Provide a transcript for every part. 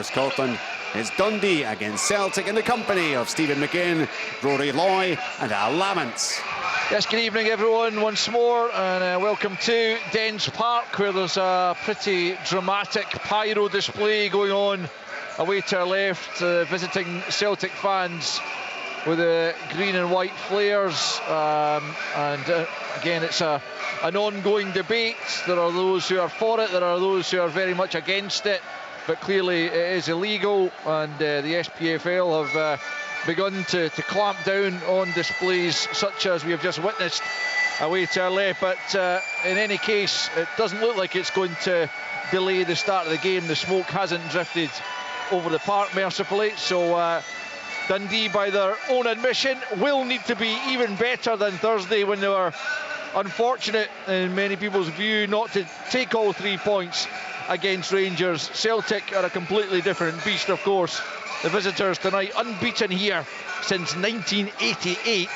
Radio Scotland. It's Dundee against Celtic in the company of Stephen McGinn, Rory Loy and Al Lamont. Yes, good evening everyone once more, and welcome to Dens Park, where there's a pretty dramatic pyro display going on away to our left, visiting Celtic fans with the green and white flares, and again it's an ongoing debate. There are those who are for it, there are those who are very much against it, but clearly it is illegal, and the SPFL have begun to clamp down on displays such as we have just witnessed away to our left. But in any case, it doesn't look like it's going to delay the start of the game. The smoke hasn't drifted over the park, mercifully, so Dundee, by their own admission, will need to be even better than Thursday, when they were unfortunate, in many people's view, not to take all 3 points against Rangers. Celtic are a completely different beast, of course. The visitors tonight, unbeaten here since 1988,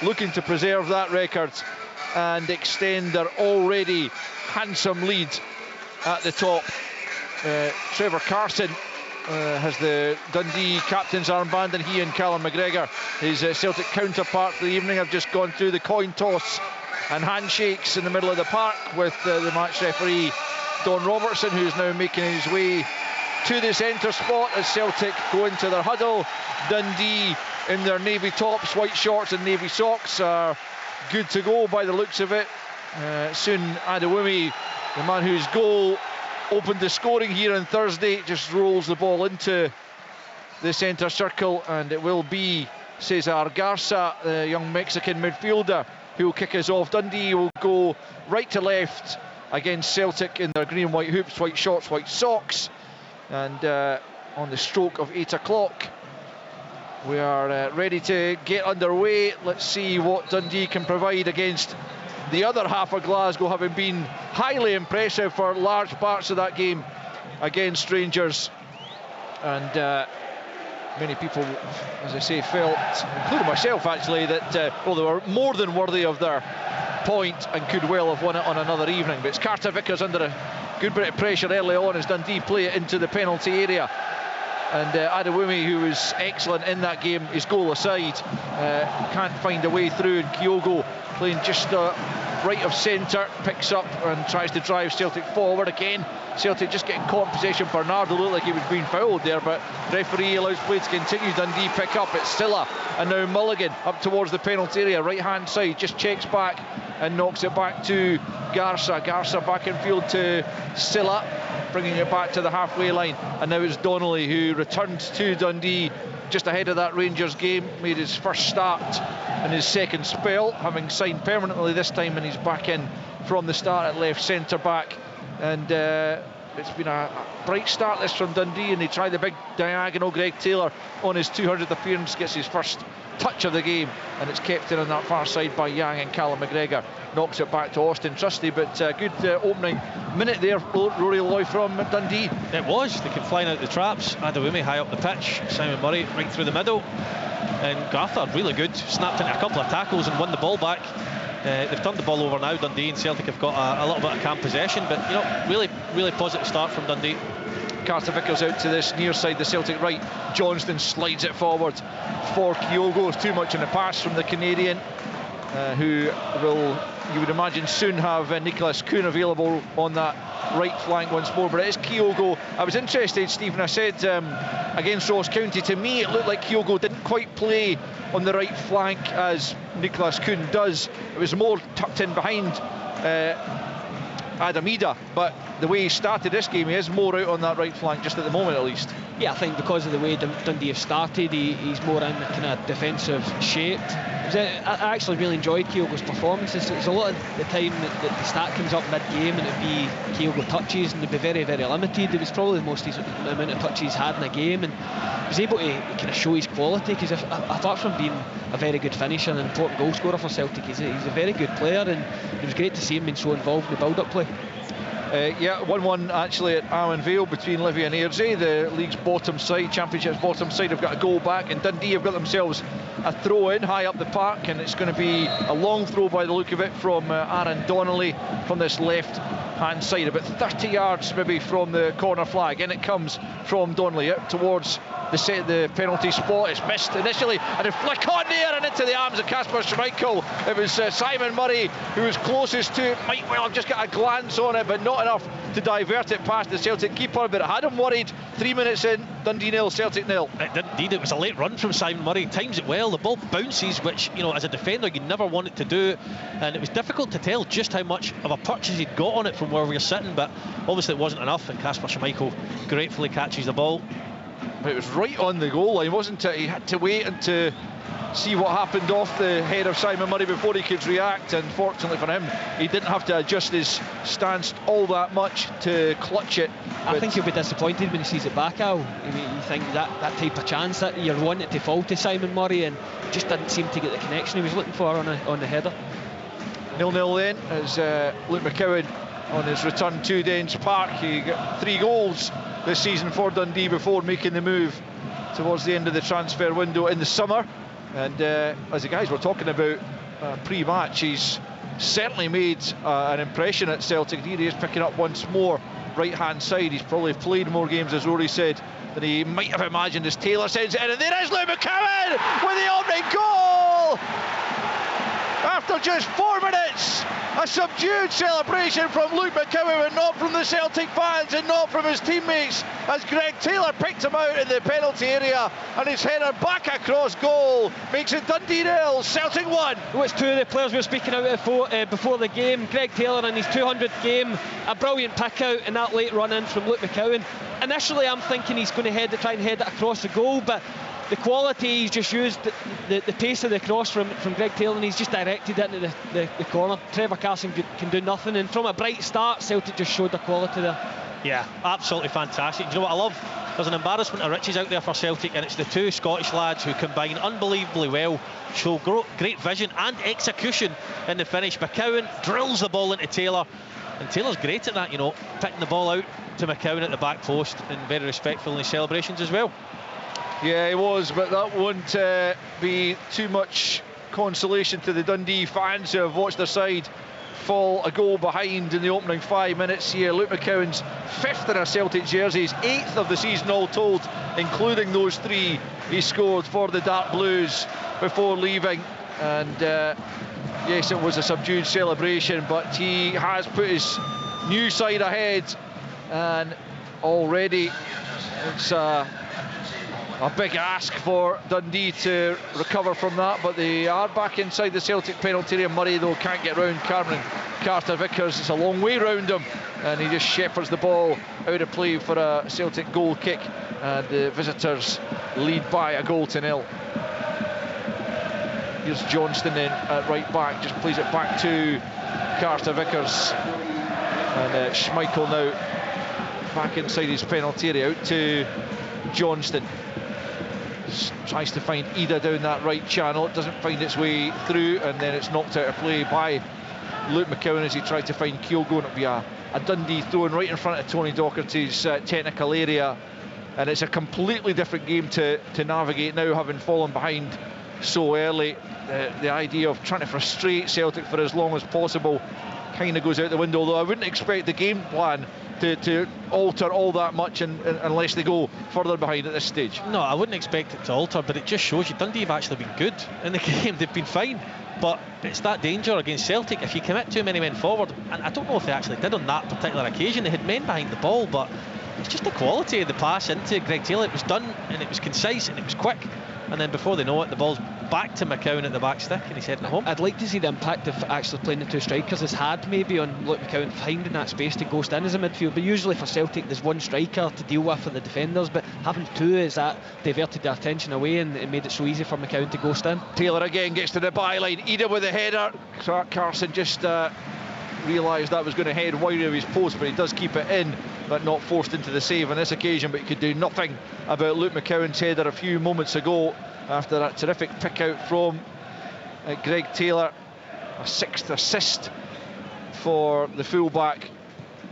looking to preserve that record and extend their already handsome lead at the top. Trevor Carson has the Dundee captain's armband, and he and Callum McGregor, his Celtic counterpart for the evening, have just gone through the coin toss and handshakes in the middle of the park with the match referee Don Robertson, who's now making his way to the centre spot as Celtic go into their huddle. Dundee, in their navy tops, white shorts and navy socks, are good to go by the looks of it. Soon Adewumi, the man whose goal opened the scoring here on Thursday, just rolls the ball into the centre circle, and it will be Cesar Garza, the young Mexican midfielder, who will kick us off. Dundee will go right to left against Celtic in their green and white hoops, white shorts, white socks. And on the stroke of 8 o'clock, we are ready to get underway. Let's see what Dundee can provide against the other half of Glasgow, having been highly impressive for large parts of that game against Rangers. And many people, as I say, felt, including myself actually, that they were more than worthy of their point and could well have won it on another evening. But it's Carter Vickers under a good bit of pressure early on as Dundee play it into the penalty area. And Adewumi, who was excellent in that game, his goal aside, can't find a way through, and Kyogo, playing just right of centre, picks up and tries to drive Celtic forward again. Celtic just getting caught in possession. Bernardo looked like he was being fouled there, but referee allows play to continue. Dundee pick up, it's Silla, and now Mulligan up towards the penalty area, right hand side, just checks back and knocks it back to Garza. Garza back in field to Silla, bringing it back to the halfway line, and now it's Donnelly, who returned to Dundee just ahead of that Rangers game, made his first start in his second spell, having signed permanently this time, and he's back in from the start at left centre back. And it's been a bright start this from Dundee, and they try the big diagonal. Greg Taylor, on his 200th appearance, gets his first touch of the game, and it's kept in on that far side by Yang, and Callum McGregor knocks it back to Austin Trusty. But good opening minute there, Rory Loy, from Dundee. It was. They came flying out the traps. Adewumi high up the pitch, Simon Murray right through the middle, and Garthard really good, snapped into a couple of tackles and won the ball back. They've turned the ball over now, Dundee, and Celtic have got a little bit of calm possession, but you know, really positive start from Dundee. Carter Vickers out to this near side, the Celtic right. Johnston slides it forward for Kyogo. It's too much in the pass from the Canadian, who will, you would imagine, soon have Nicholas Kuhn available on that right flank once more. But it is Kyogo. I was interested, Stephen, I said against Ross County, to me it looked like Kyogo didn't quite play on the right flank as Nicholas Kuhn does. It was more tucked in behind Adam Ida, but the way he started this game, he is more out on that right flank, just at the moment at least. Yeah, I think because of the way Dundee have started, he's more in kind of defensive shape. I actually really enjoyed Kyogo's performances. It's a lot of the time that the stat comes up mid-game and it'd be Kyogo touches, and they'd be very, very limited. It was probably the most amount of touches he's had in a game, and he was able to kind of show his quality, because apart from being a very good finisher and an important goal scorer for Celtic, he's a very good player, and it was great to see him being so involved in the build-up play. Yeah, 1-1 actually at Armand Vale between Livy and Airdrie, the league's bottom side, Championship's bottom side. Have got a goal back, and Dundee have got themselves a throw in high up the park, and it's going to be a long throw by the look of it from Aaron Donnelly from this left hand side, about 30 yards maybe from the corner flag. In it comes from Donnelly out towards the penalty spot. It's missed initially, and a flick on there and into the arms of Kasper Schmeichel. It was Simon Murray who was closest to it. Might well have just got a glance on it, but not enough to divert it past the Celtic keeper. But it had him worried. 3 minutes in, Dundee 0, Celtic 0. It did indeed. It was a late run from Simon Murray. Times it well. The ball bounces, which, you know, as a defender you never want it to do, and it was difficult to tell just how much of a purchase he'd got on it from where we were sitting, but obviously it wasn't enough, and Kasper Schmeichel gratefully catches the ball. But it was right on the goal line, wasn't it? He had to wait and to see what happened off the head of Simon Murray before he could react, and fortunately for him, he didn't have to adjust his stance all that much to clutch it. I think he'll be disappointed when he sees it back, Al. I mean, you think that type of chance that you're wanting to fall to Simon Murray, and just didn't seem to get the connection he was looking for on the header. 0-0 then, as Luke McCowan on his return to Dens Park. He got 3 goals this season for Dundee before making the move towards the end of the transfer window in the summer. And as the guys were talking about pre-match, he's certainly made an impression at Celtic. Here he is picking up once more right hand side. He's probably played more games, as Rory said, than he might have imagined, as Taylor sends it in, and there is Luke McCowan with the opening goal after just 4 minutes. A subdued celebration from Luke McCowan, and not from the Celtic fans and not from his teammates, as Greg Taylor picked him out in the penalty area, and his header back across goal makes it Dundee 0, Celtic 1. Well, it's 2 of the players we were speaking about before the game. Greg Taylor in his 200th game, a brilliant pick out in that late run in from Luke McCowan. Initially I'm thinking he's going to try and head it across the goal, but the quality, he's just used the pace of the cross from Greg Taylor, and he's just directed it into the corner. Trevor Carson can do nothing, and from a bright start, Celtic just showed the quality there. Yeah, absolutely fantastic. Do you know what I love? There's an embarrassment of riches out there for Celtic, and it's the 2 Scottish lads who combine unbelievably well, show great vision and execution in the finish. McCowan drills the ball into Taylor, and Taylor's great at that, you know, picking the ball out to McCowan at the back post, and very respectful in his celebrations as well. Yeah, he was, but that won't be too much consolation to the Dundee fans who have watched their side fall a goal behind in the opening 5 minutes here. Luke McCowan's 5th in a Celtic jerseys, 8th of the season all told, including those 3 he scored for the Dark Blues before leaving. And yes, it was a subdued celebration, but he has put his new side ahead, and already it's a big ask for Dundee to recover from that, but they are back inside the Celtic penalty area. Murray, though, can't get round Cameron Carter-Vickers. It's a long way round him, and he just shepherds the ball out of play for a Celtic goal kick, and the visitors lead by a goal to 0. Here's Johnston then at right back, just plays it back to Carter-Vickers, and Schmeichel now back inside his penalty area, out to Johnston. Tries to find Ida down that right channel. It doesn't find its way through, and then it's knocked out of play by Luke McCowan as he tried to find Kyogo. It'll be a Dundee throw-in right in front of Tony Docherty's technical area, and it's a completely different game to navigate now, having fallen behind so early. The idea of trying to frustrate Celtic for as long as possible kind of goes out the window, although I wouldn't expect the game plan to alter all that much unless they go further behind at this stage. No, I wouldn't expect it to alter, but it just shows you Dundee have actually been good in the game. They've been fine, but it's that danger against Celtic if you commit too many men forward, and I don't know if they actually did on that particular occasion. They had men behind the ball, but it's just the quality of the pass into Greg Taylor. It was done, and it was concise, and it was quick, and then before they know it, the ball's back to McCowan at the back stick, and he's heading home. I'd like to see the impact of actually playing the 2 strikers has had maybe on Luke McCowan finding that space to ghost in as a midfield. But usually for Celtic there's 1 striker to deal with for the defenders, but having 2 is that diverted their attention away, and it made it so easy for McCowan to ghost in. Taylor again gets to the byline. Ida with the header. Carson just realised that was going to head wide of his post, but he does keep it in, but not forced into the save on this occasion. But he could do nothing about Luke McCowan's header a few moments ago after that terrific pick out from Greg Taylor. A 6th assist for the fullback,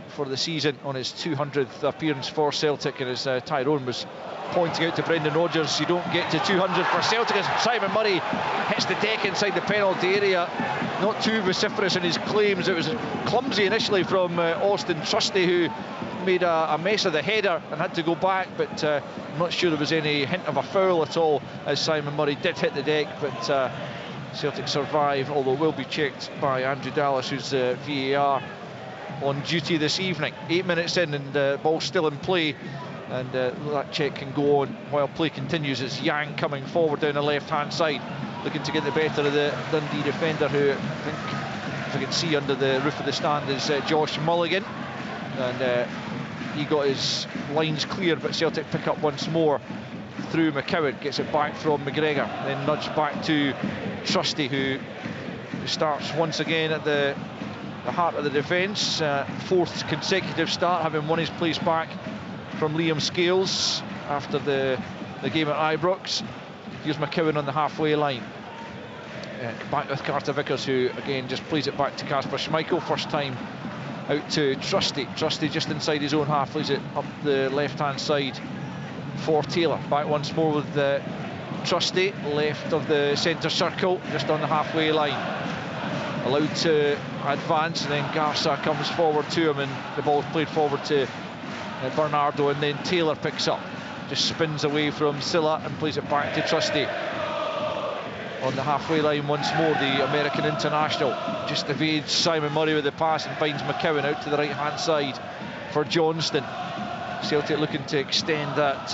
for the season on his 200th appearance for Celtic, and as Tyrone was pointing out to Brendan Rodgers, you don't get to 200 for Celtic as Simon Murray hits the deck inside the penalty area. Not too vociferous in his claims. It was clumsy initially from Austin Trusty, who made a mess of the header and had to go back, but I'm not sure there was any hint of a foul at all as Simon Murray did hit the deck, but Celtic survive, although it will be checked by Andrew Dallas, who's VAR on duty this evening. 8 minutes in and the ball's still in play, and that check can go on while play continues. As Yang coming forward down the left hand side, looking to get the better of the Dundee defender, who I think, if I can see under the roof of the stand, is Josh Mulligan, and he got his lines clear, but Celtic pick up once more through McCowan, gets it back from McGregor, then nudged back to Trusty, who starts once again at the heart of the defence. Fourth consecutive start, having won his place back from Liam Scales after the game at Ibrox. Here's McCowan on the halfway line. Back with Carter Vickers, who again just plays it back to Kasper Schmeichel. First time out to Trusty. Trusty just inside his own half, plays it up the left hand side for Taylor. Back once more with Trusty, left of the centre circle, just on the halfway line. Allowed to advance, and then Garza comes forward to him, and the ball's played forward to Bernardo, and then Taylor picks up, just spins away from Silla and plays it back to Trusty. On the halfway line once more, the American international just evades Simon Murray with the pass and finds McCowan out to the right hand side for Johnston. Celtic looking to extend that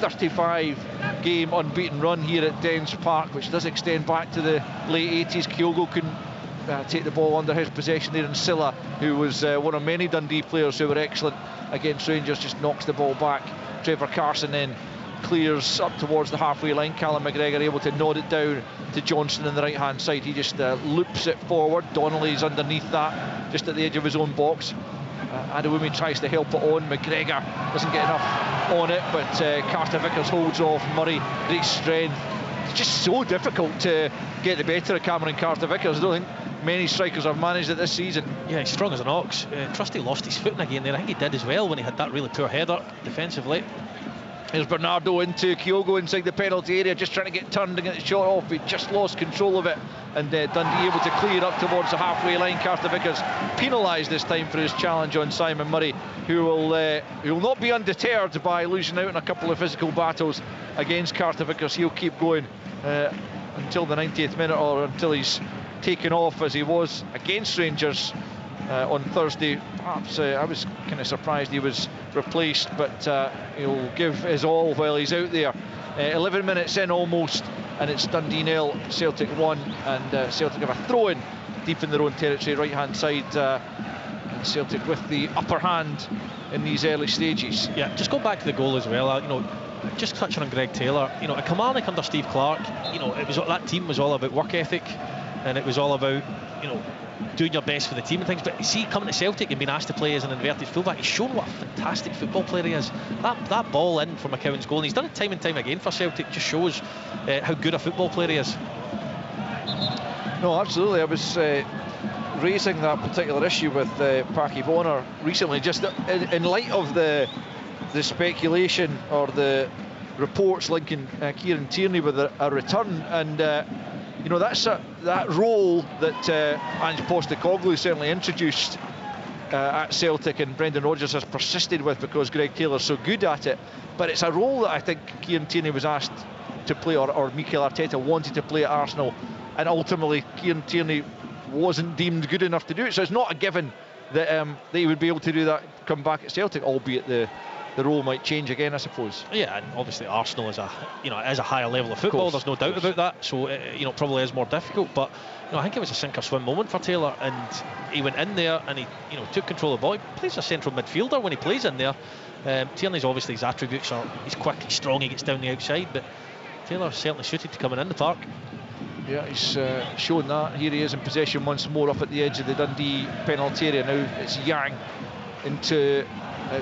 35 game unbeaten run here at Dens Park, which does extend back to the late 80s. Kyogo couldn't take the ball under his possession there, and Silla, who was one of many Dundee players who were excellent against Rangers, just knocks the ball back. Trevor Carson then clears up towards the halfway line. Callum McGregor able to nod it down to Johnston on the right hand side. He just loops it forward. Donnelly's underneath that, just at the edge of his own box. Adewumi tries to help it on. McGregor doesn't get enough on it, but Carter Vickers holds off Murray. Great strength. It's just so difficult to get the better of Cameron Carter Vickers. I don't think many strikers have managed it this season. Yeah, he's strong as an ox. Trusty lost his footing again there. I think he did as well when he had that really poor header defensively. Here's Bernardo into Kyogo inside the penalty area, just trying to get turned and get the shot off. He just lost control of it, and Dundee able to clear up towards the halfway line. Carter Vickers penalised this time for his challenge on Simon Murray, who will not be undeterred by losing out in a couple of physical battles against Carter Vickers. He'll keep going until the 90th minute, or until he's taken off, as he was against Rangers on Thursday. Perhaps I was kind of surprised he was replaced, but he'll give his all while he's out there. 11 minutes in almost, and it's Dundee 0, Celtic 1, and Celtic have a throw-in deep in their own territory, right hand side, and Celtic with the upper hand in these early stages. Yeah, just go back to the goal as well. Just touching on Greg Taylor, at Kilmarnock under Steve Clarke, it was, that team was all about work ethic, and it was all about doing your best for the team and things. But you see, coming to Celtic and being asked to play as an inverted fullback, he's shown what a fantastic football player he is. That ball in for McCowan's goal, and he's done it time and time again for Celtic, just shows how good a football player he is. No, absolutely. I was raising that particular issue with Packie Bonner recently, just in light of the speculation or the reports linking Kieran Tierney with a return, and that's that role that Ange Postecoglou certainly introduced at Celtic, and Brendan Rodgers has persisted with because Greg Taylor's so good at it. But it's a role that I think Kieran Tierney was asked to play, or Mikel Arteta wanted to play at Arsenal, and ultimately Kieran Tierney wasn't deemed good enough to do it. So it's not a given that he would be able to do that, come back at Celtic, albeit the role might change again, I suppose. Yeah, and obviously Arsenal is a higher level of football. There's no doubt about that. So probably is more difficult. But I think it was a sink or swim moment for Taylor, and he went in there and he took control of the ball. He plays a central midfielder when he plays in there. Tierney's obviously, his attributes are he's quick, he's strong, he gets down the outside. But Taylor's certainly suited to coming in the park. Yeah, he's shown that. Here he is in possession once more up at the edge of the Dundee penalty area. Now it's Yang into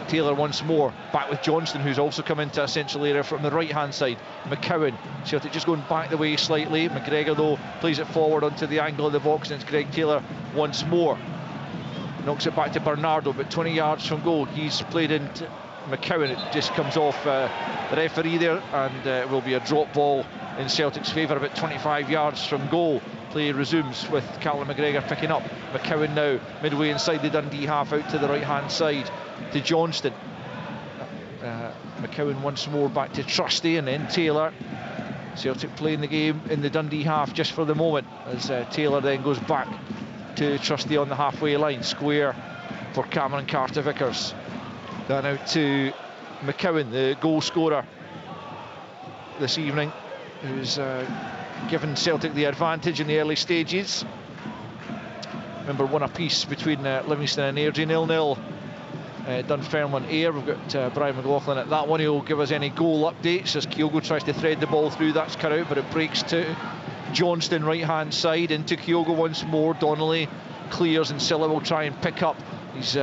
Taylor once more, back with Johnston, who's also come into a central area from the right hand side. McCowan, Celtic just going back the way slightly. McGregor though plays it forward onto the angle of the box, and it's Greg Taylor once more. knocks it back to Bernardo, but 20 yards from goal. He's played into McCowan. It just comes off the referee there, and it will be a drop ball in Celtic's favour, about 25 yards from goal. Play resumes with Callum McGregor picking up. McCowan now midway inside the Dundee half, out to the right hand side to Johnston. McCowan once more back to Trusty, and then Taylor. Celtic playing the game in the Dundee half just for the moment, as Taylor then goes back to Trusty on the halfway line. Square for Cameron Carter-Vickers. Then out to McCowan, the goal scorer this evening, who's given Celtic the advantage in the early stages. Remember, one apiece between Livingston and Airdrie, 0-0. Dunfermline Ayr. We've got Brian McLaughlin at that one. He'll give us any goal updates as Kyogo tries to thread the ball through. That's cut out, but it breaks to Johnston, right hand side, into Kyogo once more. Donnelly clears, and Silla will try and pick up. He's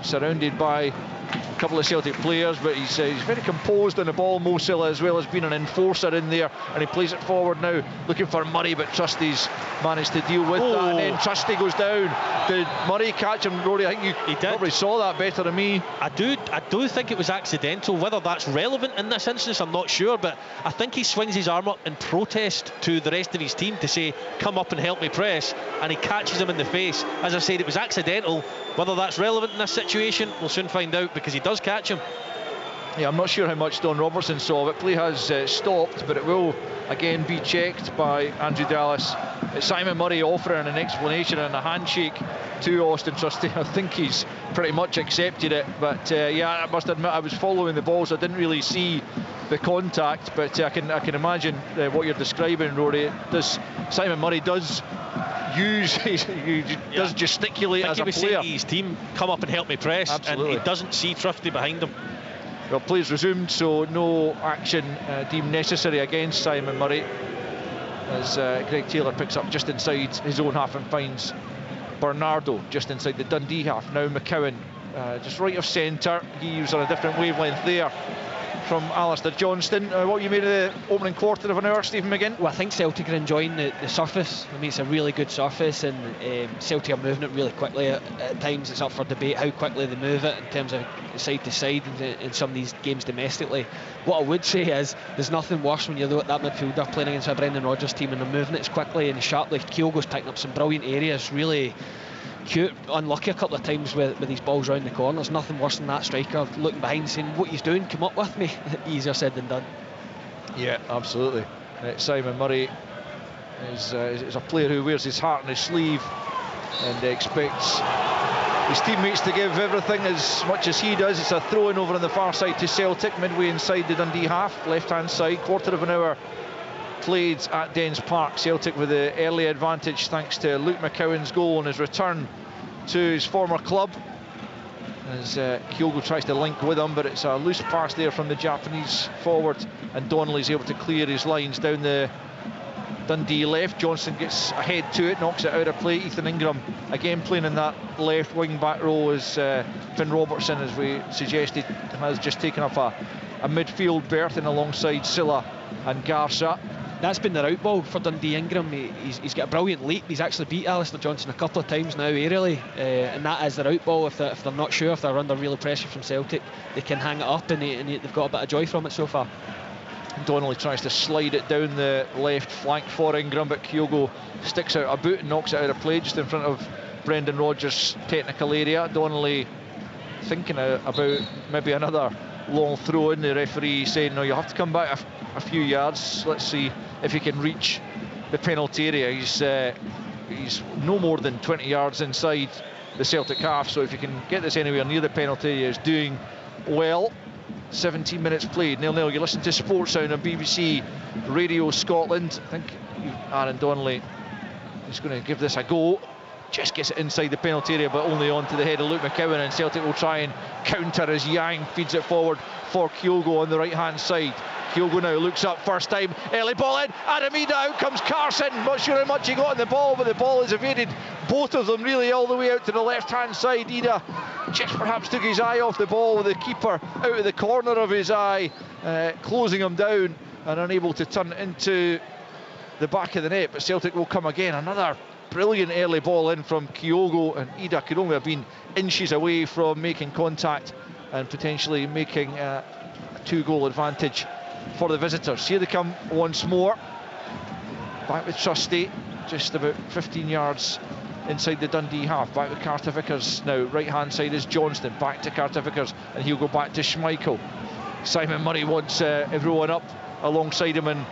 surrounded by a couple of Celtic players, but he's very composed on the ball, Mo Silla, as well as being an enforcer in there, and he plays it forward now, looking for Murray, but Trusty's managed to deal with that, and then Trusty goes down. Did Murray catch him, Rory? I think you probably saw that better than me. I do think it was accidental. Whether that's relevant in this instance, I'm not sure, but I think he swings his arm up in protest to the rest of his team to say, come up and help me press, and he catches him in the face. As I said, it was accidental. Whether that's relevant in this situation, we'll soon find out, because he does catch him. Yeah, I'm not sure how much Don Robertson saw of it. Play has stopped, but it will again be checked by Andrew Dallas. Simon Murray offering an explanation and a handshake to Austin Trusty. I think he's pretty much accepted it, but yeah, I must admit I was following the ball, so I didn't really see the contact, but I can imagine what you're describing, Rory. Simon Murray does does gesticulate as a player. Saying to his team, come up and help me press. Absolutely. And he doesn't see Trusty behind him. Well, play's resumed, so no action deemed necessary against Simon Murray, as Greg Taylor picks up just inside his own half and finds Bernardo just inside the Dundee half. Now McCowan just right of centre. He was on a different wavelength there from Alistair Johnston. What you made of the opening quarter of an hour, Stephen McGinn? Well, I think Celtic are enjoying the surface. I mean, it's a really good surface, and Celtic are moving it really quickly. At times it's up for debate how quickly they move it in terms of side to side in some of these games domestically. What I would say is there's nothing worse when you're that midfielder playing against a Brendan Rodgers team and they're moving it as quickly and sharply. Kyogo's picking up some brilliant areas, really cute, unlucky a couple of times with these balls round the corners. Nothing worse than that striker looking behind saying, what he's doing, come up with me. Easier said than done. Yeah, absolutely. Simon Murray is a player who wears his heart on his sleeve and expects his teammates to give everything as much as he does. It's a throw-in over on the far side to Celtic, midway inside the Dundee half, left-hand side. Quarter of an hour played at Dens Park. Celtic with the early advantage thanks to Luke McCowan's goal on his return to his former club, as Kyogo tries to link with him, but it's a loose pass there from the Japanese forward, and Donnelly's able to clear his lines down the Dundee left. Johnson gets ahead to it, knocks it out of play. Ethan Ingram again playing in that left wing back row, as Finn Robertson, as we suggested, has just taken up a midfield berth in alongside Silla and Garza. That's been their outball for Dundee. Ingram, he's got a brilliant leap. He's actually beat Alistair Johnson a couple of times now aerially, and that is their outball. If they're not sure, if they're under real pressure from Celtic, they can hang it up, and they've got a bit of joy from it so far. Donnelly tries to slide it down the left flank for Ingram, but Kyogo sticks out a boot and knocks it out of play just in front of Brendan Rodgers' technical area. Donnelly thinking about maybe another long throw in. The referee saying, no, you have to come back a few yards. Let's see if he can reach the penalty area. He's no more than 20 yards inside the Celtic half, so if you can get this anywhere near the penalty area, he's doing well. 17 minutes played, 0-0. You listen to Sports Sound on BBC Radio Scotland. I think Aaron Donnelly is going to give this a go. Just gets it inside the penalty area, but only onto the head of Luke McCowan, and Celtic will try and counter as Yang feeds it forward for Kyogo on the right hand side. Kyogo now looks up, first time, early ball in, Adamida, out comes Carson. Not sure how much he got on the ball, but the ball is evaded, both of them really, all the way out to the left hand side. Ida just perhaps took his eye off the ball, with the keeper out of the corner of his eye, closing him down and unable to turn it into the back of the net. But Celtic will come again. Another brilliant early ball in from Kyogo, and Ida could only have been inches away from making contact and potentially making a 2-goal advantage for the visitors. Here they come once more, back with Trusty, just about 15 yards inside the Dundee half. Back with Carter Vickers now. Right hand side is Johnston, back to Carter Vickers, and he'll go back to Schmeichel. Simon Murray wants everyone up alongside him, and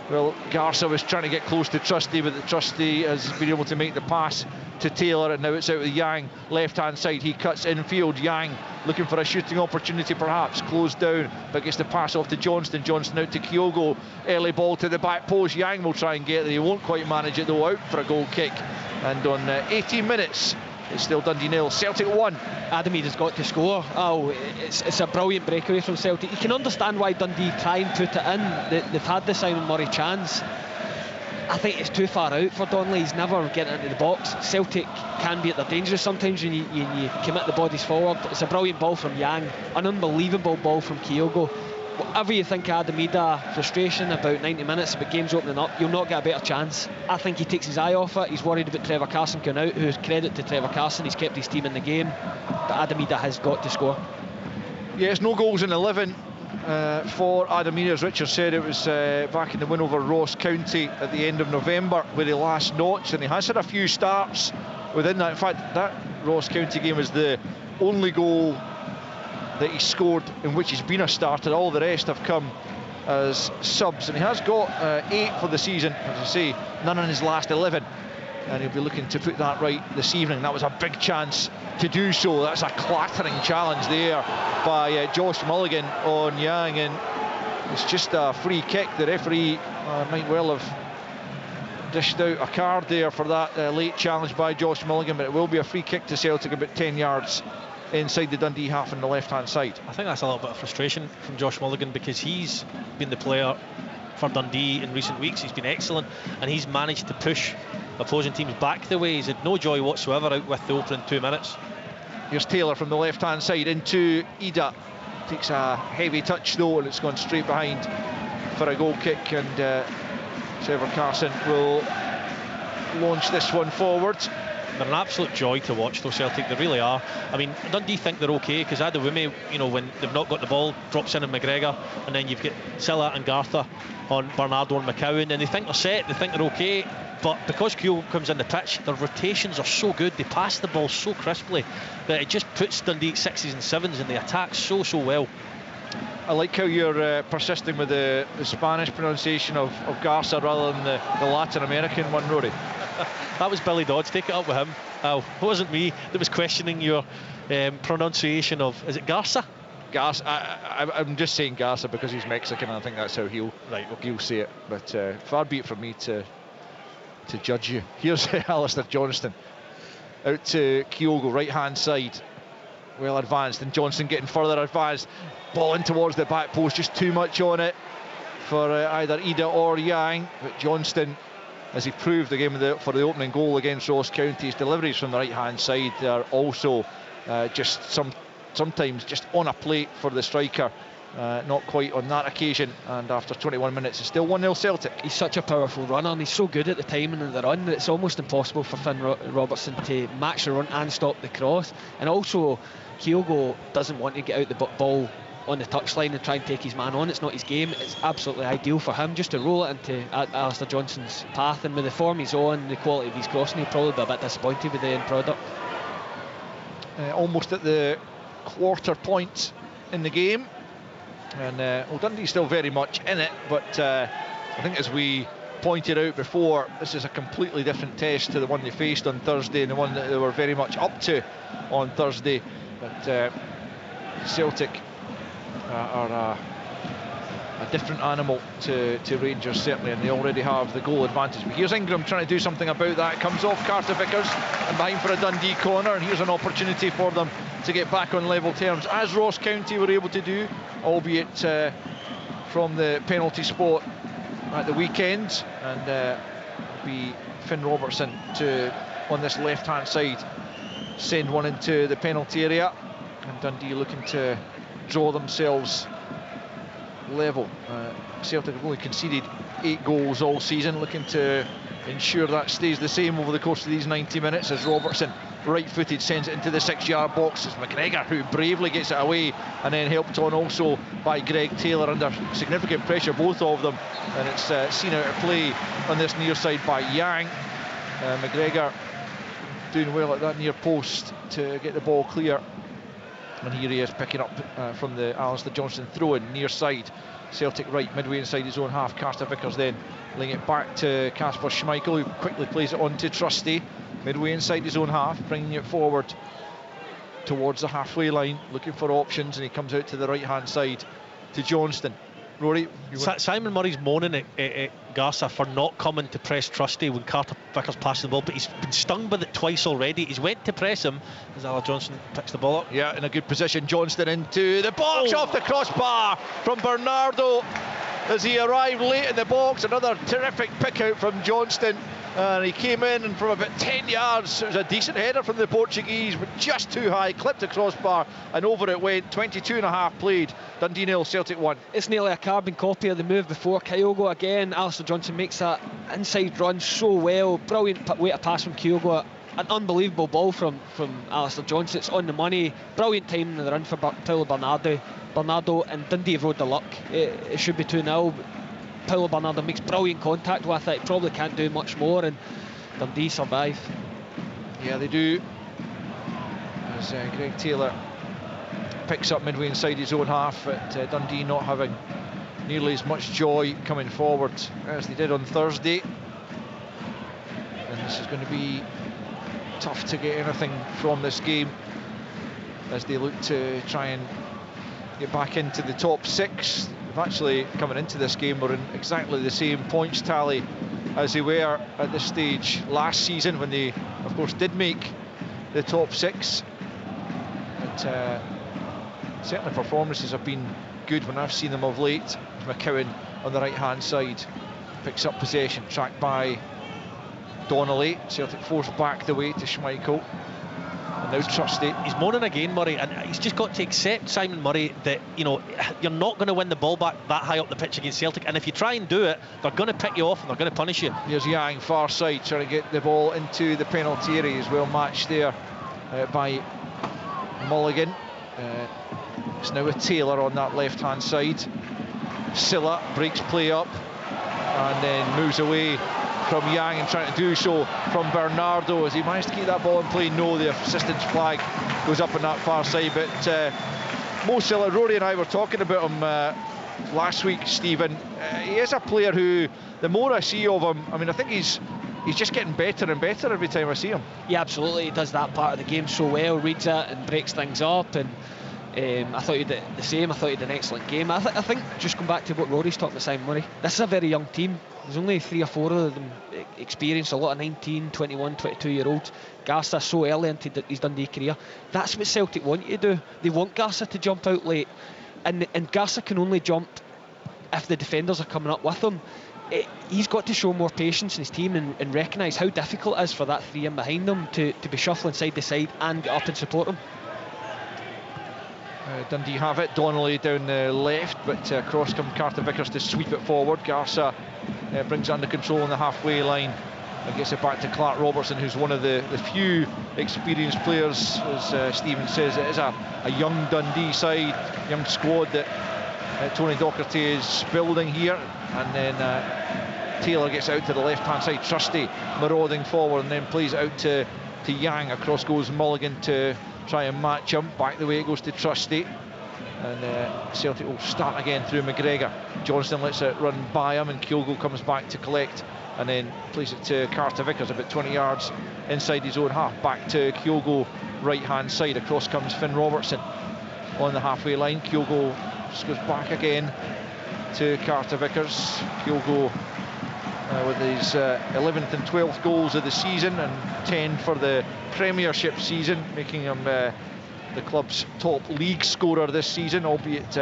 well, Garza was trying to get close to Trusty, but the Trusty has been able to make the pass to Taylor, and now it's out with Yang, left hand side. He cuts infield. Yang looking for a shooting opportunity, perhaps closed down, but gets the pass off to Johnston. Johnston out to Kyogo, early ball to the back post. Yang will try and get there, he won't quite manage it though, out for a goal kick. And on 18 minutes it's still Dundee 0, Celtic 1. Adam Ida's got to score. It's a brilliant breakaway from Celtic. You can understand why Dundee try and put it in. They've had the Simon Murray chance. I think it's too far out for Donnelly. He's never getting into the box. Celtic can be at their dangerous sometimes when you commit the bodies forward. It's a brilliant ball from Yang, an unbelievable ball from Kyogo. Whatever you think Adam Ida, frustration about 90 minutes, but game's opening up, you'll not get a better chance. I think he takes his eye off it. He's worried about Trevor Carson going out, who's credit to Trevor Carson, he's kept his team in the game, but Adam Ida has got to score. Yes, no goals in 11 for Adam Ida. As Richard said, it was back in the win over Ross County at the end of November where he last notched, and he has had a few starts within that. In fact, that Ross County game was the only goal that he scored in which he's been a starter. All the rest have come as subs, and he has got 8 for the season, as I say, none in his last 11, and he'll be looking to put that right this evening. That was a big chance to do so. That's a clattering challenge there by Josh Mulligan on Yang, and it's just a free kick. The referee might well have dished out a card there for that late challenge by Josh Mulligan, but it will be a free kick to Celtic about 10 yards inside the Dundee half on the left hand side. I think that's a little bit of frustration from Josh Mulligan, because he's been the player for Dundee in recent weeks. He's been excellent, and he's managed to push opposing teams back the way. He's had no joy whatsoever out with the opening 2 minutes. Here's Taylor from the left hand side into Ida, takes a heavy touch though, and it's gone straight behind for a goal kick, and Trevor Carson will launch this one forward. They're an absolute joy to watch though, Celtic, they really are. I mean, Dundee think they're okay because Adewumi, you know, when they've not got the ball, drops in McGregor, and then you've got Silla and Gartha on Bernardo and McCowan, and they think they're set, they think they're okay, but because Kyogo comes in the pitch, their rotations are so good, they pass the ball so crisply that it just puts Dundee at 6s and 7s, and they attack so well. I like how you're persisting with the Spanish pronunciation of Garza rather than the Latin American one, Rory. That was Billy Dodds, take it up with him. It wasn't me that was questioning your pronunciation of, is it Garza? Garza, I'm just saying Garza because he's Mexican, and I think that's how he'll say it, but far be it from me to judge you. Here's Alistair Johnston out to Kyogo, right hand side, well advanced, and Johnston getting further advanced, ball in towards the back post, just too much on it for either Ida or Yang, but Johnston, as he proved the game for the opening goal against Ross County, his deliveries from the right hand side are also just sometimes just on a plate for the striker. Not quite on that occasion, and after 21 minutes it's still 1-0 Celtic. He's such a powerful runner, and he's so good at the timing of the run that it's almost impossible for Finn Robertson to match the run and stop the cross. And also Kyogo doesn't want to get out the ball on the touchline and try and take his man on. It's not his game. It's absolutely ideal for him just to roll it into Alistair Johnston's path, and with the form he's on, the quality of his crossing, he'll probably be a bit disappointed with the end product. Almost at the quarter point in the game, and Dundee's still very much in it, but I think, as we pointed out before, this is a completely different test to the one they faced on Thursday and the one that they were very much up to on Thursday. But Celtic are a different animal to Rangers, certainly, and they already have the goal advantage. But here's Ingram trying to do something about that. Comes off Carter Vickers and behind for a Dundee corner, and here's an opportunity for them to get back on level terms, as Ross County were able to do, albeit from the penalty spot at the weekend. And it'll be Finn Robertson to, on this left hand side, send one into the penalty area, and Dundee looking to draw themselves level. Celtic have only conceded 8 goals all season, looking to ensure that stays the same over the course of these 90 minutes as Robertson, right-footed, sends it into the 6-yard box. It's McGregor who bravely gets it away, and then helped on also by Greg Taylor under significant pressure, both of them, and it's seen out of play on this near side by Yang. McGregor doing well at that near post to get the ball clear, and here he is picking up from the Alistair Johnston throw-in near side. Celtic right, midway inside his own half. Carter Vickers then laying it back to Kasper Schmeichel, who quickly plays it on to Trusty, midway inside his own half, bringing it forward towards the halfway line, looking for options, and he comes out to the right hand side to Johnston. Rory, Simon Murray's moaning at Garza for not coming to press Trusty when Carter Vickers passes the ball, but he's been stung with it twice already. He's went to press him as Alan Johnson picks the ball up. Yeah, in a good position. Johnston into the box, off the crossbar from Bernardo as he arrived late in the box. Another terrific pick out from Johnston, and he came in, and from about 10 yards it was a decent header from the Portuguese, but just too high, clipped the crossbar and over it went. 22.5 played. Dundee 0, Celtic 1. It's nearly a carbon copy of the move before. Kyogo again. Alistair Johnston makes that inside run so well. Brilliant way to pass from Kyogo. An unbelievable ball from Alistair Johnston. It's on the money. Brilliant timing in the run for Paulo Bernardo, and Dundee have rode the luck. It should be 2-0. Paulo Bernardo makes brilliant contact with it. Probably can't do much more, and Dundee survive. Yeah, they do. As Greg Taylor picks up midway inside his own half, at Dundee not having nearly as much joy coming forward as they did on Thursday, and this is going to be tough to get anything from this game as they look to try and get back into the top 6. They've actually, coming into this game, were in exactly the same points tally as they were at this stage last season, when they of course did make the top 6. But certainly performances have been good when I've seen them of late. McCowan on the right hand side picks up possession, tracked by Donnelly. Celtic forced back the way to Schmeichel, and now Trusty. He's moaning again, Murray, and he's just got to accept, Simon Murray, that you're not going to win the ball back that high up the pitch against Celtic, and if you try and do it, they're going to pick you off and they're going to punish you. Here's Yang, far side, trying to get the ball into the penalty area. As well matched there by Mulligan. It's now with Taylor on that left hand side. Silla breaks play up and then moves away from Yang, and trying to do so from Bernardo. As he managed to keep that ball in play? No, the assistance flag goes up on that far side. But Mo Silla, Rory and I were talking about him last week, Stephen. He is a player who, the more I see of him, I mean, I think he's just getting better and better every time I see him. Yeah, absolutely. He does that part of the game so well, reads it and breaks things up, and I thought he did the same. I thought he did an excellent game. I think just going back to what Rory's talking about, Simon Murray, this is a very young team. There's only 3 or 4 of them experienced, a lot of 19, 21, 22-year-olds. Garza so early into his Dundee career. That's what Celtic want you to do. They want Garza to jump out late, and Garza can only jump if the defenders are coming up with him. He's got to show more patience in his team and recognise how difficult it is for that 3 in behind them to be shuffling side to side and get up and support him. Dundee have it. Donnelly down the left, but across comes Carter Vickers to sweep it forward. Garza brings it under control on the halfway line and gets it back to Clark Robertson, who's one of the few experienced players. As Stephen says, it is a young Dundee side, young squad that Tony Docherty is building here. And then Taylor gets out to the left hand side. Trusty marauding forward and then plays it out to Yang. Across goes Mulligan to try and match him. Back the way it goes to Trusty, and Celtic will start again through McGregor. Johnston lets it run by him, and Kyogo comes back to collect and then plays it to Carter Vickers about 20 yards inside his own half. Back to Kyogo, right hand side. Across comes Finn Robertson on the halfway line. Kyogo just goes back again to Carter Vickers. Kyogo with his 11th and 12th goals of the season and 10 for the Premiership season, making him the club's top league scorer this season, albeit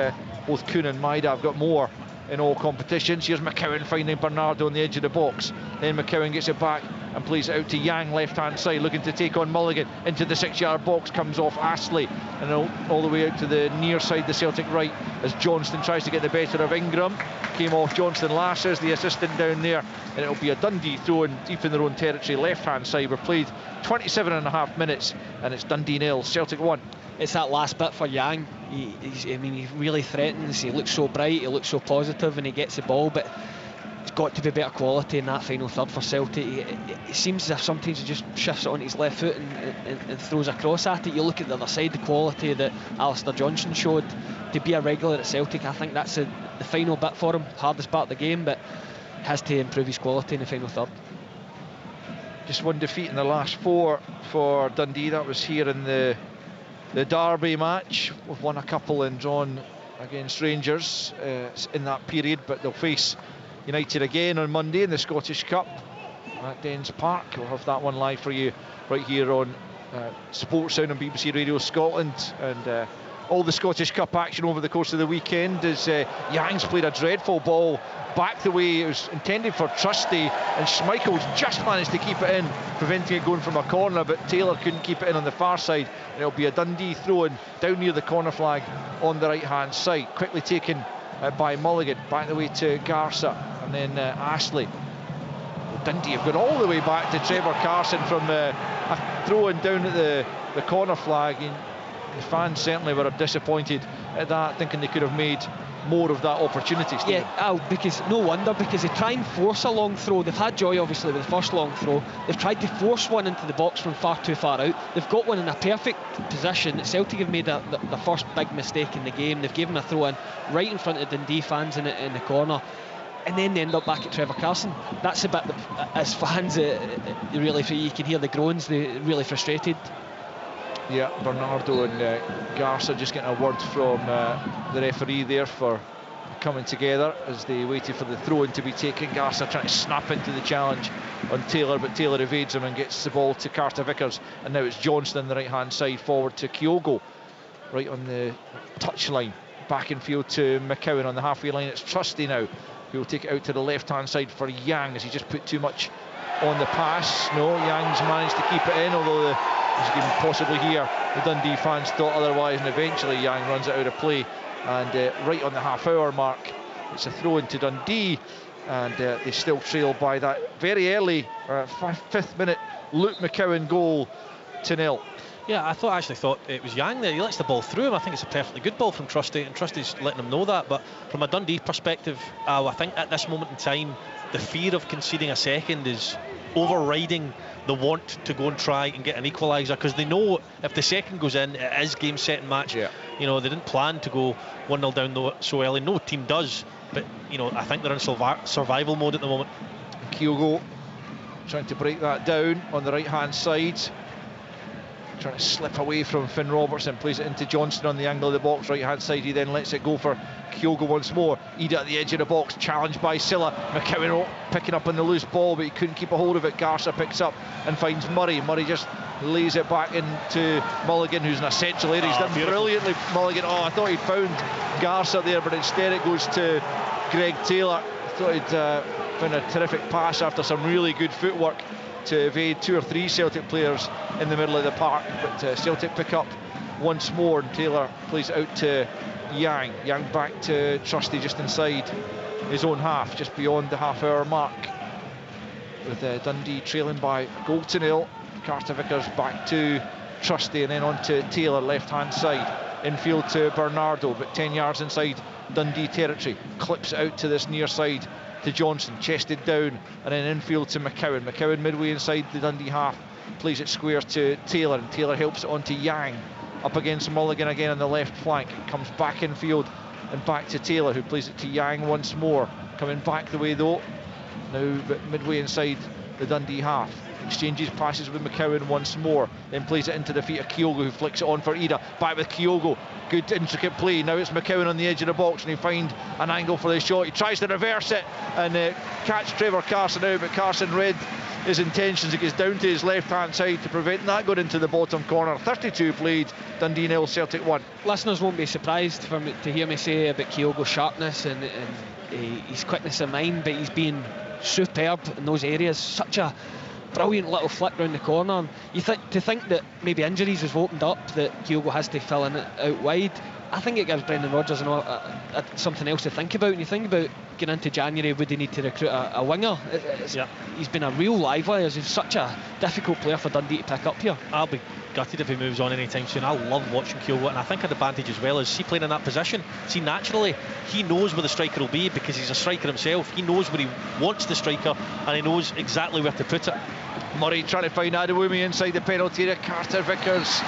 both Kuhn and Maida have got more in all competitions. Here's McCowan finding Bernardo on the edge of the box. Then McCowan gets it back and plays it out to Yang, left-hand side, looking to take on Mulligan. Into the 6-yard box, comes off Astley, and all the way out to the near side, the Celtic right, as Johnston tries to get the better of Ingram. Came off Johnston last as the assistant down there, and it'll be a Dundee throw in deep in their own territory, left-hand side. We're played 27.5 minutes, and it's Dundee 0, Celtic 1. It's that last bit for Yang. He really threatens. He looks so bright, he looks so positive, and he gets the ball, but it's got to be better quality in that final third for Celtic. It seems as if sometimes he just shifts it on his left foot and throws across at it. You look at the other side, the quality that Alistair Johnson showed to be a regular at Celtic. I think that's the final bit for him, hardest part of the game, but has to improve his quality in the final third. Just one defeat in the last 4 for Dundee. That was here in the Derby match. We've won a couple and drawn against Rangers in that period, but they'll face United again on Monday in the Scottish Cup at Dens Park. We'll have that one live for you right here on Sports Sound on BBC Radio Scotland, and all the Scottish Cup action over the course of the weekend as Yang's played a dreadful ball back the way it was intended for Trusty, and Schmeichel's just managed to keep it in, preventing it going from a corner, but Taylor couldn't keep it in on the far side, and it'll be a Dundee throw-in down near the corner flag on the right-hand side. Quickly taken by Mulligan, back the way to Garza, and then Astley. Dundee have gone all the way back to Trevor Carson from a throw-in down at the corner flag, and the fans certainly were disappointed at that, thinking they could have made more of that opportunity, Stephen. Yeah, because no wonder, because they try and force a long throw. They've had joy obviously with the first long throw. They've tried to force one into the box from far too far out. They've got one in a perfect position. Celtic have made the first big mistake in the game. They've given a throw in right in front of Dundee fans in the corner, and then they end up back at Trevor Carson. That's a bit that, as fans, really, you can hear the groans. They're really frustrated. Yeah, Bernardo and Garza just getting a word from the referee there for coming together as they waited for the throw-in to be taken. Garza trying to snap into the challenge on Taylor, but Taylor evades him and gets the ball to Carter Vickers, and now it's Johnston on the right-hand side, forward to Kyogo, right on the touchline. Back in field to McCowan on the halfway line. It's Trusty now who will take it out to the left-hand side for Yang, as he just put too much on the pass. No, Yang's managed to keep it in, although as you can possibly hear, the Dundee fans thought otherwise, and eventually Yang runs it out of play, and right on the half-hour mark it's a throw into Dundee, and they still trail by that very early 5th minute Luke McCowan goal to 0. Yeah, I actually thought it was Yang there. He lets the ball through him. I think it's a perfectly good ball from Trusty, and Trusty's letting him know that. But from a Dundee perspective, I think at this moment in time, the fear of conceding a second is overriding the want to go and try and get an equaliser, because they know if the second goes in, it is game, set and match. Yeah. You know, they didn't plan to go 1-0 down so early. No team does, but you know, I think they're in survival mode at the moment. Kyogo trying to break that down on the right hand side, trying to slip away from Finn Robertson, plays it into Johnston on the angle of the box, right hand side. He then lets it go for Kyogo once more. Ida at the edge of the box, challenged by Silla. McCowan picking up on the loose ball, but he couldn't keep a hold of it. Garza picks up and finds Murray. Murray just lays it back into Mulligan, who's in a central area. He's done brilliantly, Mulligan. I thought he'd found Garza there, but instead it goes to Greg Taylor. I thought he'd found a terrific pass after some really good footwork to evade 2 or 3 Celtic players in the middle of the park, but Celtic pick up once more, and Taylor plays it out to Yang. Yang back to Trusty just inside his own half, just beyond the half-hour mark, with Dundee trailing by a goal to 0. Carter Vickers back to Trusty, and then on to Taylor, left-hand side, infield to Bernardo, but 10 yards inside Dundee territory, clips it out to this near side to Johnson, chested down, and then infield to McCowan. McCowan midway inside the Dundee half, plays it square to Taylor, and Taylor helps it on to Yang, up against Mulligan again on the left flank. It comes back infield and back to Taylor, who plays it to Yang once more, coming back the way though, now but midway inside the Dundee half. Exchanges passes with McCowan once more, then plays it into the feet of Kyogo, who flicks it on for Ida. Back with Kyogo, good intricate play. Now it's McCowan on the edge of the box, and he finds an angle for the shot. He tries to reverse it and catch Trevor Carson out, but Carson read his intentions. It gets down to his left hand side to prevent that going into the bottom corner. 32 played, Dundee 0, Celtic 1. Listeners won't be surprised to hear me say about Kyogo's sharpness and his quickness of mind, but he's been superb in those areas. Such a brilliant little flick round the corner. And to think that maybe injuries has opened up, that Kyogo has to fill in it out wide, I think it gives Brendan Rodgers something else to think about. And you think about going into January, would they need to recruit a winger? He's been a real lively, as he's such a difficult player for Dundee to pick up here. I'll be gutted if he moves on anytime soon. I love watching Kyogo, and I think an advantage as well is he playing in that position. See, naturally he knows where the striker will be because he's a striker himself. He knows where he wants the striker, and he knows exactly where to put it. Murray trying to find Adewumi inside the penalty area. Carter Vickers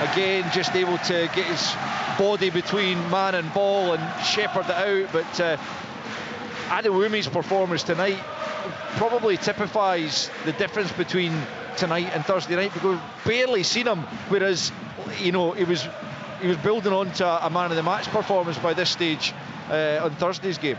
again just able to get his body between man and ball and shepherd it out, but Adewumi's performance tonight probably typifies the difference between tonight and Thursday night, because we've barely seen him, whereas he was building on to a man of the match performance by this stage on Thursday's game.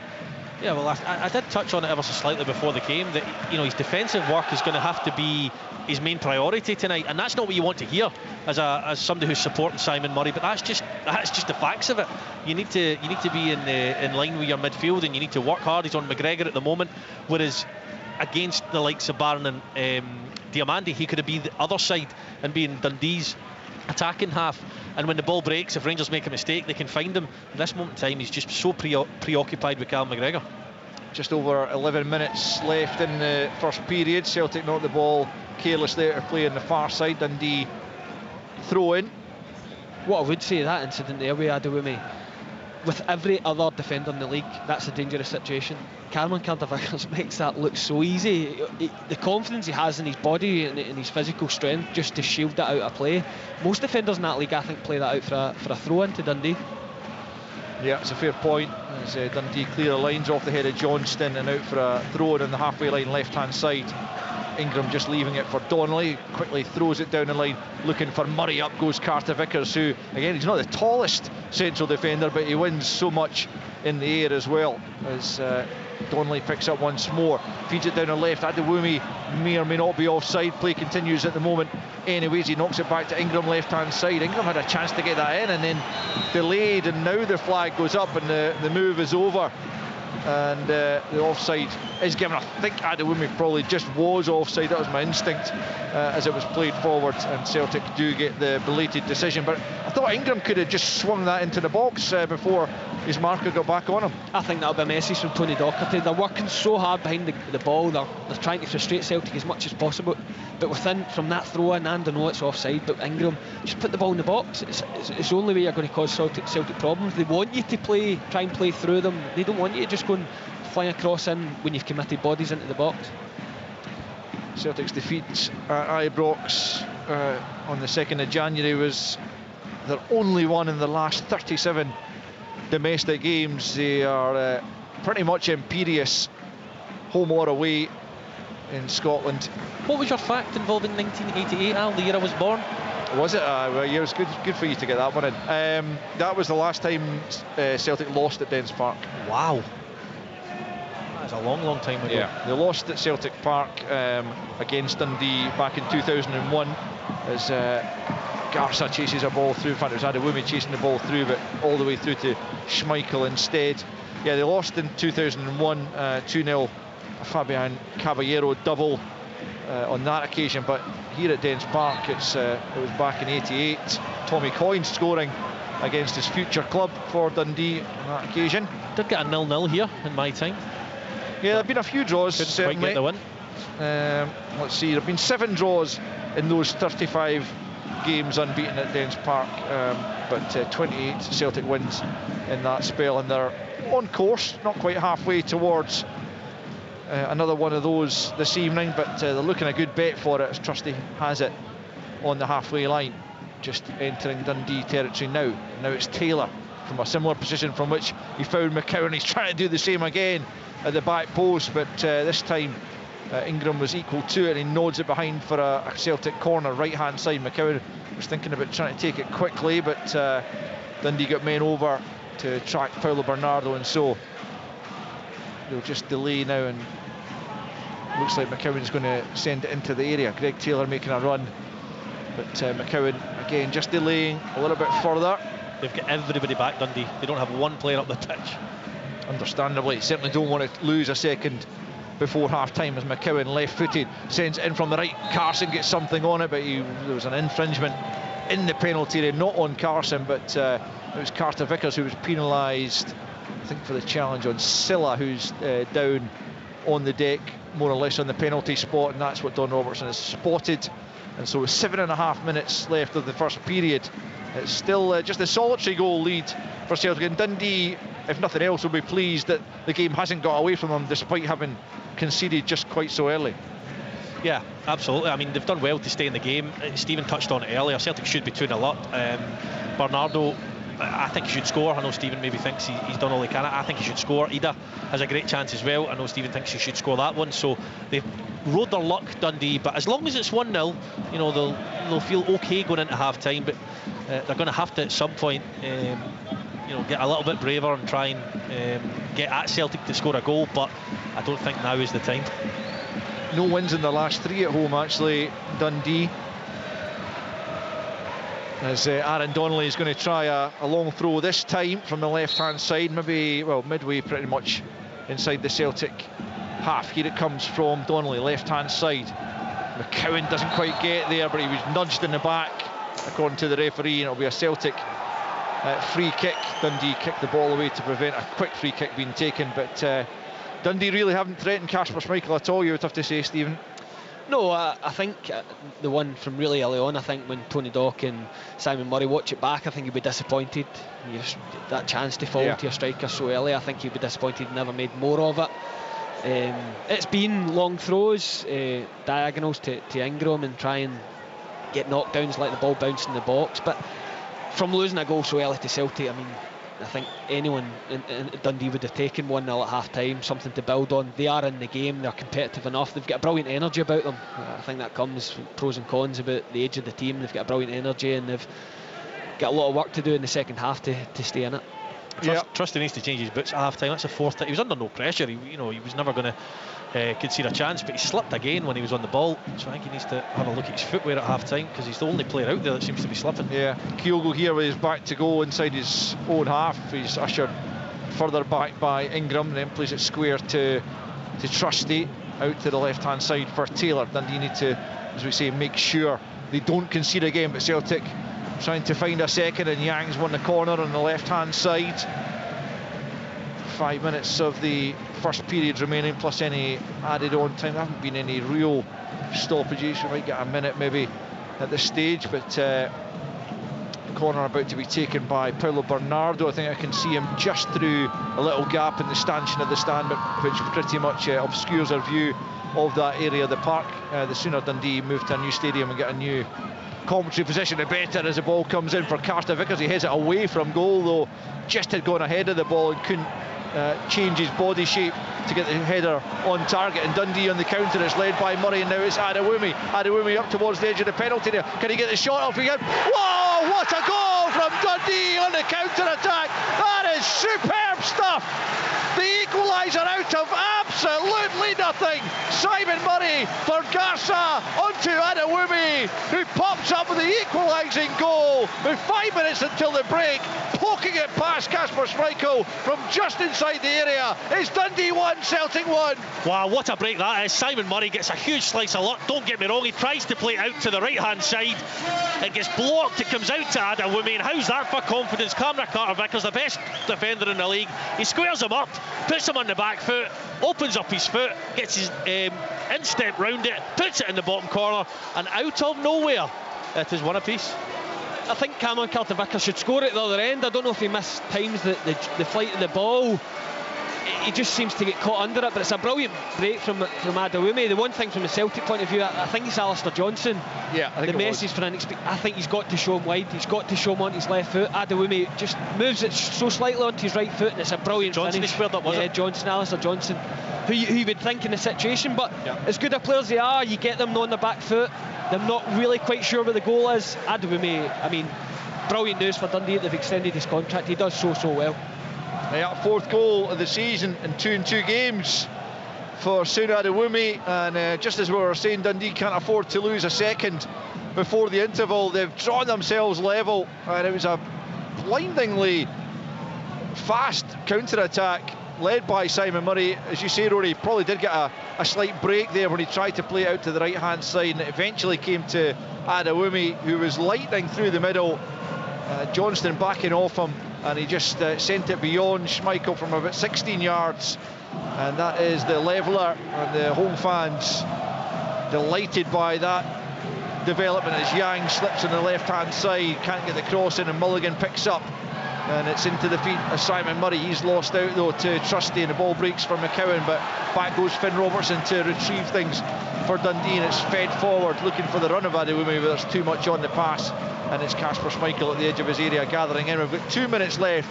Yeah, well, I did touch on it ever so slightly before the game, that his defensive work is going to have to be his main priority tonight, and that's not what you want to hear as somebody who's supporting Simon Murray, but that's just the facts of it. You need to be in line with your midfield, and you need to work hard. He's on McGregor at the moment, whereas against the likes of Barron and Diamandi, he could have been the other side and be in Dundee's attacking half, and when the ball breaks, if Rangers make a mistake, they can find him. At this moment in time, he's just so preoccupied with Callum McGregor. Just over 11 minutes left in the first period. Celtic knocked the ball carelessly out of play on the far side. Dundee throw in. What I would say, that incident there with Adewumi, with every other defender in the league, that's a dangerous situation. Cameron Carter-Vickers makes that look so easy. The confidence he has in his body and his physical strength just to shield that out of play. Most defenders in that league, I think, play that out for a throw into Dundee. Yeah, it's a fair point. As Dundee clear the lines off the head of Johnston and out for a throw in on the halfway line left hand side. Ingram just leaving it for Donnelly, quickly throws it down the line, looking for Murray. Up goes Carter Vickers, who again, he's not the tallest central defender, but he wins so much in the air as well, as Donnelly picks up once more, feeds it down the left. Adewumi may or may not be offside. Play continues at the moment anyways. He knocks it back to Ingram left hand side. Ingram had a chance to get that in and then delayed, and now the flag goes up and the move is over, and the offside is given. I think Adewumi probably just was offside. That was my instinct as it was played forward, and Celtic do get the belated decision. But I thought Ingram could have just swung that into the box before his marker got back on him. I think that'll be a message from Tony Docherty. They're working so hard behind the ball. They're trying to frustrate Celtic as much as possible, but from that throw in, and I know it's offside, but Ingram, just put the ball in the box. It's the only way you're going to cause Celtic problems. They want you to try and play through them. They don't want you to just go and fly across in when you've committed bodies into the box. Celtic's defeat at Ibrox on the 2nd of January was their only one in the last 37 domestic games. They are pretty much imperious, home or away, in Scotland. What was your fact involving 1988, Al, the year I was born? Was it? Well, yeah, it was good for you to get that one in. That was the last time Celtic lost at Dens Park. Wow. That's a long time ago. Yeah, they lost at Celtic Park against Dundee back in 2001 as Garza chases a ball through. In fact, it was Adewumi chasing the ball through, but all the way through to Schmeichel instead. Yeah, they lost in 2001, 2-0, Fabian Caballero double on that occasion. But here at Dens Park, it was back in '88. Tommy Coyne scoring against his future club for Dundee on that occasion. Did get a 0-0 here in my time. Yeah, there have been a few draws. Couldn't quite get the win. Let's see, there have been 7 draws in those 35 games unbeaten at Dens Park, but 28 Celtic wins in that spell, and they're on course, not quite halfway towards another one of those this evening, but they're looking a good bet for it, as Trusty has it on the halfway line, just entering Dundee territory now. Now it's Taylor from a similar position from which he found McCowan. He's trying to do the same again at the back post, but this time Ingram was equal to it, and he nods it behind for a Celtic corner, right hand side. McCowan was thinking about trying to take it quickly, but Dundee got men over to track Paulo Bernardo, and so they'll just delay now, and looks like McCowan's going to send it into the area. Greg Taylor making a run, but McCowan again just delaying a little bit further. They've got everybody back, Dundee. They don't have one player up the pitch. Understandably, certainly don't want to lose a second before half-time as McCowan, left-footed, sends it in from the right. Carson gets something on it, but there was an infringement in the penalty area, not on Carson, but it was Carter Vickers who was penalised, I think, for the challenge on Silla, who's down on the deck, more or less on the penalty spot, and that's what Don Robertson has spotted. And so with 7.5 minutes left of the first period, it's still just a solitary goal lead for Celtic, and Dundee, if nothing else, will be pleased that the game hasn't got away from them despite having conceded just quite so early. Yeah, absolutely. I mean, they've done well to stay in the game. Stephen touched on it earlier. Celtic should be 2-0 up. Bernardo, I think he should score. I know Stephen maybe thinks he's done all he can. I think he should score. Ida has a great chance as well. I know Stephen thinks he should score that one. So they've rode their luck, Dundee. But as long as it's 1-0, you know, they'll feel okay going into half-time. But they're going to have to at some point, you know, get a little bit braver and try and get at Celtic to score a goal. But I don't think now is the time. No wins in the last 3 at home, actually, Dundee. As Aaron Donnelly is going to try a long throw this time from the left-hand side, maybe, well, midway pretty much inside the Celtic half. Here it comes from Donnelly, left-hand side. McCowan doesn't quite get there, but he was nudged in the back, according to the referee, and it'll be a Celtic free kick. Dundee kicked the ball away to prevent a quick free kick being taken, but Dundee really haven't threatened Kasper Schmeichel at all, you would have to say, Stephen. No, I think the one from really early on, I think when Tony Dock and Simon Murray watch it back, I think he'd be disappointed. That chance to fall to a striker so early, I think he'd be disappointed he never made more of it. It's been long throws, diagonals to Ingram, and try and get knockdowns like the ball bouncing in the box. But from losing a goal so early to Celtic, I mean, I think anyone in Dundee would have taken 1-0 at half-time, something to build on. They are in the game, they're competitive enough, they've got a brilliant energy about them. I think that comes with pros and cons about the age of the team. They've got a brilliant energy, and they've got a lot of work to do in the second half to stay in it. Trusty needs to change his boots at half-time. That's the fourth time. He was under no pressure. He was never going to concede a chance, but he slipped again when he was on the ball. So I think he needs to have a look at his footwear at half-time, because he's the only player out there that seems to be slipping. Yeah, Kyogo here with his back to goal inside his own half. He's ushered further back by Ingram, and then plays it square to Trusty, out to the left-hand side for Taylor. Dundee need to, as we say, make sure they don't concede again, but Celtic trying to find a second, and Yang's won the corner on the left-hand side. 5 minutes of the first period remaining, plus any added on time. There haven't been any real stoppages. We might get a minute maybe at this stage, but corner about to be taken by Paulo Bernardo. I think I can see him just through a little gap in the stanchion of the stand, which pretty much obscures our view of that area of the park. The sooner Dundee move to a new stadium and get a new commentary position, the better. As the ball comes in for Carter Vickers, he heads it away from goal, though just had gone ahead of the ball and couldn't change his body shape to get the header on target. And Dundee on the counter, it's led by Murray, and now it's Adewumi up towards the edge of the penalty there. Can he get the shot off again? Whoa, what a goal from Dundee on the counter attack. That is superb stuff. The equaliser out of absolutely nothing. Simon Murray for Garza onto Adewumi, who pops up with the equalising goal with 5 minutes until the break, poking it past Kasper Schmeichel from just inside the area. It's Dundee 1, Celtic 1. Wow, what a break that is. Simon Murray gets a huge slice of luck. Don't get me wrong, he tries to play it out to the right hand side. It gets blocked, it comes out to Adewumi, and how's that for confidence? Cameron Carter-Vickers, the best defender in the league. He squares him up, puts him on the back foot, opens up his foot, gets his instep round it, puts it in the bottom corner, and out of nowhere it is one apiece. I think Cameron Carter-Vickers should score at the other end. I don't know if he mistimes the flight of the ball. He just seems to get caught under it, but it's a brilliant break from Adewumi. The one thing from the Celtic point of view, I think it's Alistair Johnson. Yeah, I think the message for I think he's got to show him wide. He's got to show him on his left foot. Adewumi just moves it so slightly onto his right foot, and it's a brilliant Johnson finish. squared up, was it? Johnson, Alistair Johnson, who you would think in the situation, but as good a players they are, you get them on the back foot. They're not really quite sure where the goal is. Adewumi, I mean, brilliant news for Dundee. They've extended his contract. He does so well. Yeah, fourth goal of the season in 2 games for Seun Adewumi, and just as we were saying, Dundee can't afford to lose a second before the interval. They've drawn themselves level, and it was a blindingly fast counter-attack led by Simon Murray. As you say, Rory, probably did get a slight break there when he tried to play it out to the right hand side, and it eventually came to Adewumi, who was lightning through the middle. Johnston backing off him, and he just sent it beyond Schmeichel from about 16 yards, and that is the leveller. And the home fans delighted by that development as Yang slips on the left hand side, can't get the cross in, and Mulligan picks up, and it's into the feet of Simon Murray. He's lost out though to Trusty, and the ball breaks for McCowan, but back goes Finn Robertson to retrieve things for Dundee, and it's fed forward looking for the run of Adewumi, but there's too much on the pass, and it's Kasper Schmeichel at the edge of his area gathering in. We've got 2 minutes left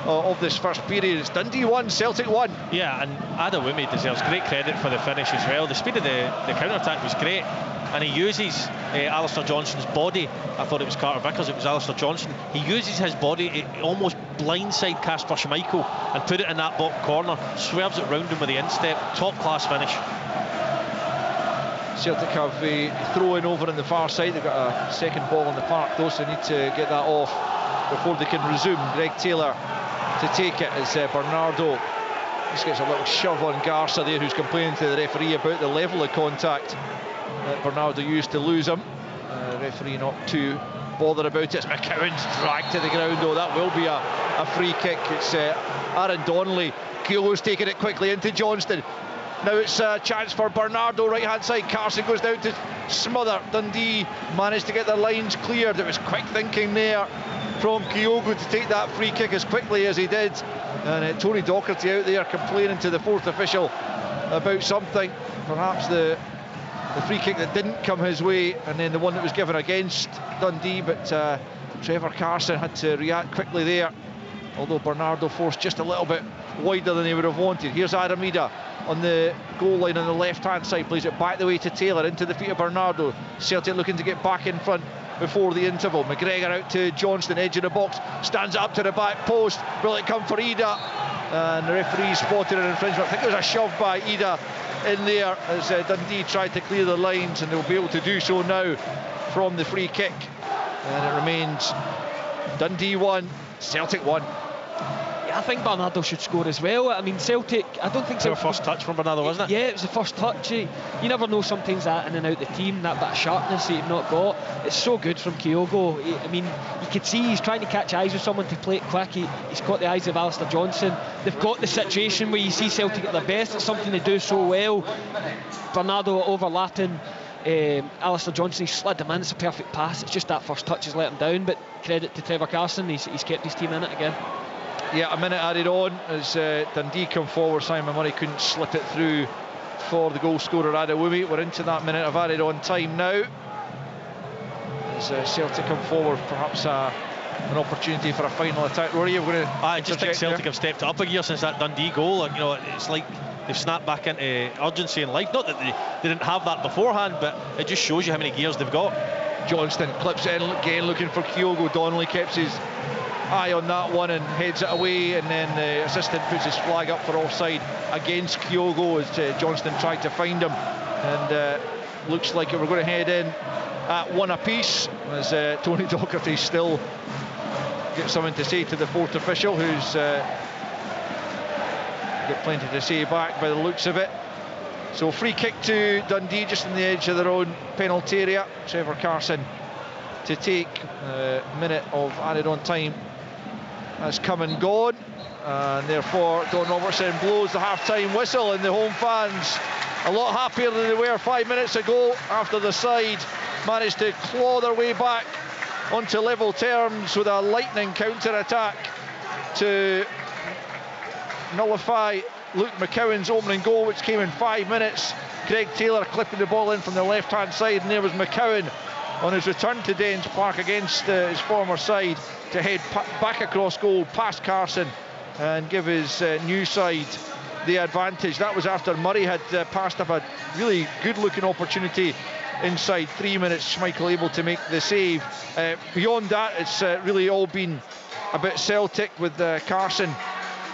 of this first period. It's Dundee 1, Celtic 1. Yeah, and Adewumi deserves great credit for the finish as well. The speed of the counter-attack was great, and he uses Alistair Johnston's body. I thought it was Carter Vickers, it was Alistair Johnston. He uses his body to almost blindside Kasper Schmeichel and put it in that bottom corner, swerves it round him with the instep. Top class finish. Celtic have a throw-in over on the far side. They've got a second ball in the park though, so they need to get that off before they can resume. Greg Taylor to take it as Bernardo just gets a little shove on Garza there, who's complaining to the referee about the level of contact that Bernardo used to lose him. Referee not too bothered about it. It's McCowan's dragged to the ground though. That will be a free kick. It's Aaron Donnelly. Keogh's taking it quickly into Johnston. Now it's a chance for Bernardo, right hand side. Carson goes down to smother. Dundee managed to get their lines cleared. It was quick thinking there from Keogh to take that free kick as quickly as he did, and Tony Docherty out there complaining to the fourth official about something, perhaps the free kick that didn't come his way, and then the one that was given against Dundee, but Trevor Carson had to react quickly there, although Bernardo forced just a little bit wider than he would have wanted. Here's Aramida on the goal line on the left hand side, plays it back the way to Taylor, into the feet of Bernardo. Celtic looking to get back in front before the interval. McGregor out to Johnston, edge of the box, stands up to the back post. Will it come for Ida? And the referee spotted an infringement. I think there was a shove by Ida in there as Dundee tried to clear the lines, and they'll be able to do so now from the free kick, and it remains Dundee 1, Celtic 1. Yeah, I think Bernardo should score as well. I mean, Celtic, I don't think Celtic... first touch from Bernardo, wasn't it? Yeah, it was the first touch. You never know sometimes that in and out the team, that bit of sharpness that you've not got. It's so good from Keogh. I mean, you could see he's trying to catch eyes with someone to play it quick. He's caught the eyes of Alistair Johnston. They've got the situation where you see Celtic at their best. It's something they do so well. Bernardo overlapping Alistair Johnston, he slid him in. It's a perfect pass. It's just that first touch has let him down, but credit to Trevor Carson, he's kept his team in it again. Yeah, a minute added on as Dundee come forward. Simon Murray couldn't slip it through for the goal scorer Adewumi. We're into that minute of added on time now as Celtic come forward, perhaps an opportunity for a final attack. Rory, you're going to... I just think Celtic have stepped up a gear since that Dundee goal. You know, it's like they've snapped back into urgency in life. Not that they didn't have that beforehand, but it just shows you how many gears they've got. Johnston clips it in again, looking for Keogh. Donnelly keeps his eye on that one and heads it away, and then the assistant puts his flag up for offside against Keogh as Johnston tried to find him, and looks like we're going to head in at one apiece as Tony Docherty still gets something to say to the fourth official, who's got plenty to say back by the looks of it. So free kick to Dundee just on the edge of their own penalty area. Trevor Carson to take. A minute of added on time has come and gone, and therefore Don Robertson blows the half-time whistle, and the home fans a lot happier than they were 5 minutes ago after the side managed to claw their way back onto level terms with a lightning counter-attack to nullify Luke McCowan's opening goal, which came in 5 minutes. Greg Taylor clipping the ball in from the left-hand side, and there was McCowan on his return to Dens Park against his former side to head back across goal past Carson and give his new side the advantage. That was after Murray had passed up a really good-looking opportunity inside 3 minutes. Schmeichel able to make the save. Beyond that, it's really all been a bit Celtic, with Carson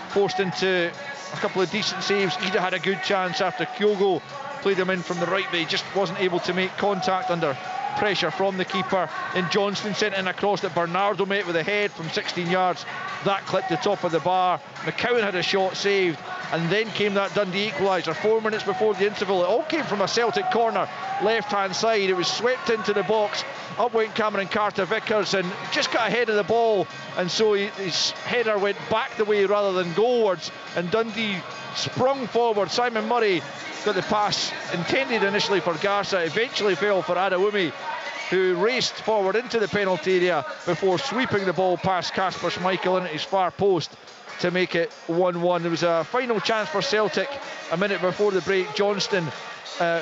forced into a couple of decent saves. Ida had a good chance after Keogh played him in from the right, but he just wasn't able to make contact under pressure from the keeper. And Johnston sent in a cross that Bernardo met with a head from 16 yards. that clipped the top of the bar. McCowan had a shot saved, and then came that Dundee equaliser 4 minutes before the interval. It all came from a Celtic corner, left-hand side. It was swept into the box. Up went Cameron Carter-Vickers and just got ahead of the ball, and so his header went back the way rather than goalwards, and Dundee sprung forward. Simon Murray got the pass intended initially for Garza, eventually fell for Adewumi, who raced forward into the penalty area before sweeping the ball past Kasper Schmeichel into his far post to make it 1-1. There was a final chance for Celtic a minute before the break. Johnston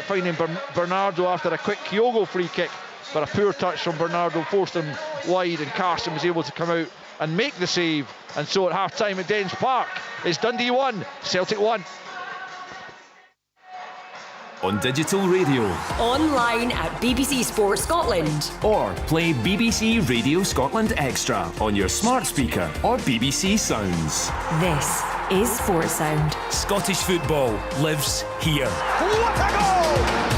finding Bernardo after a quick Kyogo free kick, but a poor touch from Bernardo forced him wide, and Carson was able to come out and make the save. And so at half-time at Dens Park, it's Dundee 1, Celtic 1. On digital radio, online at BBC Sport Scotland, or play BBC Radio Scotland Extra on your smart speaker or BBC Sounds. this is Sport Sound. Scottish football lives here. What a goal!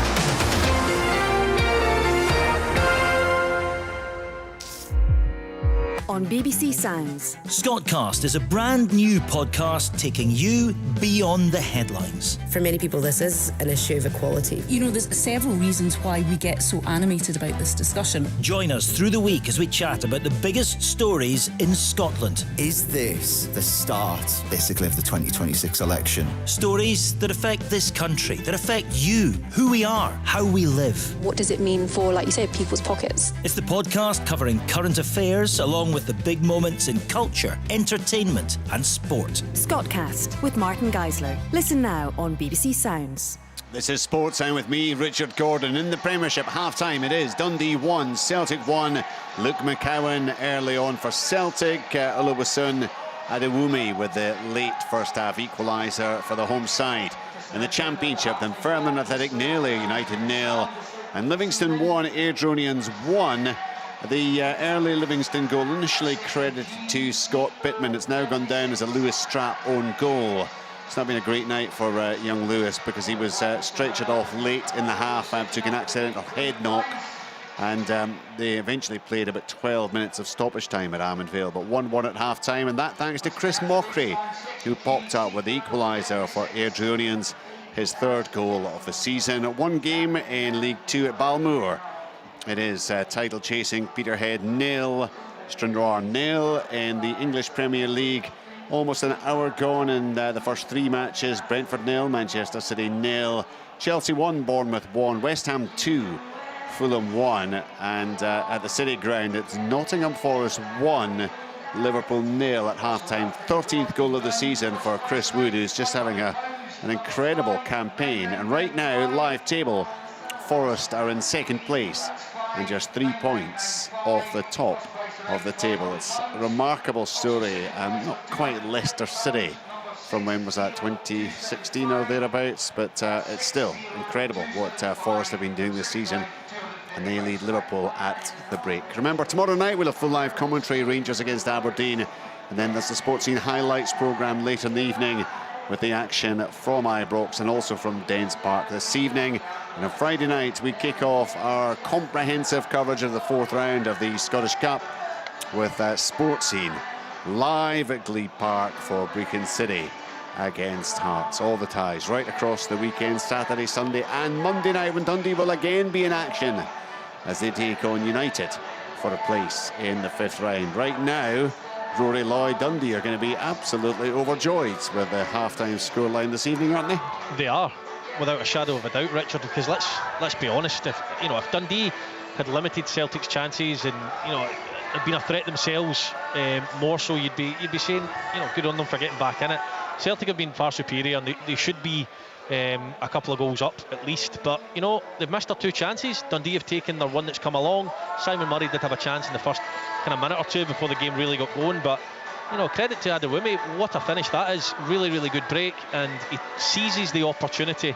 On BBC Sounds. Scotcast is a brand new podcast taking you beyond the headlines. For many people, this is an issue of equality. You know, there's several reasons why we get so animated about this discussion. Join us through the week as we chat about the biggest stories in Scotland. Is this the start, basically, of the 2026 election? Stories that affect this country, that affect you, who we are, how we live. What does it mean for, like you say, people's pockets? It's the podcast covering current affairs along with the big moments in culture, entertainment and sport. Scottcast with Martin Geisler. Listen now on BBC Sounds. This is Sports Sound with me, Richard Gordon. In the Premiership, half-time it is Dundee 1, Celtic 1. Luke McCowan early on for Celtic. Oluwaseun Adewumi with the late first-half equaliser for the home side. In the Championship, then Fairland Athletic 0, United 0. And Livingston 1, Airdronians 1. The early Livingston goal initially credited to Scott Pittman. It's now gone down as a Lewis Strapp own goal. It's not been a great night for young Lewis, because he was stretchered off late in the half, took an accidental head knock, and they eventually played about 12 minutes of stoppage time at Almond Vale, but 1-1 at half-time, and that thanks to Chris Mockery, who popped up with the equaliser for Airdronians, his third goal of the season. One game in League 2 at Balmoor. It is title-chasing Peterhead 0, Stranraer 0 in the English Premier League. Almost an hour gone in the first three matches. Brentford 0, Manchester City 0, Chelsea 1, Bournemouth 1, West Ham 2, Fulham 1, and at the City Ground it's Nottingham Forest 1, Liverpool 0 at half-time. 13th goal of the season for Chris Wood, who's just having an incredible campaign. And right now, live table, Forest are in second place and just 3 points off the top of the table. It's a remarkable story, not quite Leicester City from when was that, 2016 or thereabouts, but it's still incredible what Forest have been doing this season, and they lead Liverpool at the break. Remember, tomorrow night we'll have full live commentary, Rangers against Aberdeen, and then there's the Sports Scene highlights programme late in the evening with the action from Ibrox and also from Dens Park this evening. And on Friday night we kick off our comprehensive coverage of the fourth round of the Scottish Cup with Sports Scene live at Glebe Park for Brechin City against Hearts. All the ties right across the weekend, Saturday, Sunday and Monday night, when Dundee will again be in action as they take on United for a place in the fifth round. Right now, Rory Lloyd, Dundee are going to be absolutely overjoyed with the half-time scoreline this evening, aren't they? They are, without a shadow of a doubt, Richard, because let's be honest, if Dundee had limited Celtic's chances and had been a threat themselves, more so you'd be saying, good on them for getting back in it. Celtic have been far superior, and they should be a couple of goals up at least, but they've missed their two chances. Dundee have taken their one that's come along. Simon Murray did have a chance in the first kind of minute or two before the game really got going, but credit to Adewumi, what a finish that is. Really, really good break, and he seizes the opportunity.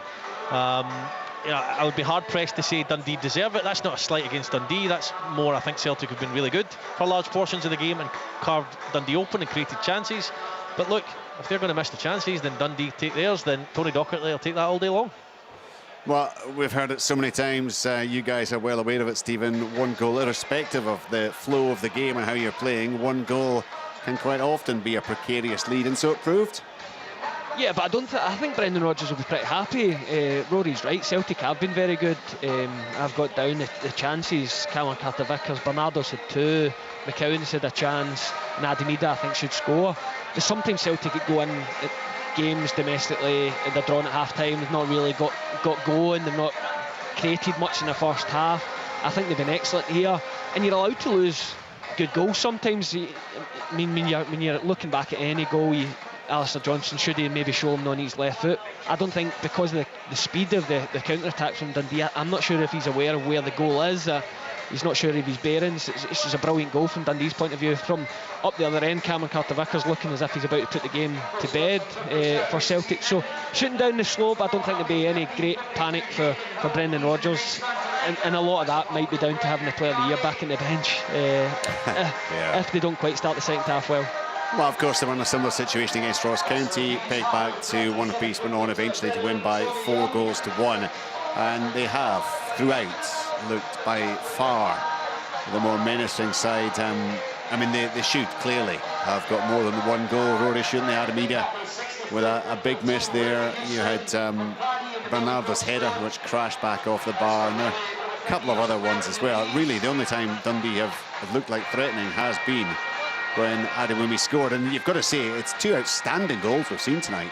I would be hard pressed to say Dundee deserve it. That's not a slight against Dundee, that's more, I think Celtic have been really good for large portions of the game and carved Dundee open and created chances. But look, if they're going to miss the chances, then Dundee take theirs, then Tony Docherty will take that all day long. Well, we've heard it so many times, you guys are well aware of it, Stephen. One goal, irrespective of the flow of the game and how you're playing, one goal can quite often be a precarious lead, and so it proved. Yeah, but I think Brendan Rodgers will be pretty happy. Rory's right, Celtic have been very good. I've got down the chances. Cameron Carter-Vickers, Bernardo's had 2, McCowan's had a chance, and Ademida I think should score. But sometimes Celtic could go in at games domestically and they're drawn at half time. They've not really got going, they've not created much in the first half. I think they've been excellent here, and you're allowed to lose good goals sometimes. I mean, when you're looking back at any goal, Alistair Johnston, should he maybe show him on his left foot? I don't think, because of the speed of the counter-attacks from Dundee, I'm not sure if he's aware of where the goal is. He's not sure of his bearings. It's just a brilliant goal from Dundee's point of view. From up the other end, Cameron Carter-Vickers looking as if he's about to put the game to bed for Celtic. So shooting down the slope, I don't think there'll be any great panic for Brendan Rodgers. And a lot of that might be down to having the player of the year back in the bench if they don't quite start the second half well. Well, of course, they were in a similar situation against Ross County, pegged back to one apiece, went on eventually to win by 4-1. And they have, throughout, looked by far the more menacing side. I mean, they should clearly have got more than one goal. Rory shooting the Ademida with a big miss there. You had Bernardo's header, which crashed back off the bar, and there are a couple of other ones as well. Really, the only time Dundee have looked like threatening has been when Adewumi scored, and you've got to say it's 2 outstanding goals we've seen tonight.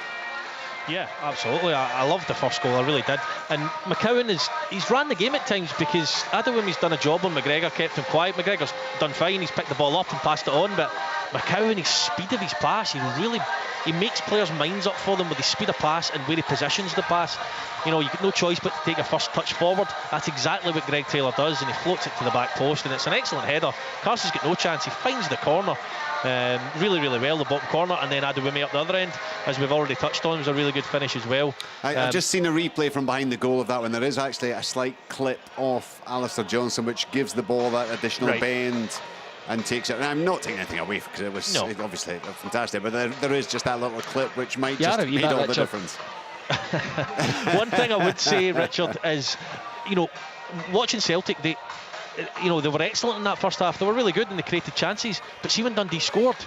Yeah, absolutely. I loved the first goal, I really did. And McCowan he's ran the game at times, because Adewumi's done a job on McGregor, kept him quiet. McGregor's done fine, he's picked the ball up and passed it on, but McCowan, his speed of his pass, he makes players' minds up for them with his speed of pass and where he positions the pass. You know, you've got no choice but to take a first touch forward. That's exactly what Greg Taylor does, and he floats it to the back post, and it's an excellent header. Carson's got no chance. He finds the corner really, really well, the bottom corner, and then Adewumi up the other end, as we've already touched on, was a really good finish as well. I've just seen a replay from behind the goal of that one. There is actually a slight clip off Alistair Johnston, which gives the ball that additional bend and takes it. And I'm not taking anything away, because it was obviously fantastic, but there is just that little clip which might just make all the difference. One thing I would say, Richard, is, you know, watching Celtic, they were excellent in that first half. They were really good and they created chances, but see when Dundee scored,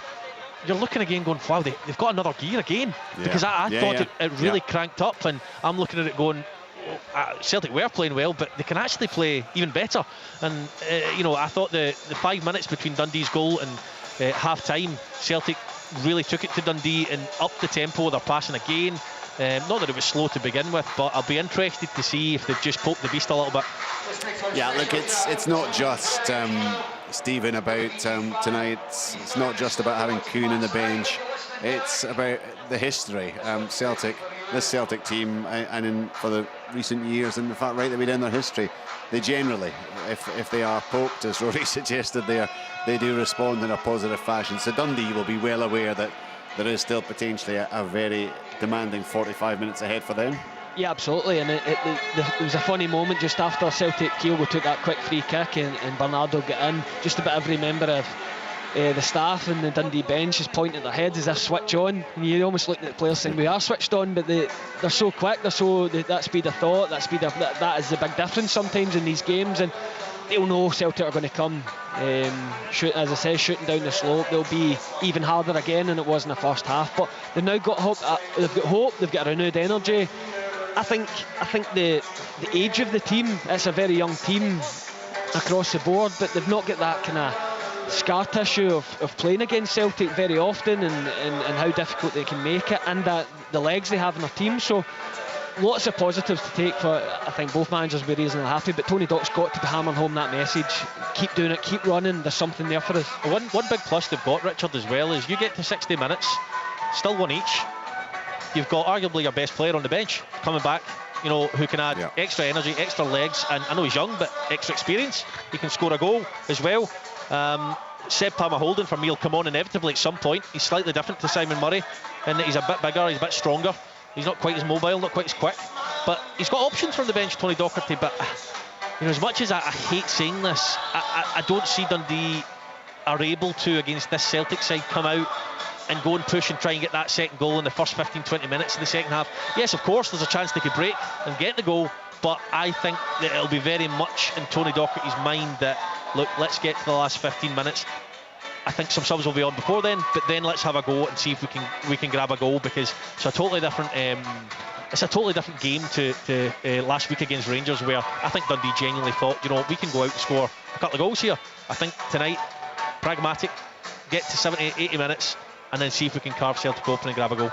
you're looking again going, wow, they've got another gear again, because I thought it really cranked up, and I'm looking at it going, Celtic were playing well, but they can actually play even better. And I thought the 5 minutes between Dundee's goal and half time, Celtic really took it to Dundee and upped the tempo of their passing again. Not that it was slow to begin with, but I'll be interested to see if they've just poked the beast a little bit. Yeah, look, it's not just Stephen about tonight. It's not just about having Kuhn in the bench. It's about the history. This Celtic team, and for the recent years, and in fact right the way down their history, they generally, if they are poked, as Rory suggested there, they do respond in a positive fashion. So Dundee will be well aware that there is still potentially a very demanding 45 minutes ahead for them. Yeah, absolutely, and it was a funny moment just after Celtic Kyogo took that quick free kick and Bernardo got in. Just about every member of the staff and the Dundee bench is pointing their heads as if switch on, and you almost look at the players saying we are switched on, but they're so quick, that speed of thought, that is the big difference sometimes in these games, and they'll know Celtic are going to come. As I say, shooting down the slope, they'll be even harder again than it was in the first half. But they've now got hope. They've got a renewed energy. I think the age of the team, it's a very young team across the board, but they've not got that kind of scar tissue of playing against Celtic very often, and how difficult they can make it, and that the legs they have in their team. So lots of positives to take for. I think both managers will be reasonably happy, but Tony Dock's got to be hammering home that message. Keep doing it, keep running, there's something there for us. One big plus they've got, Richard, as well, is you get to 60 minutes, still one each. You've got arguably your best player on the bench coming back, who can add extra energy, extra legs, and I know he's young, but extra experience. He can score a goal as well. Seb Palmer-Houlden for me will come on inevitably at some point. He's slightly different to Simon Murray in that he's a bit bigger, he's a bit stronger. He's not quite as mobile, not quite as quick, but he's got options from the bench, Tony Docherty. But as much as I hate saying this, I don't see Dundee are able to, against this Celtic side, come out and go and push and try and get that second goal in the first 15-20 minutes of the second half. Yes, of course, there's a chance they could break and get the goal, but I think that it'll be very much in Tony Docherty's mind that, look, let's get to the last 15 minutes, I think some subs will be on before then, but then let's have a go and see if we can grab a goal, because it's a totally different game to last week against Rangers, where I think Dundee genuinely thought, we can go out and score a couple of goals here. I think tonight, pragmatic, get to 70, 80 minutes and then see if we can carve Celtic open and grab a goal.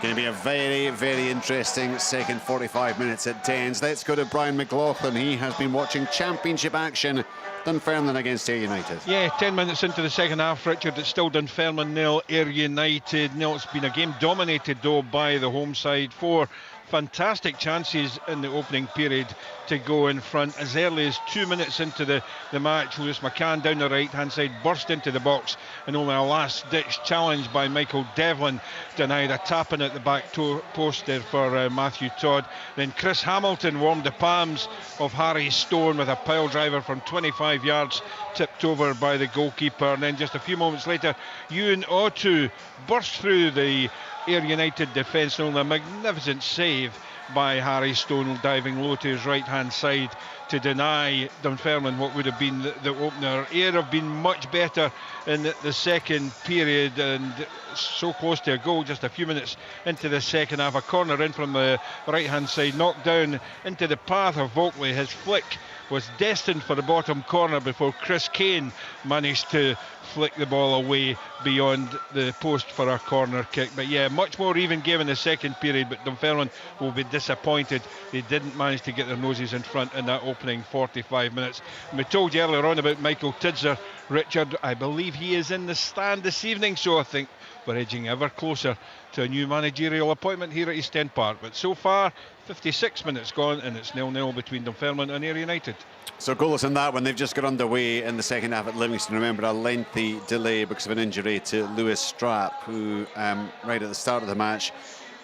Going to be a very, very interesting second 45 minutes at Dens. Let's go to Brian McLaughlin. He has been watching Championship action. Dunfermline against Ayr United. Yeah, 10 minutes into the second half, Richard. It's still Dunfermline 0, Ayr United 0. It's been a game dominated though by the home side. 4 fantastic chances in the opening period to go in front. As early as 2 minutes into the match, Lewis McCann down the right hand side burst into the box, and only a last ditch challenge by Michael Devlin denied a tap in at the back post there for Matthew Todd. Then Chris Hamilton warmed the palms of Harry Stone with a pile driver from 25 yards, tipped over by the goalkeeper. And then just a few moments later, Ewan Otu burst through the Ayr United defence, and a magnificent save by Harry Stone, diving low to his right hand side to deny Dunfermline what would have been the opener. Ayr have been much better in the second period, and so close to a goal just a few minutes into the second half. A corner in from the right hand side, knocked down into the path of Oakley. His flick was destined for the bottom corner before Chris Kane managed to flick the ball away beyond the post for a corner kick. But yeah, much more even game in the second period, but Dunfermline will be disappointed they didn't manage to get their noses in front in that opening 45 minutes. And we told you earlier on about Michael Tidser, Richard. I believe he is in the stand this evening, so I think we're edging ever closer to a new managerial appointment here at East End Park. But so far, 56 minutes gone, and it's 0-0 between Dunfermline and Ayr United. So goalless in that one. They've just got underway in the second half at Livingston. Remember, a lengthy delay because of an injury to Lewis Strapp, who right at the start of the match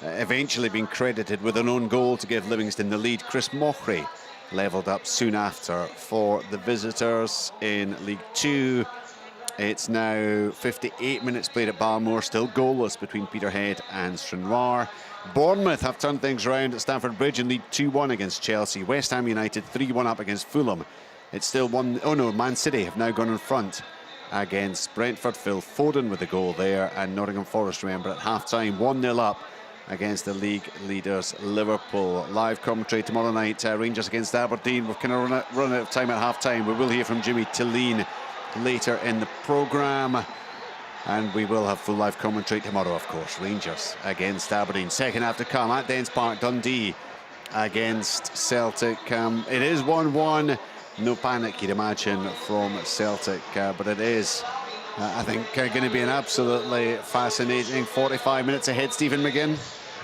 eventually been credited with an own goal to give Livingston the lead. Chris Mochrie levelled up soon after for the visitors in League 2. It's now 58 minutes played at Balmoor, still goalless between Peterhead and Stranraer. Bournemouth have turned things around at Stamford Bridge and lead 2-1 against Chelsea. West Ham United 3-1 up against Fulham. It's still Man City have now gone in front against Brentford. Phil Foden with the goal there, and Nottingham Forest, remember, at half-time 1-0 up against the league leaders Liverpool. Live commentary tomorrow night, Rangers against Aberdeen. We've kind of run out of time at half-time. We will hear from Jimmy Tilleen later in the programme, and we will have full live commentary tomorrow, of course. Rangers against Aberdeen. Second half to come at Dens Park. Dundee against Celtic. It is 1-1. No panic, you'd imagine, from Celtic, but it is, I think, going to be an absolutely fascinating 45 minutes ahead. Stephen McGinn.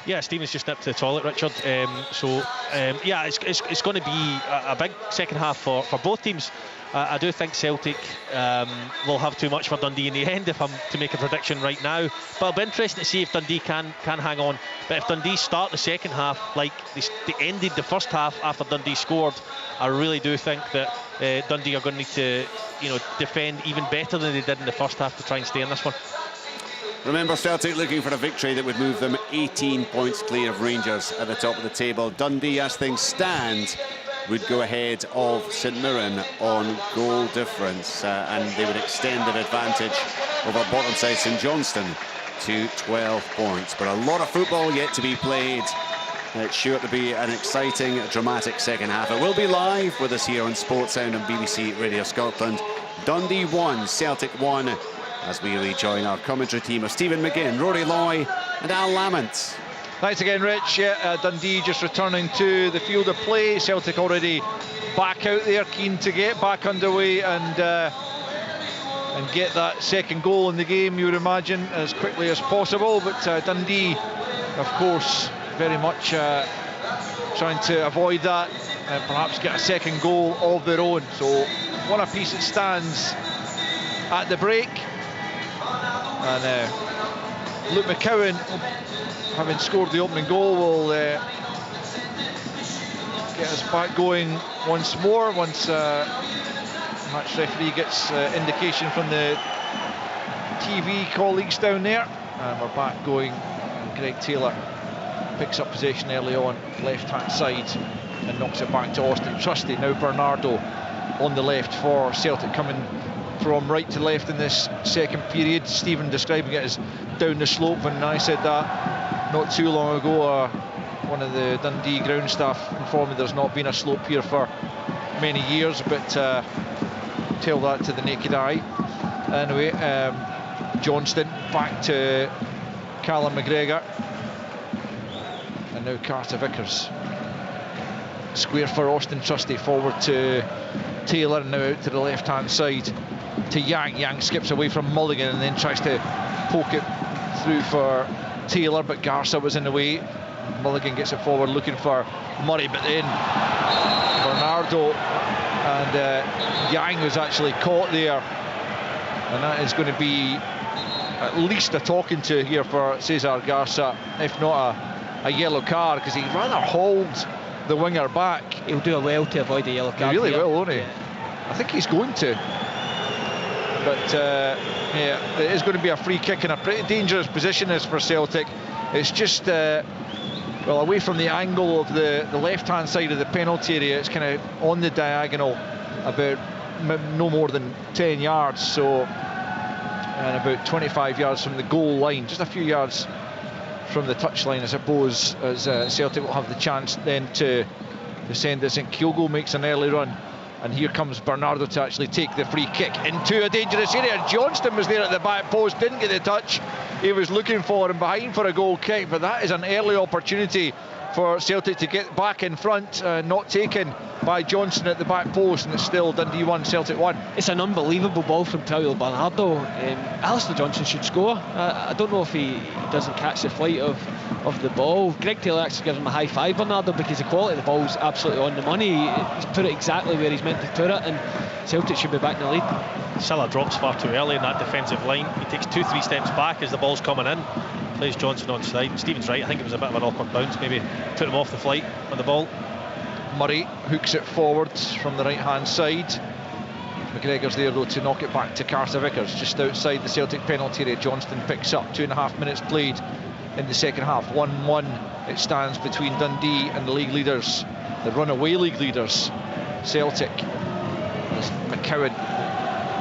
Yeah, Stephen's just nipped to the toilet, Richard. Yeah, it's going to be a big second half for both teams. I do think Celtic will have too much for Dundee in the end, if I'm to make a prediction right now. But it'll be interesting to see if Dundee can hang on. But if Dundee start the second half like they ended the first half after Dundee scored, I really do think that Dundee are going to need to, defend even better than they did in the first half to try and stay in this one. Remember, Celtic looking for a victory that would move them 18 points clear of Rangers at the top of the table. Dundee, as things stand, would go ahead of St Mirren on goal difference, and they would extend their advantage over bottom side St Johnstone to 12 points. But a lot of football yet to be played. It's sure to be an exciting, dramatic second half. It will be live with us here on Sports Sound on BBC Radio Scotland. Dundee 1, Celtic 1, as we rejoin our commentary team of Stephen McGinn, Rory Loy and Al Lamont. Thanks again, Rich. Yeah, Dundee just returning to the field of play. Celtic already back out there, keen to get back underway and get that second goal in the game, you would imagine, as quickly as possible. But Dundee, of course, very much trying to avoid that and perhaps get a second goal of their own. So 1 apiece it stands at the break. And Luke McCowan, having scored the opening goal, will get us back going once more, once match referee gets indication from the TV colleagues down there. And we're back going, and Greg Taylor picks up possession early on, left-hand side, and knocks it back to Austin Trusty. Now Bernardo on the left for Celtic, coming from right to left in this second period. Stephen describing it as down the slope, and I said that not too long ago. One of the Dundee ground staff informed me there's not been a slope here for many years, but tell that to the naked eye. Anyway, Johnston back to Callum McGregor, and now Carter Vickers. Square for Austin Trusty, forward to Taylor, and now out to the left hand side to Yang. Yang skips away from Mulligan and then tries to poke it through for Taylor, but Garza was in the way. Mulligan gets it forward looking for Murray, but then Bernardo and Yang was actually caught there, and that is going to be at least a talking to here for Cesar Garza, if not a yellow card, because he rather hauled the winger back. He'll do well to avoid a yellow card. He really here. will, won't he? Yeah. I think he's going to. But yeah, it is going to be a free kick in a pretty dangerous position as for Celtic. It's just well, away from the angle of the left-hand side of the penalty area. It's kind of on the diagonal, about no more than 10 yards, so, and about 25 yards from the goal line, just a few yards from the touchline, I suppose, as Celtic will have the chance then to send this in. Kyogo makes an early run, and here comes Bernardo to actually take the free kick into a dangerous area. Johnston was there at the back post, didn't get the touch he was looking for, and behind for a goal kick, but that is an early opportunity for Celtic to get back in front, not taken by Johnston at the back post, and it's still Dundee 1, Celtic 1. It's an unbelievable ball from Paulo Bernardo. Alistair Johnston should score. I don't know if he doesn't catch the flight of the ball. Greg Taylor actually gives him a high five, Bernardo, because the quality of the ball's absolutely on the money. He's put it exactly where he's meant to put it, and Celtic should be back in the lead. Silla drops far too early in that defensive line. He takes 2-3 steps back as the ball's coming in, plays Johnson on side. Stephen's right, I think it was a bit of an awkward bounce, maybe put him off the flight on the ball. Murray hooks it forward from the right hand side. McGregor's there though to knock it back to Carter Vickers just outside the Celtic penalty area. Johnston picks up, 2.5 minutes played in the second half. 1-1 it stands between Dundee and the league leaders, the runaway league leaders, Celtic. As McCowan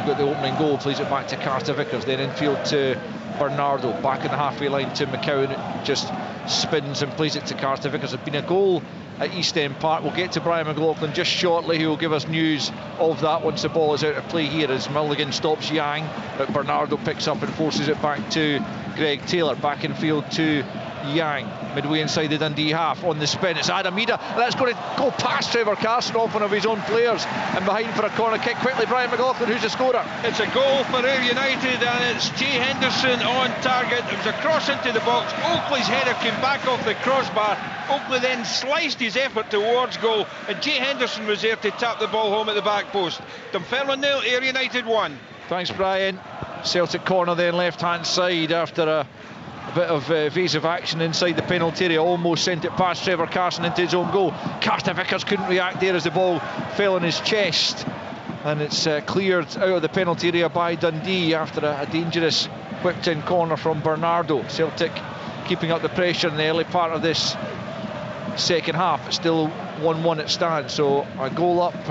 got the opening goal, plays it back to Carter Vickers, then infield to Bernardo, back in the halfway line to McCowan, just spins and plays it to Carter Vickers. There's been a goal at East End Park. We'll get to Brian McLaughlin just shortly, who will give us news of that once the ball is out of play here, as Mulligan stops Yang, but Bernardo picks up and forces it back to Greg Taylor. Back in field to Yang, midway inside the Dundee half. On the spin, it's Adam Ida, that's going to go past Trevor Carson, off one of his own players, and behind for a corner kick. Quickly, Brian McLaughlin, who's the scorer? It's a goal for Ayr United, and it's Jay Henderson on target. It was a cross into the box. Oakley's header came back off the crossbar. Oakley then sliced his effort towards goal, and Jay Henderson was there to tap the ball home at the back post. Dunfermline 0, Ayr United 1. Thanks, Brian. Celtic corner then, left hand side, after a bit of evasive action inside the penalty area. Almost sent it past Trevor Carson into his own goal. Carter Vickers couldn't react there as the ball fell on his chest, and it's cleared out of the penalty area by Dundee after a dangerous whipped in corner from Bernardo. Celtic keeping up the pressure in the early part of this second half. It's still 1-1 it stands, so a goal up.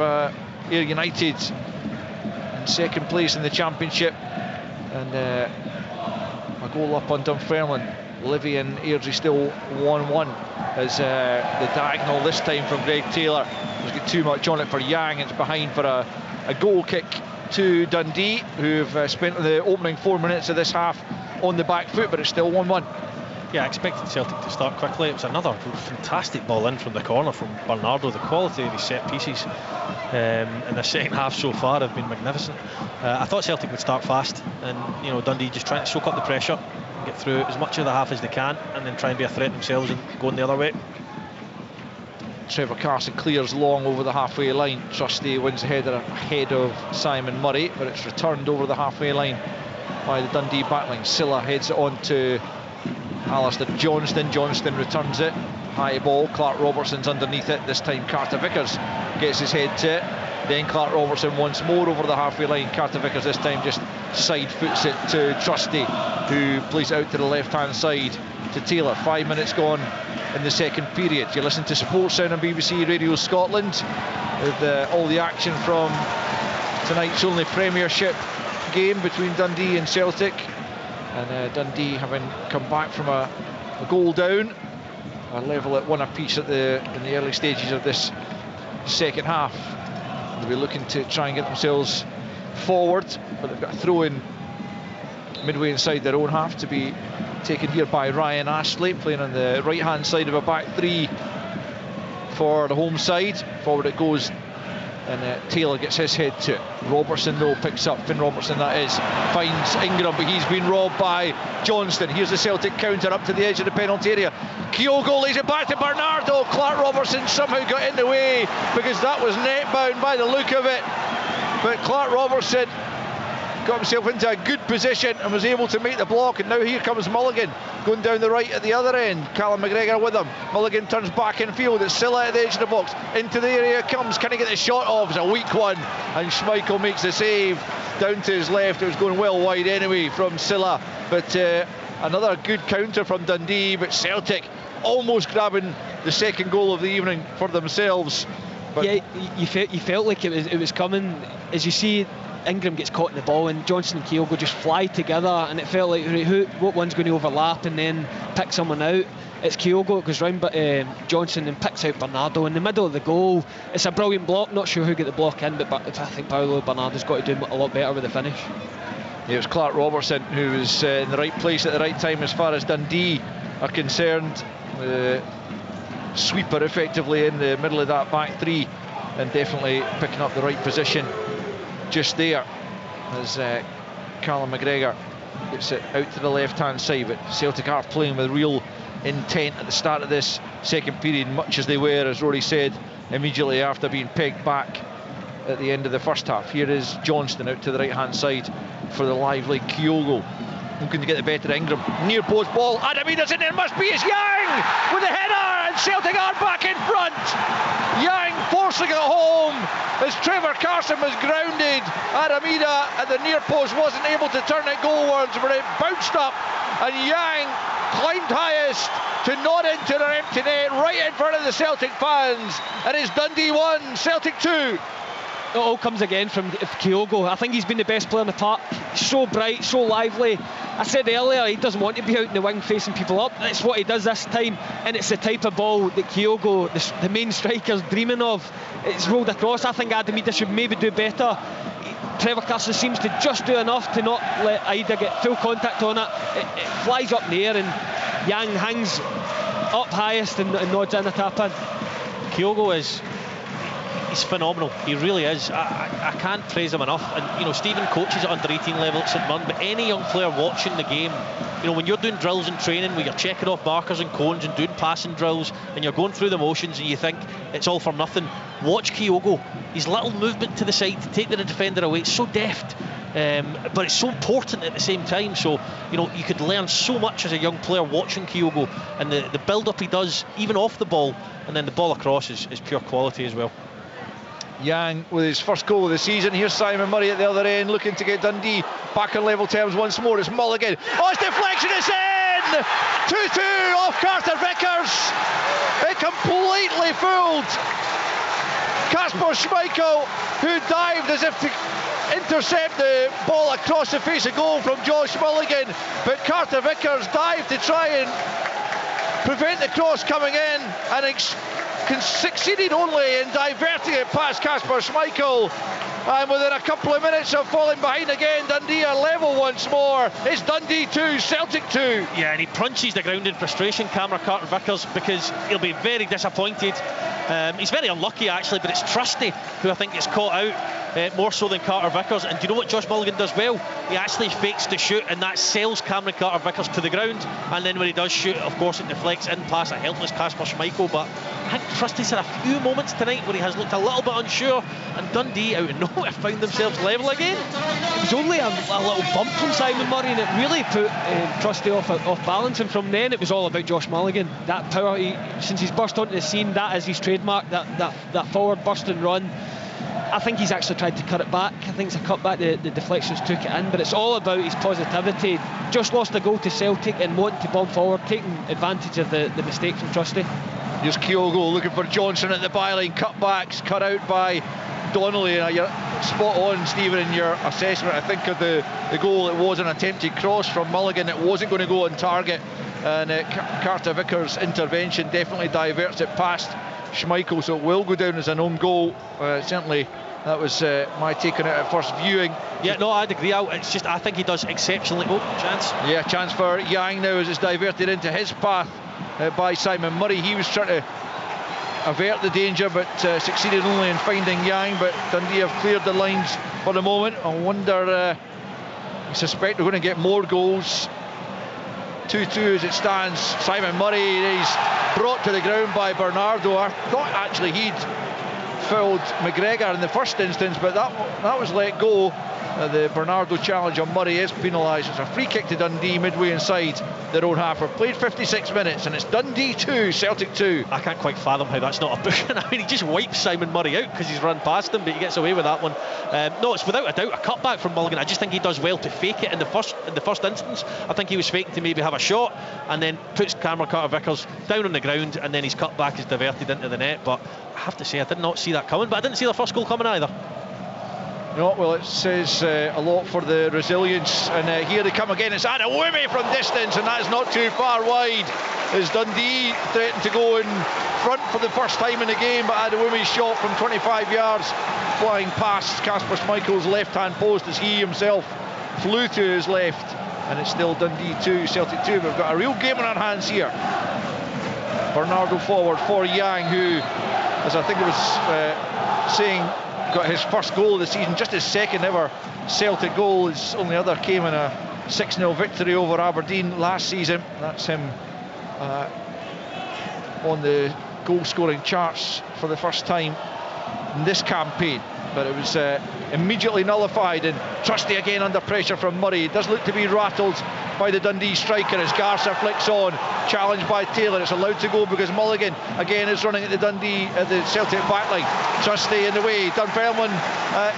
Ayr United in second place in the championship, and a goal up on Dunfermline. Livy and Airdrie still 1-1 as the diagonal this time from Greg Taylor has got too much on it for Yang. It's behind for a goal kick to Dundee, who've spent the opening 4 minutes of this half on the back foot, but it's still 1-1. Yeah, I expected Celtic to start quickly. It was another fantastic ball in from the corner from Bernardo. The quality of his set pieces in the second half so far have been magnificent. I thought Celtic would start fast, and Dundee just trying to soak up the pressure and get through as much of the half as they can, and then try and be a threat themselves and going the other way. Trevor Carson clears long over the halfway line. Trusty wins the header ahead of Simon Murray, but it's returned over the halfway line by the Dundee backline. Silla heads it on to Alistair Johnston. Johnston returns it, high ball. Clark Robertson's underneath it. This time Carter Vickers gets his head to it. Then Clark Robertson once more over the halfway line. Carter Vickers this time just side foots it to Trusty, who plays it out to the left hand side to Taylor. 5 minutes gone in the second period. You listen to Sports Sound on BBC Radio Scotland with all the action from tonight's only Premiership game between Dundee and Celtic, and Dundee having come back from a goal down, a level at 1 apiece in the early stages of this second half. They'll be looking to try and get themselves forward, but they've got a throw in midway inside their own half to be taken here by Ryan Astley, playing on the right hand side of a back three for the home side. Forward it goes, and Taylor gets his head to it. Robertson though picks up, Finn Robertson that is, finds Ingram, but he's been robbed by Johnston. Here's the Celtic counter up to the edge of the penalty area. Kyogo lays it back to Bernardo. Clark Robertson somehow got in the way, because that was net bound by the look of it, but Clark Robertson got himself into a good position and was able to make the block. And now here comes Mulligan going down the right at the other end. Callum McGregor with him. Mulligan turns back in field. It's Silla at the edge of the box. Into the area comes. Can he get the shot off? It's a weak one, and Schmeichel makes the save down to his left. It was going well wide anyway from Silla, but another good counter from Dundee. But Celtic almost grabbing the second goal of the evening for themselves. But yeah, you felt like it was coming. As you see, Ingram gets caught in the ball, and Johnson and Kyogo just fly together, and it felt like what one's going to overlap and then pick someone out. It's Kyogo goes round Johnson and picks out Bernardo in the middle of the goal. It's a brilliant block. Not sure who got the block in, but I think Paolo Bernardo's got to do a lot better with the finish. Yeah, it was Clark Robertson who was in the right place at the right time as far as Dundee are concerned. Sweeper effectively in the middle of that back three, and definitely picking up the right position just there as Callum McGregor gets it out to the left hand side. But Celtic are playing with real intent at the start of this second period, much as they were, as Rory said, immediately after being pegged back at the end of the first half. Here is Johnston out to the right hand side for the lively Kyogo, looking to get the better of Ingram. Near post ball, Adamida's in there, must be, it's Yang with the header, and Celtic are back in front. Yang forcing it home as Trevor Carson was grounded. Adamida at the near post wasn't able to turn it goalwards, but it bounced up, and Yang climbed highest to nod into their empty net right in front of the Celtic fans. And it's Dundee 1, Celtic 2. It all comes again from Kyogo. I think he's been the best player in the park. So bright, so lively. I said earlier, he doesn't want to be out in the wing facing people up. That's what he does this time, and it's the type of ball that Kyogo, the main striker's dreaming of. It's rolled across. I think Adamida should maybe do better. Trevor Carson seems to just do enough to not let Ida get full contact on it. It flies up in the air, and Yang hangs up highest and nods in a tap in. Kyogo he's phenomenal. He really is. I can't praise him enough. And you know, Stephen coaches at under 18 level at St Mirren, but any young player watching the game, you know, when you're doing drills and training where you're checking off markers and cones and doing passing drills and you're going through the motions and you think it's all for nothing, watch Kyogo. His little movement to the side to take the defender away, it's so deft, but it's so important at the same time. So you know, you could learn so much as a young player watching Kyogo, and the build up he does even off the ball, and then the ball across is pure quality as well. Yang with his first goal of the season. Here's Simon Murray at the other end, looking to get Dundee back on level terms once more. It's Mulligan. Oh, it's deflection, it's in! 2-2 off Carter Vickers. It completely fooled Kasper Schmeichel, who dived as if to intercept the ball across the face of goal from Josh Mulligan, but Carter Vickers dived to try and prevent the cross coming in, and succeeded only in diverting it past Kasper Schmeichel. And within a couple of minutes of falling behind again, Dundee are level once more. It's Dundee 2, Celtic 2. Yeah, and he punches the ground in frustration, Cameron Carter Vickers, because he'll be very disappointed. He's very unlucky actually, but it's Trusty who I think gets caught out more so than Carter Vickers. And do you know what Josh Mulligan does well? He actually fakes the shoot, and that sells Cameron Carter Vickers to the ground. And then when he does shoot, of course it deflects in past a helpless Kasper Schmeichel. But I think Trusty's had a few moments tonight where he has looked a little bit unsure, and Dundee out of nowhere found themselves level again. It was only a little bump from Simon Murray, and it really put Trusty off balance, and from then it was all about Josh Mulligan. That power, since he's burst onto the scene, that is his trademark, that forward burst and run. I think he's actually tried to cut it back. I think it's a cut back, the deflections took it in, but it's all about his positivity. Just lost a goal to Celtic and wanting to bomb forward, taking advantage of the mistake from Trusty. Here's Kyogo looking for Johnson at the byline, cutbacks cut out by Donnelly. spot on, Stephen, in your assessment. I think of the goal. It was an attempted cross from Mulligan. It wasn't going to go on target, and Carter Vickers' intervention definitely diverts it past Schmeichel, so it will go down as an own goal. Certainly that was my take on it at first viewing. Yeah, no, I'd agree. It's just I think he does exceptionally. Oh, chance. Yeah, chance for Yang now as it's diverted into his path by Simon Murray. He was trying to avert the danger, but succeeded only in finding Yang. But Dundee have cleared the lines for the moment. I wonder, I suspect we're going to get more goals. 2-2 as it stands. Simon Murray, he's brought to the ground by Bernardo. I thought actually he'd fouled McGregor in the first instance, but that was let go. The Bernardo challenge on Murray is penalised. It's a free kick to Dundee midway inside their own half. We've played 56 minutes and it's Dundee 2, Celtic 2. I can't quite fathom how that's not a booking. I mean, he just wipes Simon Murray out because he's run past him, but he gets away with that one. No, it's without a doubt a cutback from Mulligan. I just think he does well to fake it in the first instance. I think he was faking to maybe have a shot and then puts Cameron Carter-Vickers down on the ground, and then his cutback is diverted into the net. But I have to say, I did not see that coming, but I didn't see the first goal coming either. No, well, it says a lot for the resilience, and here they come again. It's Adewumi from distance, and that's not too far wide as Dundee threatened to go in front for the first time in the game, but Adewumi's shot from 25 yards flying past Kasper Schmeichel's left-hand post as he himself flew to his left, and it's still Dundee 2, Celtic 2. We've got a real game on our hands here. Bernardo forward for Yang, who, as I think I was saying, got his first goal of the season, just his second ever Celtic goal. His only other came in a 6-0 victory over Aberdeen last season. That's him on the goal scoring charts for the first time in this campaign, but it was immediately nullified, and Trusty again under pressure from Murray. It does look to be rattled by the Dundee striker as Garza flicks on, challenged by Taylor. It's allowed to go because Mulligan again is running at the Celtic backline. Trusty in the way. Dunfermline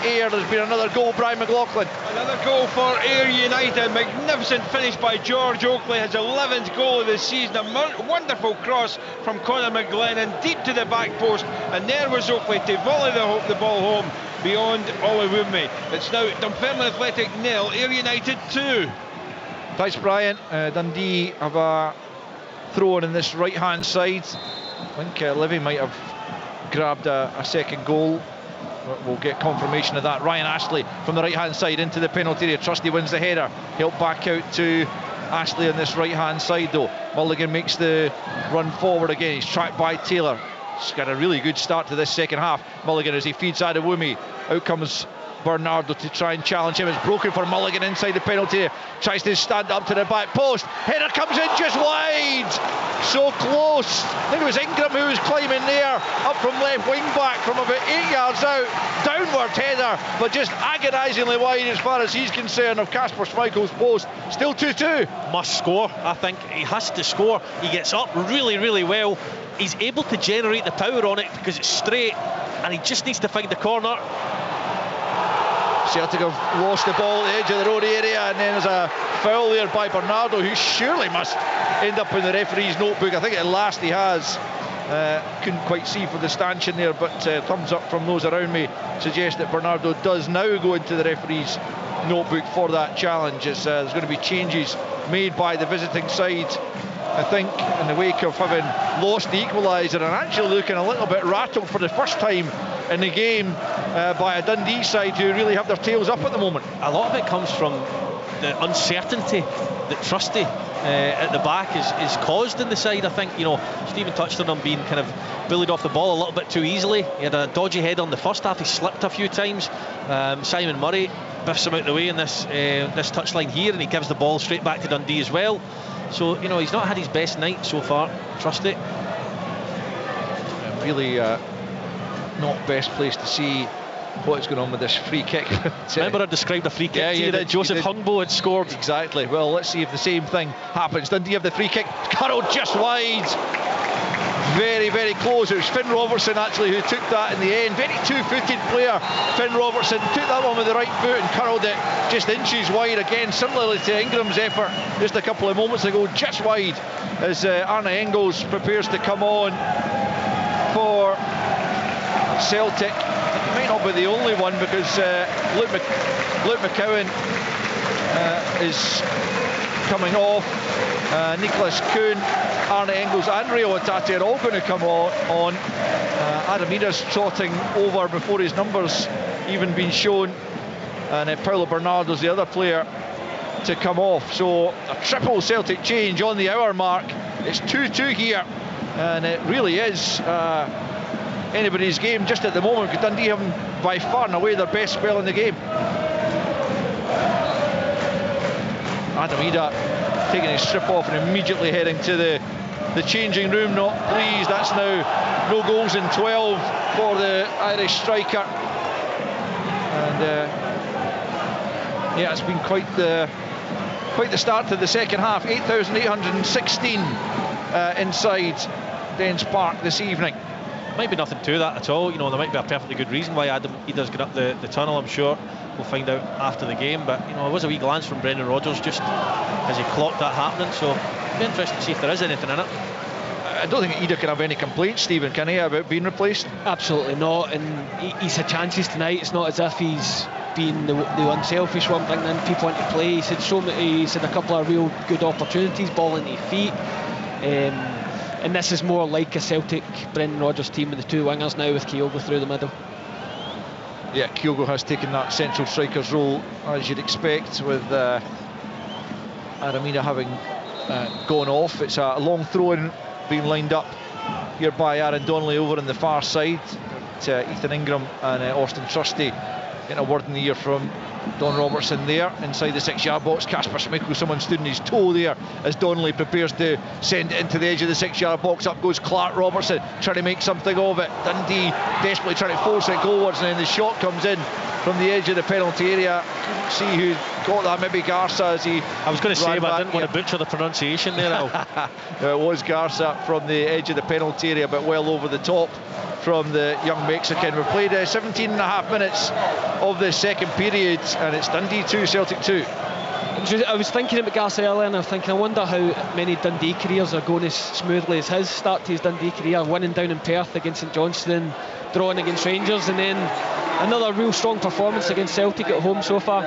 Ayr. There's been another goal. Brian McLaughlin. Another goal for Ayr United. Magnificent finish by George Oakley, his 11th goal of the season. A wonderful cross from Conor McGlennon deep to the back post, and there was Oakley to volley the ball home beyond Oluwumi. It's now Dunfermline Athletic 0, Ayr United 2. Thanks, Brian. Dundee have a throw in this right hand side. I think Livy might have grabbed a second goal. We'll get confirmation of that. Ryan Ashley from the right hand side into the penalty area. Trusty wins the header. Help back out to Ashley on this right hand side though. Mulligan makes the run forward again. He's tracked by Taylor. He's got a really good start to this second half. Mulligan as he feeds Adewumi. Out comes Bernardo to try and challenge him. It's broken for Mulligan inside the penalty area. Tries to stand up to the back post. Header comes in just wide. So close. I think it was Ingram who was climbing there. Up from left wing back from about 8 yards out. Downward header, but just agonisingly wide as far as he's concerned of Kasper Schmeichel's post. Still 2-2. Must score, I think. He has to score. He gets up really, really well. He's able to generate the power on it because it's straight, and he just needs to find the corner. Celtic have lost the ball at the edge of their own area, and then there's a foul there by Bernardo, who surely must end up in the referee's notebook. I think at last he has. Couldn't quite see for the stanchion there, but thumbs up from those around me suggest that Bernardo does now go into the referee's notebook for that challenge. There's going to be changes made by the visiting side, I think, in the wake of having lost the equaliser, and actually looking a little bit rattled for the first time in the game by a Dundee side who really have their tails up at the moment. A lot of it comes from the uncertainty that Trusty at the back is caused in the side. I think, you know, Stephen touched on him being kind of bullied off the ball a little bit too easily. He had a dodgy header in the first half. He slipped a few times. Simon Murray biffs him out the way in this touchline here, and he gives the ball straight back to Dundee as well. So, you know, he's not had his best night so far, Trusty. Really not best place to see what's going on with this free kick. Remember I described a free kick to you that Joseph Hungbo had scored? Exactly. Well, let's see if the same thing happens. Dundee have the free kick. Curled just wide. Very, very close. It was Finn Robertson actually who took that in the end. Very two-footed player, Finn Robertson. Took that one with the right foot and curled it just inches wide again, similarly to Ingram's effort just a couple of moments ago, just wide as Arne Engels prepares to come on for Celtic. might not be the only one, because Luke McCowan is coming off. Nicholas Kuhn, Arne Engels and Rio Hatate are all going to come on. Adam Ida's trotting over before his numbers even been shown, and Paulo Bernardo's the other player to come off. So a triple Celtic change on the hour mark. It's 2-2 here, and it really is anybody's game just at the moment, because Dundee having by far and away their best spell in the game. Adam Ida taking his strip off and immediately heading to the changing room. Not pleased. That's now no goals in 12 for the Irish striker. And yeah, it's been quite the start to the second half. 8,816 inside Dens Park this evening. Might be nothing to that at all. You know, there might be a perfectly good reason why Adam Ida's got up the tunnel, I'm sure. We'll find out after the game. But, you know, it was a wee glance from Brendan Rodgers just as he clocked that happening. So it'll be interesting to see if there is anything in it. I don't think Ida can have any complaints, Stephen, can he, about being replaced? Absolutely not. And he's had chances tonight. It's not as if he's been the unselfish one, bringing in people into play. He's had a couple of real good opportunities, ball into his feet. And this is more like a Celtic Brendan Rodgers team with the two wingers now, with Kyogo through the middle. Yeah, Kyogo has taken that central striker's role, as you'd expect, with Adam Ida having gone off. It's a long throw-in being lined up here by Aaron Donnelly over on the far side. Ethan Ingram and Austin Trusty getting a word in the ear from Don Robertson there inside the 6-yard box. Kasper Schmeichel, someone stood on his toe there as Donnelly prepares to send it into the edge of the 6-yard box. Up goes Clark Robertson trying to make something of it. Dundee desperately trying to force it goalwards, and then the shot comes in from the edge of the penalty area. See who got that, maybe Garza, as he... I was going to say, but I didn't want to butcher the pronunciation there, Al. No, it was Garza from the edge of the penalty area, but well over the top from the young Mexican. We've played 17 and a half minutes of the second period, and it's Dundee 2, Celtic 2. I was thinking about Garza earlier, and I'm thinking, I wonder how many Dundee careers are going as smoothly as his start to his Dundee career, winning down in Perth against St Johnstone, drawing against Rangers, and then another real strong performance against Celtic at home so far.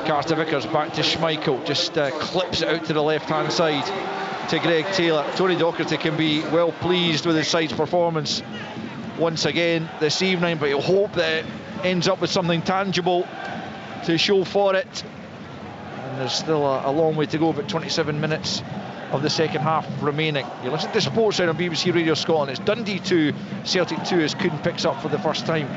Carter Vickers back to Schmeichel, just clips it out to the left-hand side to Greg Taylor. Tony Docherty can be well pleased with his side's performance once again this evening, but he'll hope that it ends up with something tangible to show for it. And there's still a long way to go, but 27 minutes of the second half remaining. You listen to Sportsline on BBC Radio Scotland. It's Dundee 2, Celtic 2, as Kuhn picks up for the first time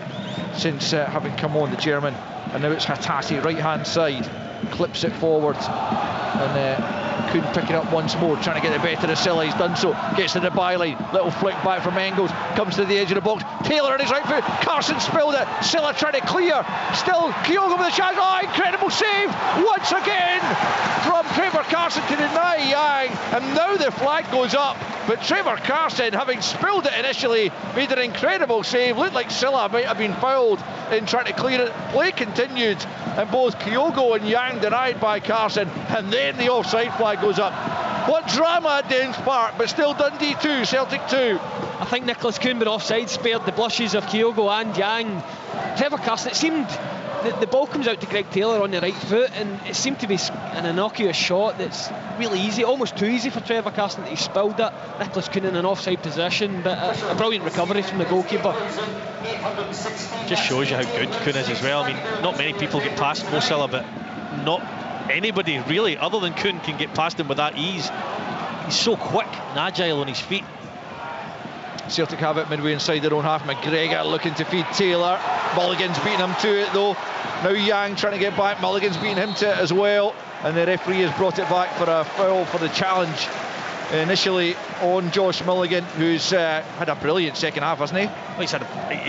since having come on, the German. And now it's Hatate, right hand side, clips it forward, and Kuhn picking up once more, trying to get the better of Silla. He's done so, gets to the byline, little flick back from Engels, comes to the edge of the box, Taylor on his right foot, Carson spilled it, Silla trying to clear, still Kyogo with a chance. Oh, incredible save once again from Trevor Carson to deny Yang, and now the flag goes up. But Trevor Carson, having spilled it initially, made an incredible save. Looked like Silla might have been fouled in trying to clear it. Play continued, and both Kyogo and Yang denied by Carson, and then the offside flag goes up. What drama at Dens Park, but still Dundee 2, Celtic 2. I think Nicholas Kuhn being offside spared the blushes of Kyogo and Yang. Trevor Carson, it seemed the ball comes out to Greg Taylor on the right foot, and it seemed to be an innocuous shot that's really easy, almost too easy for Trevor Carson. He spilled it. Nicholas Kuhn in an offside position, but a brilliant recovery from the goalkeeper. Just shows you how good Kuhn is as well. I mean, not many people get past Mo Silla, but not anybody really other than Kuhn can get past him with that ease. He's so quick and agile on his feet. Celtic have it midway inside their own half. McGregor looking to feed Taylor. Mulligan's beating him to it though. Now Yang trying to get back. Mulligan's beating him to it as well. And the referee has brought it back for a foul for the challenge initially on Josh Mulligan, who's had a brilliant second half, hasn't he? Well, he's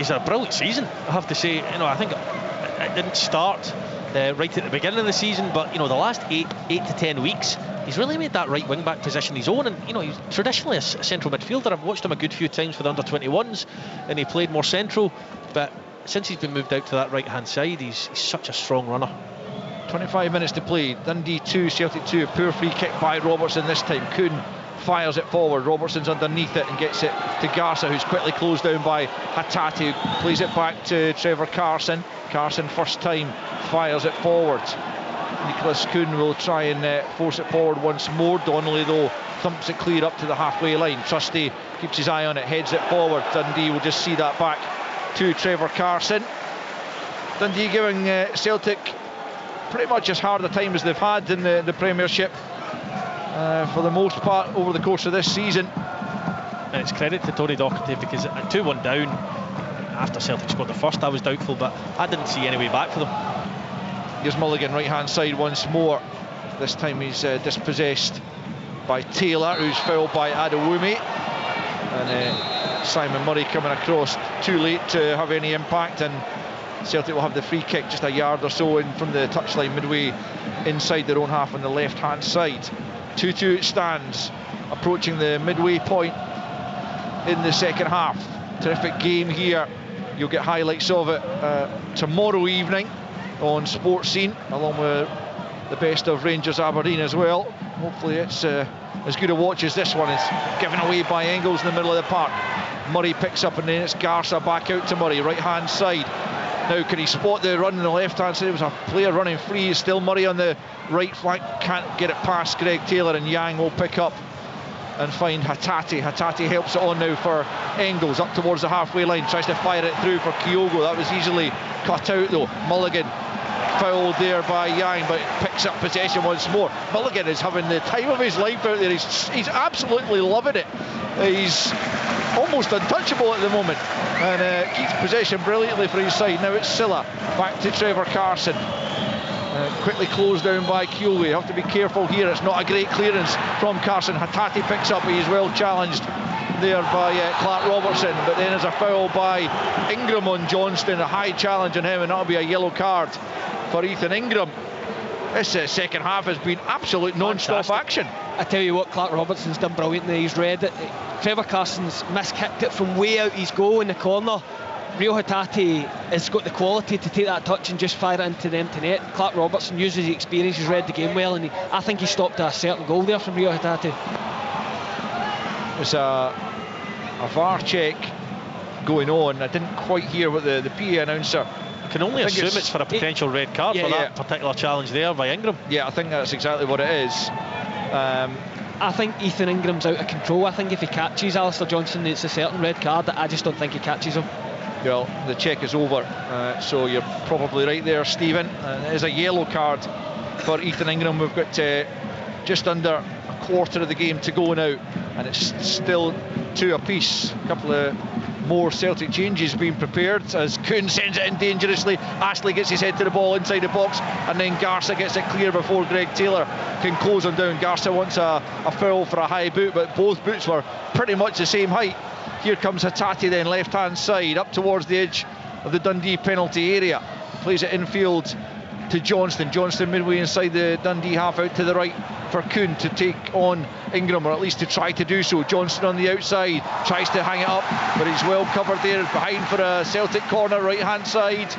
had a brilliant season, I have to say. You know, I think it didn't start right at the beginning of the season, but you know, the last 8 to 10 weeks he's really made that right wing back position his own. And you know, he's traditionally a central midfielder. I've watched him a good few times for the under-21s, and he played more central, but since he's been moved out to that right hand side, he's such a strong runner. 25 minutes to play. Dundee 2, Celtic 2. A poor free kick by Robertson this time. Kuhn fires it forward. Robertson's underneath it and gets it to Garza, who's quickly closed down by Hattati, who plays it back to Trevor Carson. Carson, first time, fires it forward. Nicholas Kuhn will try and force it forward once more. Donnelly, though, thumps it clear up to the halfway line. Trusty keeps his eye on it, heads it forward. Dundee will just see that back to Trevor Carson. Dundee giving Celtic pretty much as hard a time as they've had in the Premiership for the most part over the course of this season. And it's credit to Tony Docherty, because at 2-1 down, after Celtic scored the first, I was doubtful, but I didn't see any way back for them. Here's Mulligan, right hand side once more. This time he's dispossessed by Taylor, who's fouled by Adewumi. And Simon Murray coming across too late to have any impact, and Celtic will have the free kick just a yard or so in from the touchline, midway inside their own half on the left hand side. 2-2 it stands, approaching the midway point in the second half. Terrific game here. You'll get highlights of it tomorrow evening on Sports Scene, along with the best of Rangers Aberdeen as well. Hopefully it's as good a watch as this one. Is given away by Engels in the middle of the park. Murray picks up, and then it's Garza back out to Murray, right hand side. Now can he spot the run on the left hand side? It was a player running free. It's still Murray on the right flank, can't get it past Greg Taylor, and Yang will pick up and find Hattati. Hattati helps it on now for Engels up towards the halfway line, tries to fire it through for Kyogo. That was easily cut out though. Mulligan fouled there by Yang, but picks up possession once more. Mulligan is having the time of his life out there. He's absolutely loving it. He's almost untouchable at the moment, and keeps possession brilliantly for his side. Now it's Silla, back to Trevor Carson. Quickly closed down by Kyogo. You have to be careful here. It's not a great clearance from Carson. Hattati picks up, but he's well challenged there by Clark Robertson, but then there's a foul by Ingram on Johnston, a high challenge on him, and that'll be a yellow card for Ethan Ingram. This second half has been absolute non-stop action. I tell you what, Clark Robertson's done brilliantly. He's read it. Trevor Carson's miskicked it from way out his goal in the corner. Rio Hattati has got the quality to take that touch and just fire it into the empty net. Clark Robertson uses his experience, he's read the game well, and I think he stopped a certain goal there from Rio Hattati. There's a VAR check going on. I didn't quite hear what the PA announcer... I can only assume it's for a potential red card for that particular challenge there by Ingram. Yeah, I think that's exactly what it is. I think Ethan Ingram's out of control. I think if he catches Alistair Johnston, it's a certain red card. I just don't think he catches him. Well, the check is over, so you're probably right there, Stephen. It is a yellow card for Ethan Ingram. We've got just under a quarter of the game to go now, and it's still 2 apiece. A couple of more Celtic changes being prepared as Kuhn sends it in dangerously. Astley gets his head to the ball inside the box, and then Garza gets it clear before Greg Taylor can close him down. Garza wants a foul for a high boot, but both boots were pretty much the same height. Here comes Hattati then, left hand side, up towards the edge of the Dundee penalty area. Plays it infield to Johnston. Johnston midway inside the Dundee half, out to the right for Kuhn to take on Ingram, or at least to try to do so. Johnston on the outside, tries to hang it up, but he's well covered there, behind for a Celtic corner, right hand side.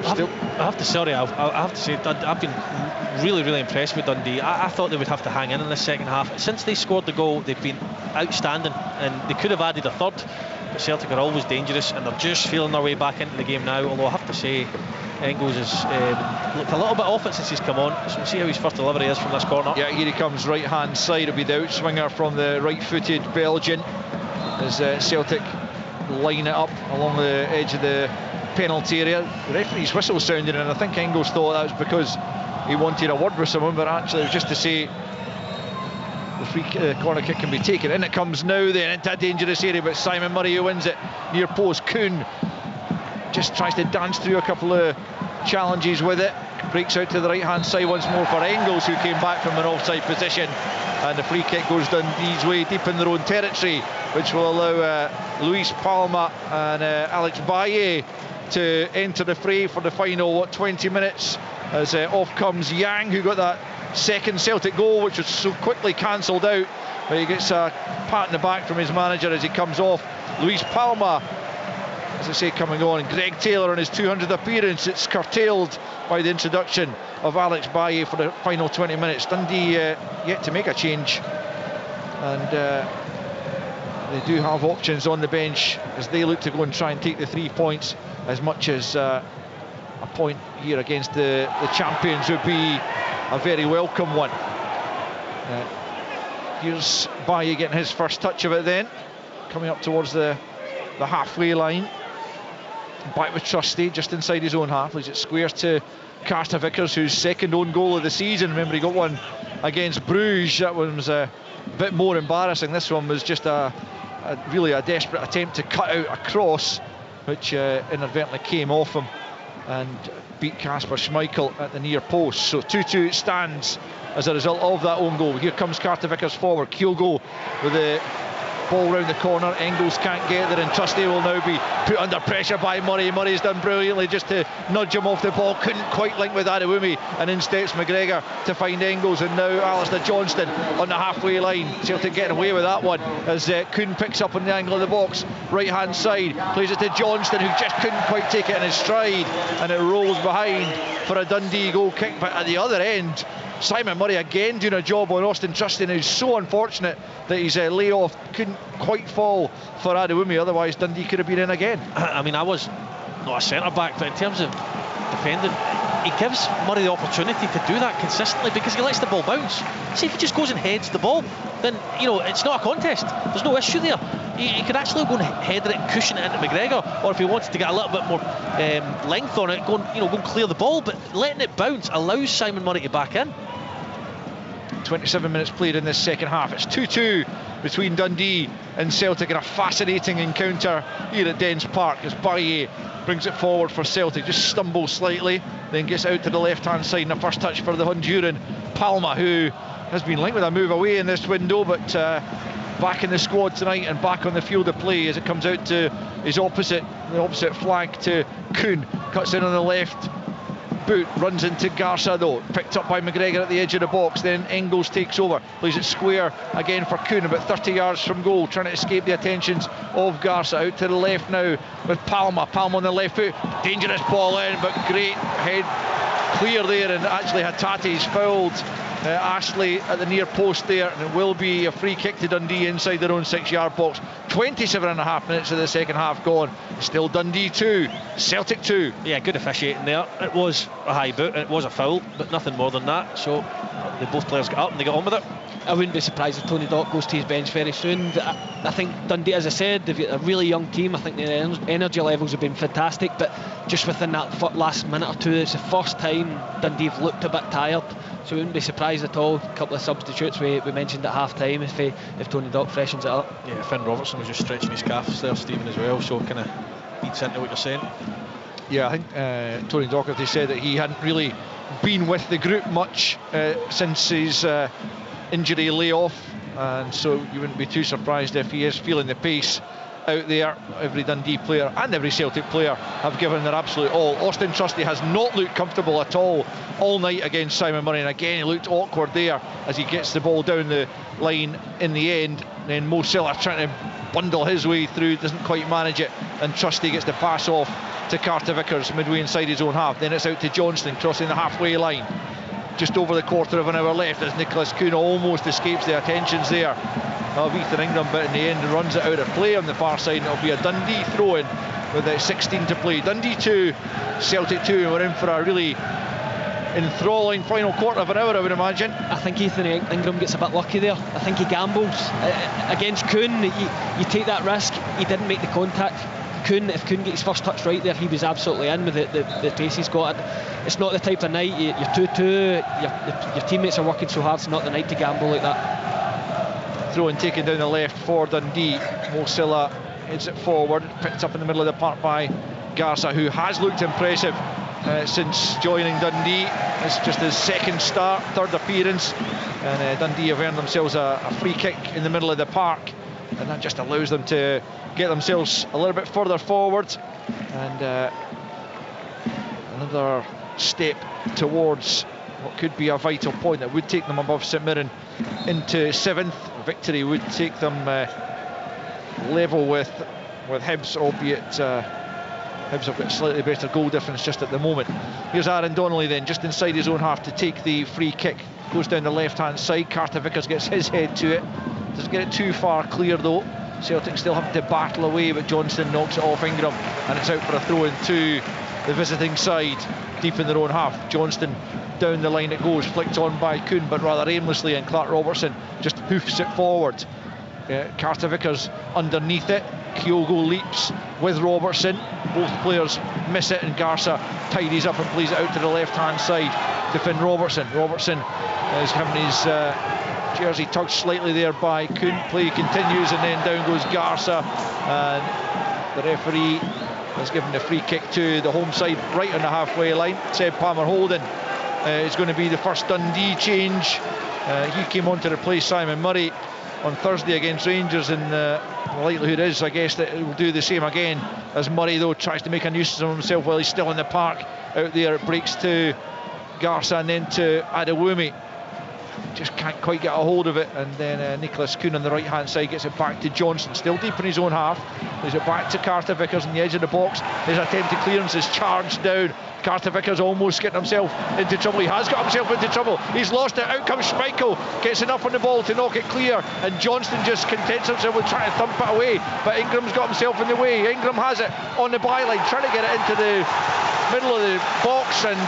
I have to say, I've been really impressed with Dundee. I thought they would have to hang in this second half. Since they scored the goal, they've been outstanding, and they could have added a third, but Celtic are always dangerous, and they're just feeling their way back into the game now. Although I have to say, Engels has looked a little bit off it since he's come on, so we'll see how his first delivery is from this corner. Yeah, here he comes, right hand side. It'll be the outswinger from the right-footed Belgian as Celtic line it up along the edge of the penalty area. The referee's whistle sounded, and I think Engels thought that was because he wanted a word with someone, but actually it was just to say the free corner kick can be taken. In it comes now then into a dangerous area, but Simon Murray who wins it near post. Kuhn just tries to dance through a couple of challenges with it, breaks out to the right hand side once more for Engels, who came back from an offside position, and the free kick goes Dundee's way deep in their own territory, which will allow Luis Palma and Alex Baye to enter the fray for the final 20 minutes, as off comes Yang, who got that second Celtic goal, which was so quickly cancelled out, but he gets a pat in the back from his manager as he comes off. Luis Palma as I say, coming on. Greg Taylor on his 200th appearance. It's curtailed by the introduction of Alex Baye for the final 20 minutes. Dundee yet to make a change, and they do have options on the bench as they look to go and try and take the 3 points. As much as a point here against the champions would be a very welcome one. Here's Baye getting his first touch of it then, coming up towards the halfway line. Back with Trusty just inside his own half. Leaves it square to Carter Vickers, whose second own goal of the season. Remember, he got one against Bruges. That one was a bit more embarrassing. This one was just really a desperate attempt to cut out a cross, which inadvertently came off him and beat Kasper Schmeichel at the near post. So 2-2 stands as a result of that own goal. Here comes Carter Vickers forward. Kyogo with the ball round the corner. Engels can't get there, and Trusty will now be put under pressure by Murray. Murray's done brilliantly just to nudge him off the ball. Couldn't quite link with Adewumi, and in steps McGregor to find Engels, and now Alistair Johnston on the halfway line. Celtic getting away with that one as Kuhn picks up on the angle of the box, right hand side, plays it to Johnston, who just couldn't quite take it in his stride, and it rolls behind for a Dundee goal kick. But at the other end, Simon Murray again doing a job on Austin Trusty, who's so unfortunate that his layoff couldn't quite fall for Adewumi, otherwise Dundee could have been in again. I mean, I was not a centre-back, but in terms of defending, he gives Murray the opportunity to do that consistently because he lets the ball bounce. See, if he just goes and heads the ball, then, you know, it's not a contest. There's no issue there. He could actually go and header it and cushion it into McGregor, or if he wanted to get a little bit more length on it, go and clear the ball. But letting it bounce allows Simon Murray to back in. 27 minutes played in this second half. It's 2-2 between Dundee and Celtic in a fascinating encounter here at Dens Park as Baye brings it forward for Celtic, just stumbles slightly, then gets out to the left hand side, and a first touch for the Honduran Palma, who has been linked with a move away in this window, but back in the squad tonight and back on the field of play as it comes out to his opposite flank to Kuhn. Cuts in on the left boot, runs into Garza though, picked up by McGregor at the edge of the box, then Engels takes over, plays it square again for Kuhn, about 30 yards from goal, trying to escape the attentions of Garza. Out to the left now with Palma on the left foot, dangerous ball in, but great head clear there, and actually Hatate's fouled Ashley at the near post there, and it will be a free kick to Dundee inside their own 6-yard box. 27.5 minutes of the second half gone. Still Dundee 2, Celtic 2. Yeah, good officiating there. It was a high boot, it was a foul, but nothing more than that. So both players got up and they got on with it. I wouldn't be surprised if Tony Dock goes to his bench very soon. I think Dundee, as I said, they've got a really young team. I think their energy levels have been fantastic, but just within that last minute or two, it's the first time Dundee have looked a bit tired. So we wouldn't be surprised at all. A couple of substitutes we mentioned at half time if Tony Dock freshens it up. Yeah, Finn Robertson was just stretching his calves there, Stephen, as well, so kind of feeds into what you're saying. Yeah, I think Tony Docherty said that he hadn't really been with the group much since his injury layoff, and so you wouldn't be too surprised if he is feeling the pace out there. Every Dundee player and every Celtic player have given their absolute all. Austin Trusty has not looked comfortable at all night against Simon Murray, and again he looked awkward there as he gets the ball down the line in the end. And then Mo Silla trying to bundle his way through, doesn't quite manage it, and Trusty gets the pass off to Carter Vickers midway inside his own half. Then it's out to Johnston crossing the halfway line. Just over the quarter of an hour left as Nicholas Kuhn almost escapes the attentions there of Ethan Ingram, but in the end runs it out of play on the far side, and it'll be a Dundee throw-in with 16 to play. Dundee 2, Celtic 2, and we're in for a really enthralling final quarter of an hour, I would imagine. I think Ethan Ingram gets a bit lucky there. I think he gambles against Kuhn. You take that risk. He didn't make the contact. If Kuhn gets his first touch right there, he was absolutely in with the pace he's got. It's not the type of night you're 2-2, your teammates are working so hard. It's not the night to gamble like that. Throw-in taken down the left for Dundee. Mo Silla heads it forward, picked up in the middle of the park by Garza, who has looked impressive since joining Dundee. It's just his second start, third appearance, and Dundee have earned themselves a free kick in the middle of the park, and that just allows them to get themselves a little bit further forward, and another step towards what could be a vital point that would take them above St Mirren into 7th. Victory would take them level with Hibs, albeit Hibs have got slightly better goal difference just at the moment. Here's Aaron Donnelly then, just inside his own half to take the free kick. Goes down the left-hand side. Carter Vickers gets his head to it. Doesn't get it too far clear though. Celtic still having to battle away, but Johnston knocks it off Ingram, and it's out for a throw-in to the visiting side, deep in their own half. Johnston down the line it goes, flicked on by Kuhn, but rather aimlessly, and Clark Robertson just hoofs it forward. Carter Vickers underneath it. Kyogo leaps with Robertson. Both players miss it, and Garza tidies up and plays it out to the left-hand side to Finn Robertson. Robertson is having his jersey tugged slightly there by Kuhn. Play continues, and then down goes Garza, and the referee has given the free kick to the home side right on the halfway line. Seb Palmer-Houlden is going to be the first Dundee change. He came on to replace Simon Murray on Thursday against Rangers, and the likelihood is, I guess, that it will do the same again, as Murray though tries to make a nuisance of himself while he's still in the park. Out there it breaks to Garza and then to Adewumi. Just can't quite get a hold of it, and then Nicholas Kuhn on the right hand side gets it back to Johnson, still deep in his own half. Plays it back to Carter Vickers on the edge of the box. His attempted clearance is charged down. Carter Vickers almost getting himself into trouble. He has got himself into trouble. He's lost it. Out comes Schmeichel, gets enough on the ball to knock it clear, and Johnston just contents himself with trying to thump it away, but Ingram's got himself in the way. Ingram has it on the byline, trying to get it into the middle of the box, and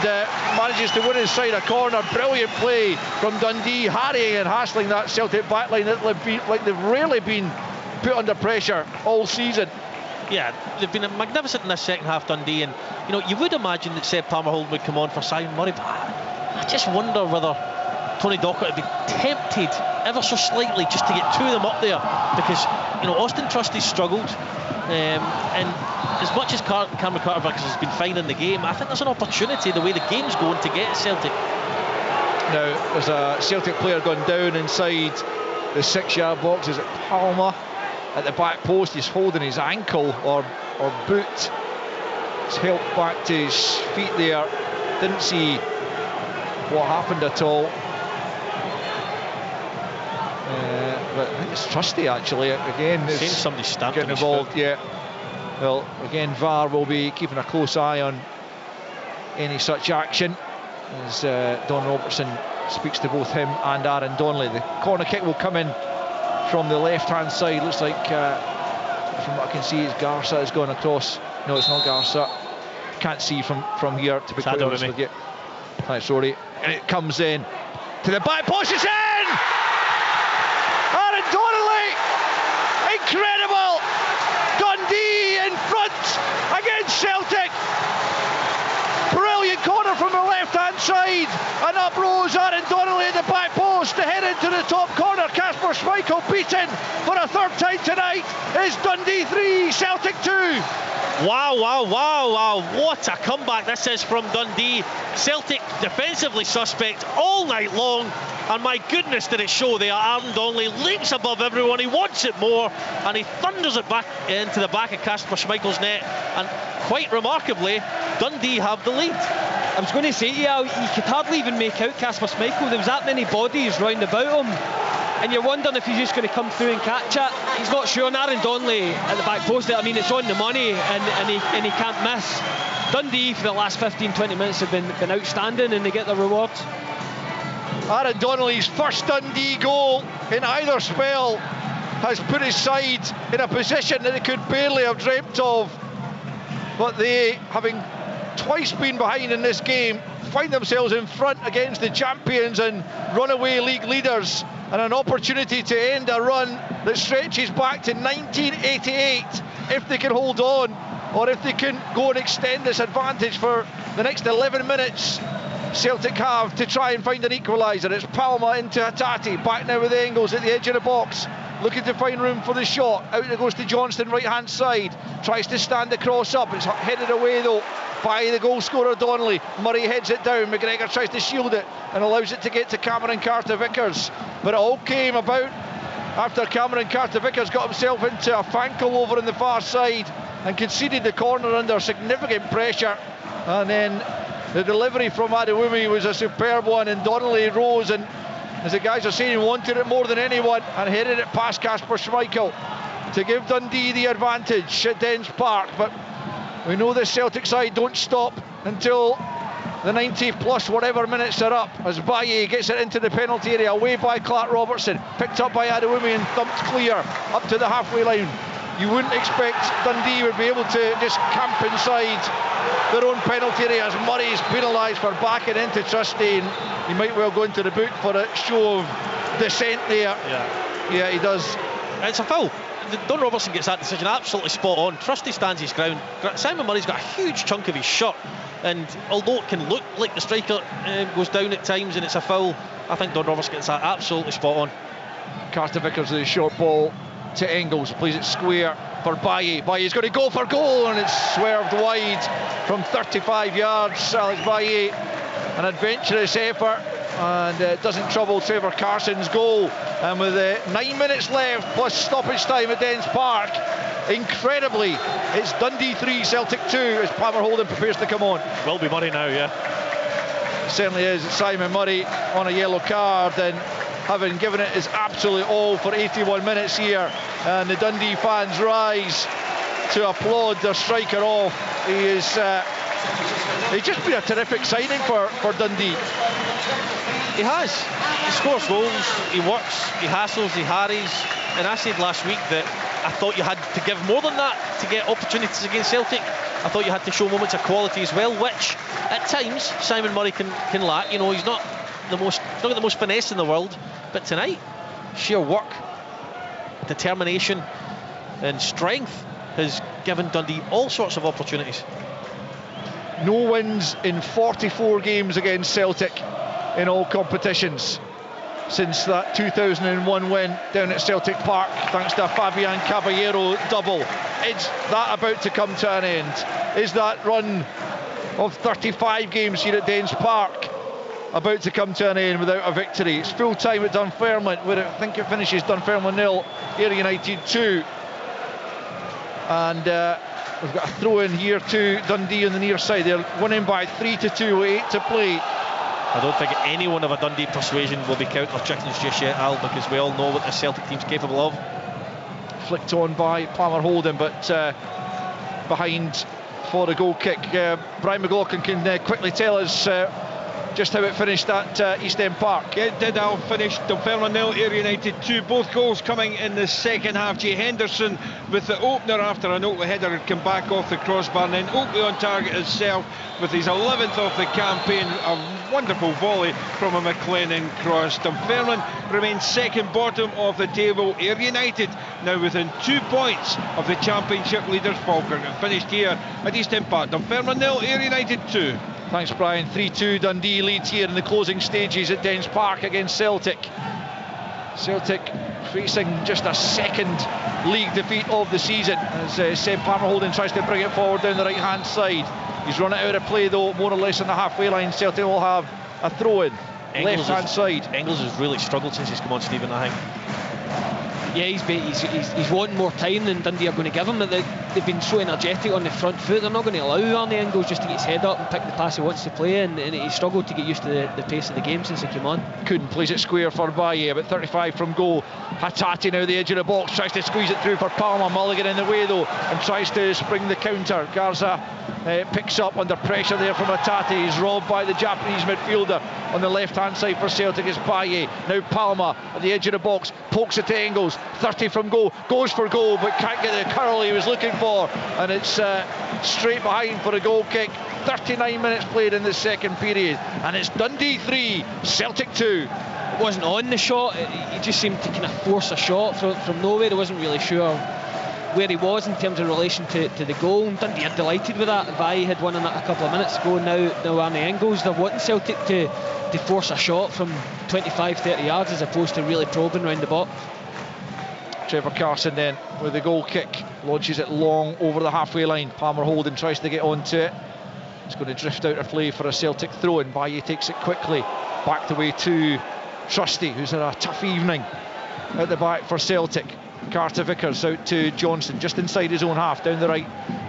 manages to win his side a corner. Brilliant play from Dundee, harrying and hassling that Celtic backline that like they've rarely been put under pressure all season. Yeah, they've been magnificent in this second half, Dundee, and you know, you would imagine that Seb Palmer-Houlden would come on for Simon Murray, but I just wonder whether Tony Dockett would be tempted ever so slightly just to get two of them up there, because you know, Austin Trusty struggled, and as much as Cameron Carter-Vickers has been fine in the game, I think there's an opportunity, the way the game's going, to get Celtic. Now there's a Celtic player gone down inside the 6-yard box. Is it Palmer at the back post? He's holding his ankle or boot. He's helped back to his feet there. Didn't see what happened at all. But I think it's Trusty actually again. Seen somebody stamped getting involved. Yeah. Well, again, VAR will be keeping a close eye on any such action as Don Robertson speaks to both him and Aaron Donnelly. The corner kick will come in from the left-hand side. Looks like, from what I can see, is Garza has gone across. No, it's not Garza. Can't see from here, to be quite honest with you. Right, sorry. And it comes in to the back post. It's in! Aaron Donnelly! Incredible! Dundee in front against Celtic. Brilliant corner from the left-hand side, and up rose Aaron Donnelly at the back post to head into the top corner. Kasper Schmeichel beaten for a third time tonight. Is Dundee 3, Celtic 2. Wow, wow, wow, wow, what a comeback this is from Dundee. Celtic defensively suspect all night long, and my goodness did it show there. Aaron Donnelly leaps above everyone, he wants it more, and he thunders it back into the back of Kasper Schmeichel's net, and quite remarkably, Dundee have the lead. I was going to say, yeah, you could hardly even make out Kasper Schmeichel. There was that many bodies round about him, and you're wondering if he's just going to come through and catch it. He's not sure, and Aaron Donnelly at the back post there, I mean, it's on the money, and he can't miss. Dundee for the last 15-20 minutes have been outstanding, and they get the reward. Aaron Donnelly's first Dundee goal in either spell has put his side in a position that they could barely have dreamt of, but they, having twice been behind in this game, find themselves in front against the champions and runaway league leaders, and an opportunity to end a run that stretches back to 1988 if they can hold on, or if they can go and extend this advantage for the next 11 minutes. Celtic have to try and find an equaliser. It's Palma into Hatate, back now with Engels at the edge of the box, looking to find room for the shot. Out it goes to Johnston, right hand side, tries to stand the cross up. It's headed away though by the goal scorer Donnelly. Murray heads it down, McGregor tries to shield it and allows it to get to Cameron Carter-Vickers, but it all came about after Cameron Carter-Vickers got himself into a fankle over on the far side and conceded the corner under significant pressure, and then the delivery from Adewumi was a superb one, and Donnelly rose and, as the guys are saying, wanted it more than anyone and headed it past Kasper Schmeichel to give Dundee the advantage at Dens Park. But We know this Celtic side don't stop until the 90 plus whatever minutes are up, as Baye gets it into the penalty area, away by Clark Robertson, picked up by Adewumi and thumped clear up to the halfway line. You wouldn't expect Dundee would be able to just camp inside their own penalty area, as Murray's penalised for backing into Trusty, and he might well go into the boot for a show of dissent there. Yeah, he does. It's a foul. Don Robertson gets that decision absolutely spot on. Trusty stands his ground. Simon Murray's got a huge chunk of his shirt, and although it can look like the striker goes down at times and it's a foul, I think Don Robertson gets that absolutely spot on. Carter Vickers with a short ball to Engels, plays it square for Baye. Baye's going to go for goal, and it's swerved wide from 35 yards. Alex Baye, an adventurous effort, and doesn't trouble Trevor Carson's goal. And with 9 minutes left plus stoppage time at Dens Park, incredibly, it's Dundee 3, Celtic 2 as Palmer Holden prepares to come on. Will be Murray now, yeah. It certainly is. It's Simon Murray on a yellow card, and having given it his absolute all for 81 minutes here, and the Dundee fans rise to applaud their striker off. He's just been a terrific signing for Dundee. He has. He scores goals, he works, he hassles, he harries, and I said last week that I thought you had to give more than that to get opportunities against Celtic. I thought you had to show moments of quality as well, which at times Simon Murray can lack. You know, he's not got the most finesse in the world, but tonight, sheer work, determination and strength has given Dundee all sorts of opportunities. No wins in 44 games against Celtic in all competitions since that 2001 win down at Celtic Park, thanks to a Fabian Caballero double. Is that about to come to an end? Is that run of 35 games here at Dens Park about to come to an end without a victory? It's full time at Dunfermline, where I think it finishes Dunfermline 0, Ayr United 2. And we've got a throw in here to Dundee on the near side. They're winning by 3-2 with 8 to play. I don't think anyone of a Dundee persuasion will be counting their chickens just yet, Al, because we all know what the Celtic team's capable of. Flicked on by Palmer Holden, but behind for the goal kick. Brian McLaughlin can quickly tell us just how it finished at East End Park. It did. I'll finish Dunfermline 0, Ayr United 2. Both goals coming in the second half. Jay Henderson with the opener after an Oakley header had come back off the crossbar, and then Oakley on target himself with his 11th of the campaign. A wonderful volley from a McLennan cross. Dunfermline remains second bottom of the table. Ayr United now within 2 points of the championship leaders Falkirk, and finished here at East End Park. Dunfermline 0, Ayr United 2. Thanks, Brian. 3-2 Dundee leads here in the closing stages at Dens Park against Celtic. Celtic facing just a second league defeat of the season, as Seb Palmer Holden tries to bring it forward down the right hand side. He's run it out of play though, more or less on the halfway line. Celtic will have a throw in left hand side. Engels has really struggled since he's come on, Stephen, I think. Yeah, he's wanting more time than Dundee are going to give him. They've been so energetic on the front foot, they're not going to allow Arnie Engels just to get his head up and pick the pass he wants to play, and he struggled to get used to the pace of the game since he came on. Couldn't plays it square for Baye, about 35 from goal. Hattati now the edge of the box, tries to squeeze it through for Palmer. Mulligan in the way though, and tries to spring the counter. Garza picks up under pressure there from Hattati. He's robbed by the Japanese midfielder on the left hand side for Celtic is Baye. Now Palmer at the edge of the box, pokes it to Engels, 30 from goal, goes for goal but can't get the curl he was looking for, and it's straight behind for a goal kick. 39 minutes played in the second period, and it's Dundee 3, Celtic 2. It wasn't on the shot, he just seemed to kind of force a shot from nowhere. I wasn't really sure where he was in terms of relation to the goal, and Dundee are delighted with that. Baye had one on that a couple of minutes ago. Now Arnie Engels, they're wanting Celtic to force a shot from 25-30 yards as opposed to really probing round the box. Trevor Carson then with the goal kick, launches it long over the halfway line. Palmer Holden tries to get onto it. It's going to drift out of play for a Celtic throw, and Baye takes it quickly back the way to Trusty, who's had a tough evening at the back for Celtic. Carter Vickers out to Johnson, just inside his own half, down the right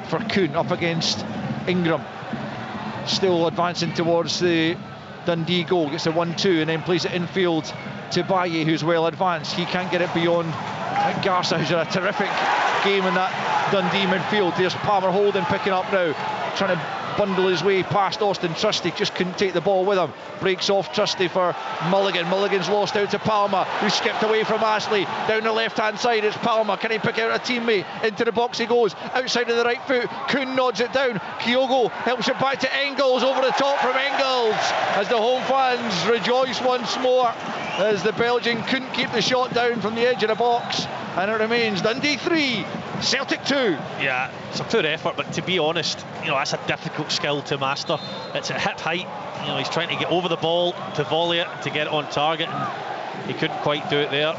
for Kuhn, up against Ingram. Still advancing towards the Dundee goal, gets a 1-2 and then plays it infield to Baye, who's well advanced. He can't get it beyond Garza, who's had a terrific game in that Dundee midfield. There's Palmer Holden picking up now, trying to bundle his way past Austin Trusty, just couldn't take the ball with him. Breaks off Trusty for Mulligan. Mulligan's lost out to Palmer, who skipped away from Ashley. Down the left hand side, it's Palmer. Can he pick out a teammate? Into the box he goes, outside of the right foot. Kuhn nods it down. Kyogo helps it back to Engels, over the top from Engels, as the home fans rejoice once more, as the Belgian couldn't keep the shot down from the edge of the box. And it remains Dundee 3, Celtic 2. Yeah, it's a poor effort, but to be honest, that's a difficult skill to master. It's at hip height. He's trying to get over the ball to volley it, to get it on target, and he couldn't quite do it there.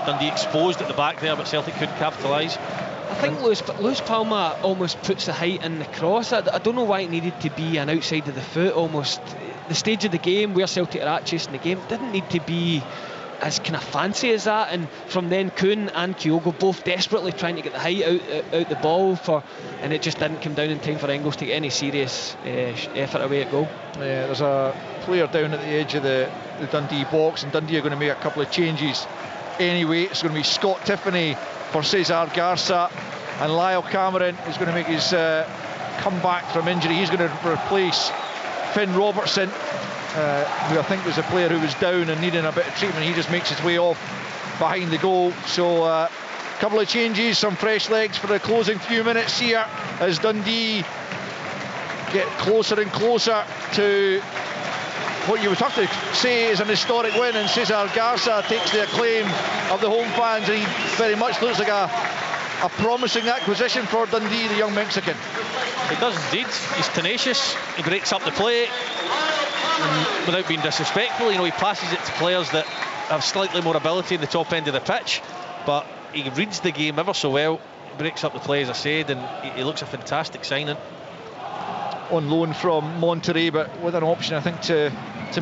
Dundee exposed at the back there, but Celtic couldn't capitalise. I think Lewis Palmer almost puts the height in the cross. I don't know why it needed to be an outside of the foot almost. The stage of the game where Celtic are at chasing the game didn't need to be as kind of fancy as that, and from then Kuhn and Kyogo both desperately trying to get the height out the ball and it just didn't come down in time for Engels to get any serious effort away at goal. Yeah, there's a player down at the edge of the Dundee box, and Dundee are going to make a couple of changes anyway. It's going to be Scott Tiffany for Cesar Garza, and Lyle Cameron is going to make his comeback from injury. He's going to replace Finn Robertson, who I think was a player who was down and needing a bit of treatment. He just makes his way off behind the goal. So a couple of changes, some fresh legs for the closing few minutes here, as Dundee get closer and closer to what you would have to say is an historic win, and Cesar Garza takes the acclaim of the home fans, and he very much looks like a promising acquisition for Dundee, the young Mexican. He does indeed. He's tenacious, he breaks up the play, and without being disrespectful, he passes it to players that have slightly more ability in the top end of the pitch, but he reads the game ever so well, breaks up the play, as I said, and he looks a fantastic signing. On loan from Monterrey, but with an option, I think, to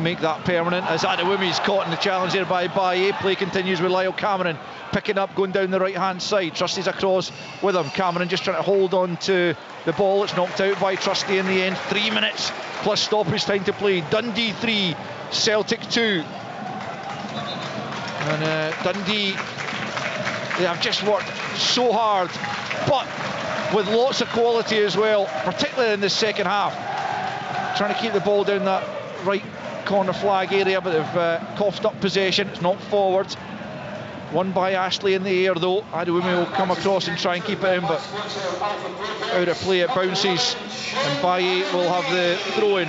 make that permanent, as Adewumi's caught in the challenge there by Baye. Play continues with Lyle Cameron picking up, going down the right hand side. Trusty's across with him. Cameron just trying to hold on to the ball. It's knocked out by Trusty in the end. 3 minutes plus stoppage time to play. Dundee 3, Celtic 2. And Dundee, they have just worked so hard, but with lots of quality as well, particularly in the second half, trying to keep the ball down that right corner flag area, but they've coughed up possession. It's not forward. Won by Ashley in the air though. Adewumi will come across and try and keep it in, but out of play it bounces, and Baye will have the throw in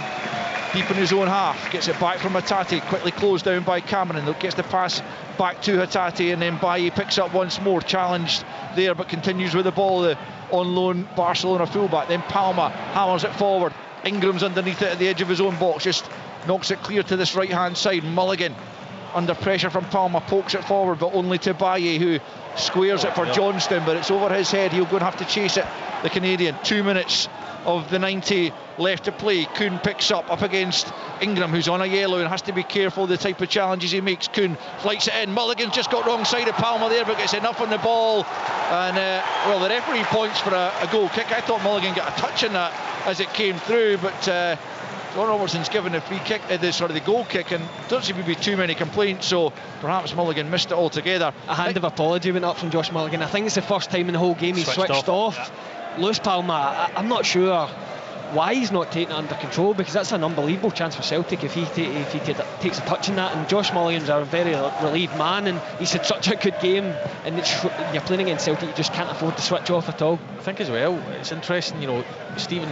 deep in his own half. Gets it back from Hatate, quickly closed down by Cameron. Gets the pass back to Hatate, and then Baye picks up once more. Challenged there, but continues with the ball. The on loan Barcelona fullback. Then Palmer hammers it forward. Ingram's underneath it at the edge of his own box, just knocks it clear to this right hand side. Mulligan under pressure from Palmer pokes it forward, but only to Baye, who squares it for Johnston, but it's over his head. He'll go and have to chase it, the Canadian. 2 minutes of the 90 left to play. Kuhn picks up against Ingram, who's on a yellow and has to be careful the type of challenges he makes. Kuhn flights it in. Mulligan's just got wrong side of Palmer there, but gets enough on the ball, and well, the referee points for a goal kick. I thought Mulligan got a touch in that as it came through, but John Robertson's given the free kick, the goal kick, and don't seem to be too many complaints, so perhaps Mulligan missed it altogether. A hand of apology went up from Josh Mulligan. I think it's the first time in the whole game he's switched off. Yeah. Lewis Palmer, I'm not sure why he's not taking it under control, because that's an unbelievable chance for Celtic if he takes a touch in that. And Josh Mulligan's a very relieved man, and he's had such a good game, and you're playing against Celtic, you just can't afford to switch off at all. I think as well, it's interesting, Stephen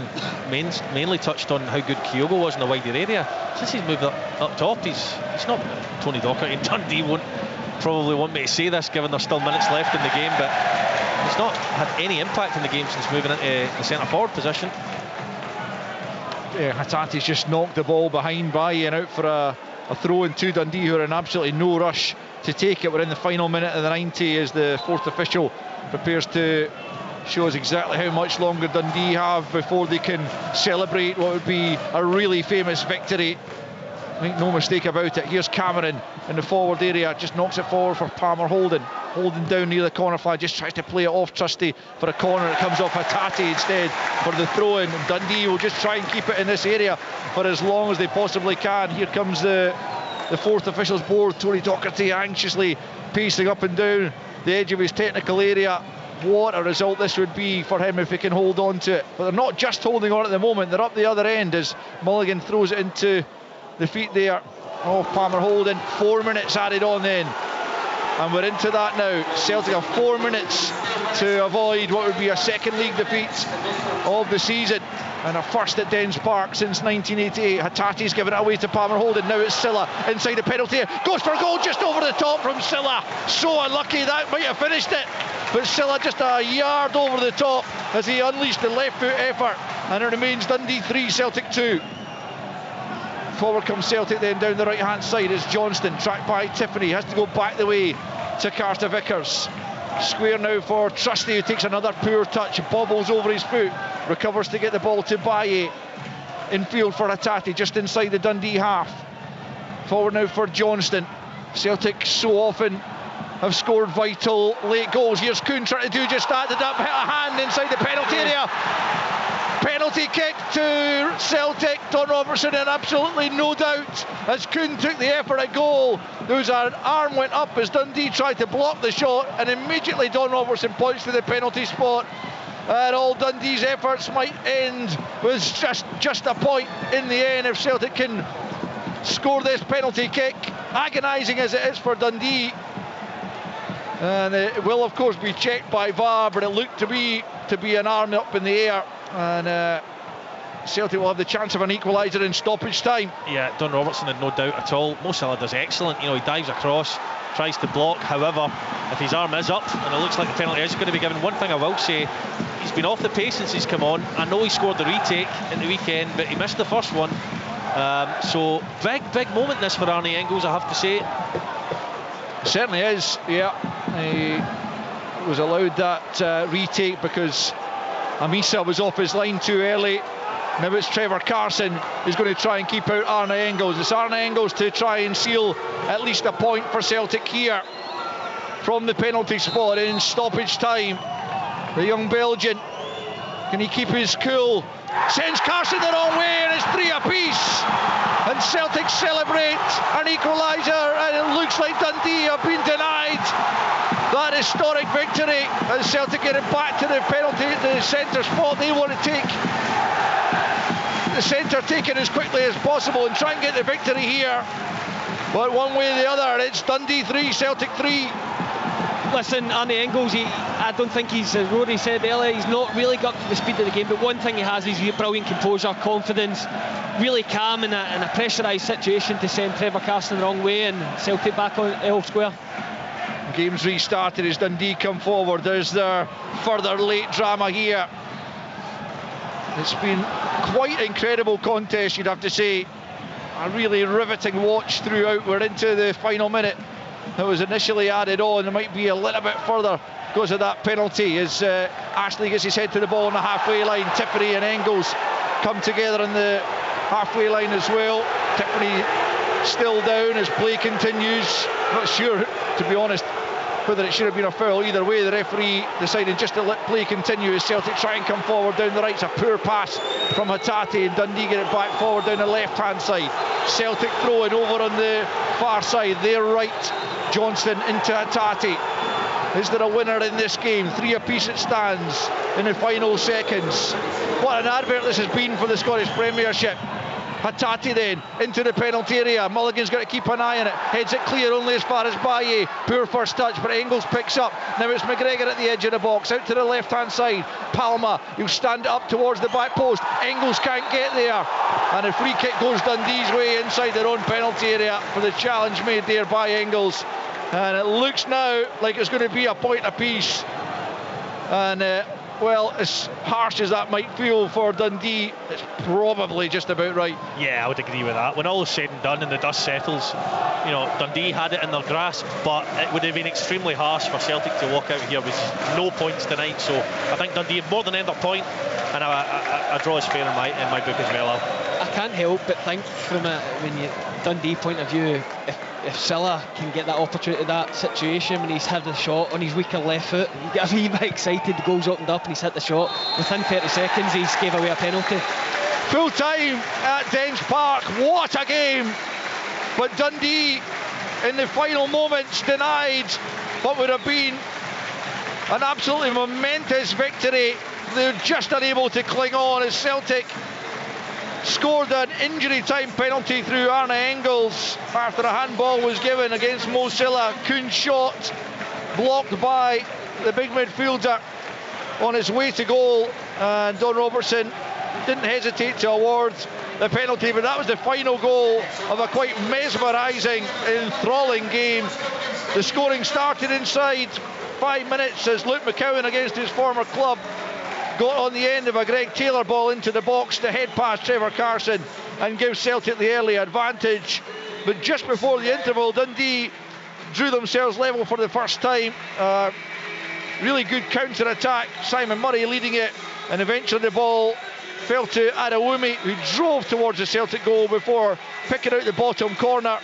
mainly touched on how good Kyogo was in the wider area. Since he's moved up top, he's not Tony Docherty, and Dundee probably want me to say this given there's still minutes left in the game, but he's not had any impact in the game since moving into the centre forward position. Hatate's just knocked the ball behind Baye and out for a throw in to Dundee, who are in absolutely no rush to take it. We're in the final minute of the 90 as the fourth official prepares to show us exactly how much longer Dundee have before they can celebrate what would be a really famous victory. Make no mistake about it. Here's Cameron in the forward area, just knocks it forward for Palmer Holden. Holden down near the corner flag, just tries to play it off Trusty for a corner. It comes off Hatate instead for the throw in. Dundee will just try and keep it in this area for as long as they possibly can. Here comes the fourth officials board. Tony Docherty anxiously pacing up and down the edge of his technical area. what a result this would be for him if he can hold on to it. But they're not just holding on at the moment, they're up the other end as Mulligan throws it into the feet there. Oh, Palmer Holden, 4 minutes added on then. And we're into that now. Celtic have 4 minutes to avoid what would be a second league defeat of the season and a first at Dens Park since 1988. Hatate's given it away to Palmer Holden. Now it's Silla inside the penalty area. Goes for goal just over the top from Silla. So unlucky, that might have finished it. But Silla just a yard over the top as he unleashed the left foot effort. And it remains Dundee 3, Celtic 2. Forward comes Celtic then down the right hand side as Johnston, tracked by Tiffany, has to go back the way to Carter Vickers. Square now for Trusty, who takes another poor touch, bobbles over his foot, recovers to get the ball to Baye. Infield for Hatate, just inside the Dundee half. Forward now for Johnston. Celtic so often have scored vital late goals. Here's Kuhn trying to do just that, hit a hand inside the penalty area. Penalty kick to Celtic. Don Robertson in absolutely no doubt as Kuhn took the effort at goal. There was an arm went up as Dundee tried to block the shot, and immediately Don Robertson points to the penalty spot. And all Dundee's efforts might end with just a point in the end if Celtic can score this penalty kick, agonising as it is for Dundee. And it will of course be checked by VAR, but it looked to be an arm up in the air. And Celtic will have the chance of an equaliser in stoppage time. Yeah, Don Robertson had no doubt at all. Mo Salah does excellent. You know, he dives across, tries to block. However, if his arm is up and it looks like the penalty is going to be given, one thing I will say, he's been off the pace since he's come on. I know he scored the retake in the weekend, but he missed the first one. So big moment this for Arne Engels, I have to say. Certainly is, yeah. He was allowed that retake because Amisa was off his line too early. Now it's Trevor Carson who's going to try and keep out Arne Engels. It's Arne Engels to try and seal at least a point for Celtic here from the penalty spot in stoppage time. The young Belgian, can he keep his cool? Sends Carson the wrong way, and it's 3 apiece. And Celtic celebrate an equaliser, and it looks like Dundee have been denied that historic victory as Celtic get it back to the penalty, the centre spot. They want to take the centre taken as quickly as possible and try and get the victory here. But one way or the other, it's Dundee 3, Celtic 3. Listen, Arne Engels, I don't think he's, as Rory said earlier, he's not really got the speed of the game, but one thing he has is brilliant composure, confidence, really calm in a pressurised situation to send Trevor Carson the wrong way and Celtic back on L Square. Game's restarted as Dundee come forward. There's their further late drama here. It's been quite an incredible contest, you'd have to say. A really riveting watch throughout. We're into the final minute that was initially added on. There might be a little bit further because of that penalty as Ashley gets his head to the ball on the halfway line. Tiffany and Engels come together on the halfway line as well. Tiffany still down as play continues. Not sure, to be honest, whether it should have been a foul. Either way, the referee decided just to let play continue as Celtic try and come forward down the right. It's a poor pass from Hatate and Dundee get it back forward down the left hand side. Celtic throwing over on the far side, their right. Johnston into Hatate. Is there a winner in this game? 3 apiece it stands in the final seconds. What an advert this has been for the Scottish Premiership. Hatate then into the penalty area. Mulligan's got to keep an eye on it. Heads it clear only as far as Baye. Poor first touch, but Engels picks up. Now it's McGregor at the edge of the box. Out to the left hand side. Palma, he'll stand it up towards the back post. Engels can't get there. And a free kick goes Dundee's way inside their own penalty area for the challenge made there by Engels. And it looks now like it's going to be a point apiece. And well, as harsh as that might feel for Dundee, it's probably just about right. Yeah, I would agree with that. When all is said and done and the dust settles, you know, Dundee had it in their grasp, but it would have been extremely harsh for Celtic to walk out here with no points tonight. So I think Dundee have more than earned their point, and a draw is fair in my book as well. I can't help but think from a Dundee point of view, if Silla can get that opportunity, that situation when he's had the shot on his weaker left foot, you get a wee bit excited, the goal's opened up and he's hit the shot. Within 30 seconds he's gave away a penalty. Full time at Dens Park, what a game! But Dundee in the final moments denied what would have been An absolutely momentous victory. They're just unable to cling on as Celtic scored an injury time penalty through Arne Engels after a handball was given against Mo Salah. Kuhn's shot blocked by the big midfielder on his way to goal, and Don Robertson didn't hesitate to award the penalty, but that was the final goal of a quite mesmerising, enthralling game. The scoring started inside 5 minutes as Luke McCowan, against his former club, got on the end of a Greg Taylor ball into the box to head past Trevor Carson and give Celtic the early advantage. But just before the interval, Dundee drew themselves level for the first time. Really good counter-attack, Simon Murray leading it, and eventually the ball fell to Adewumi, who drove towards the Celtic goal before picking out the bottom corner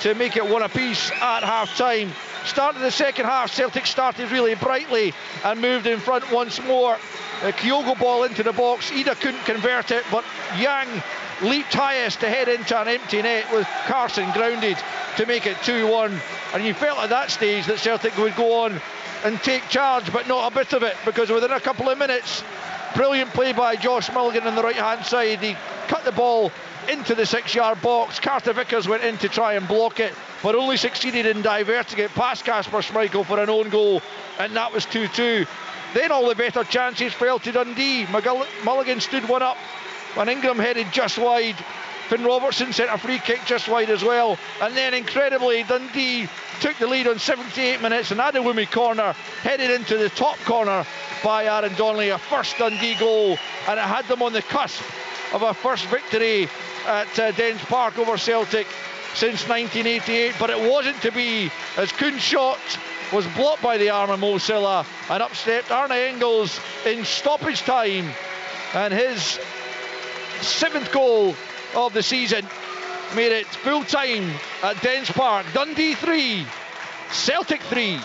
to make it one apiece at half-time. Start of the second half, Celtic started really brightly and moved in front once more. A Kyogo ball into the box, Ida couldn't convert it, but Yang leaped highest to head into an empty net with Carson grounded to make it 2-1. And you felt at that stage that Celtic would go on and take charge, but not a bit of it, because within a couple of minutes, brilliant play by Josh Mulligan on the right-hand side. He cut the ball into the 6-yard box. Carter Vickers went in to try and block it, but only succeeded in diverting it past Kasper Schmeichel for an own goal, and that was 2-2. Then all the better chances fell to Dundee. Mulligan stood one up, and Ingram headed just wide. Finn Robertson sent a free kick just wide as well, and then incredibly Dundee took the lead on 78 minutes. An Adewumi corner headed into the top corner by Aaron Donnelly, a first Dundee goal, and it had them on the cusp of a first victory at Dens Park over Celtic since 1988, but it wasn't to be, as Kuhn's shot was blocked by the arm of Mo Salah, and up stepped Arne Engels in stoppage time, and his 7th goal of the season made it full time at Dens Park. Dundee 3, Celtic 3.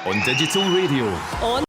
On digital radio. On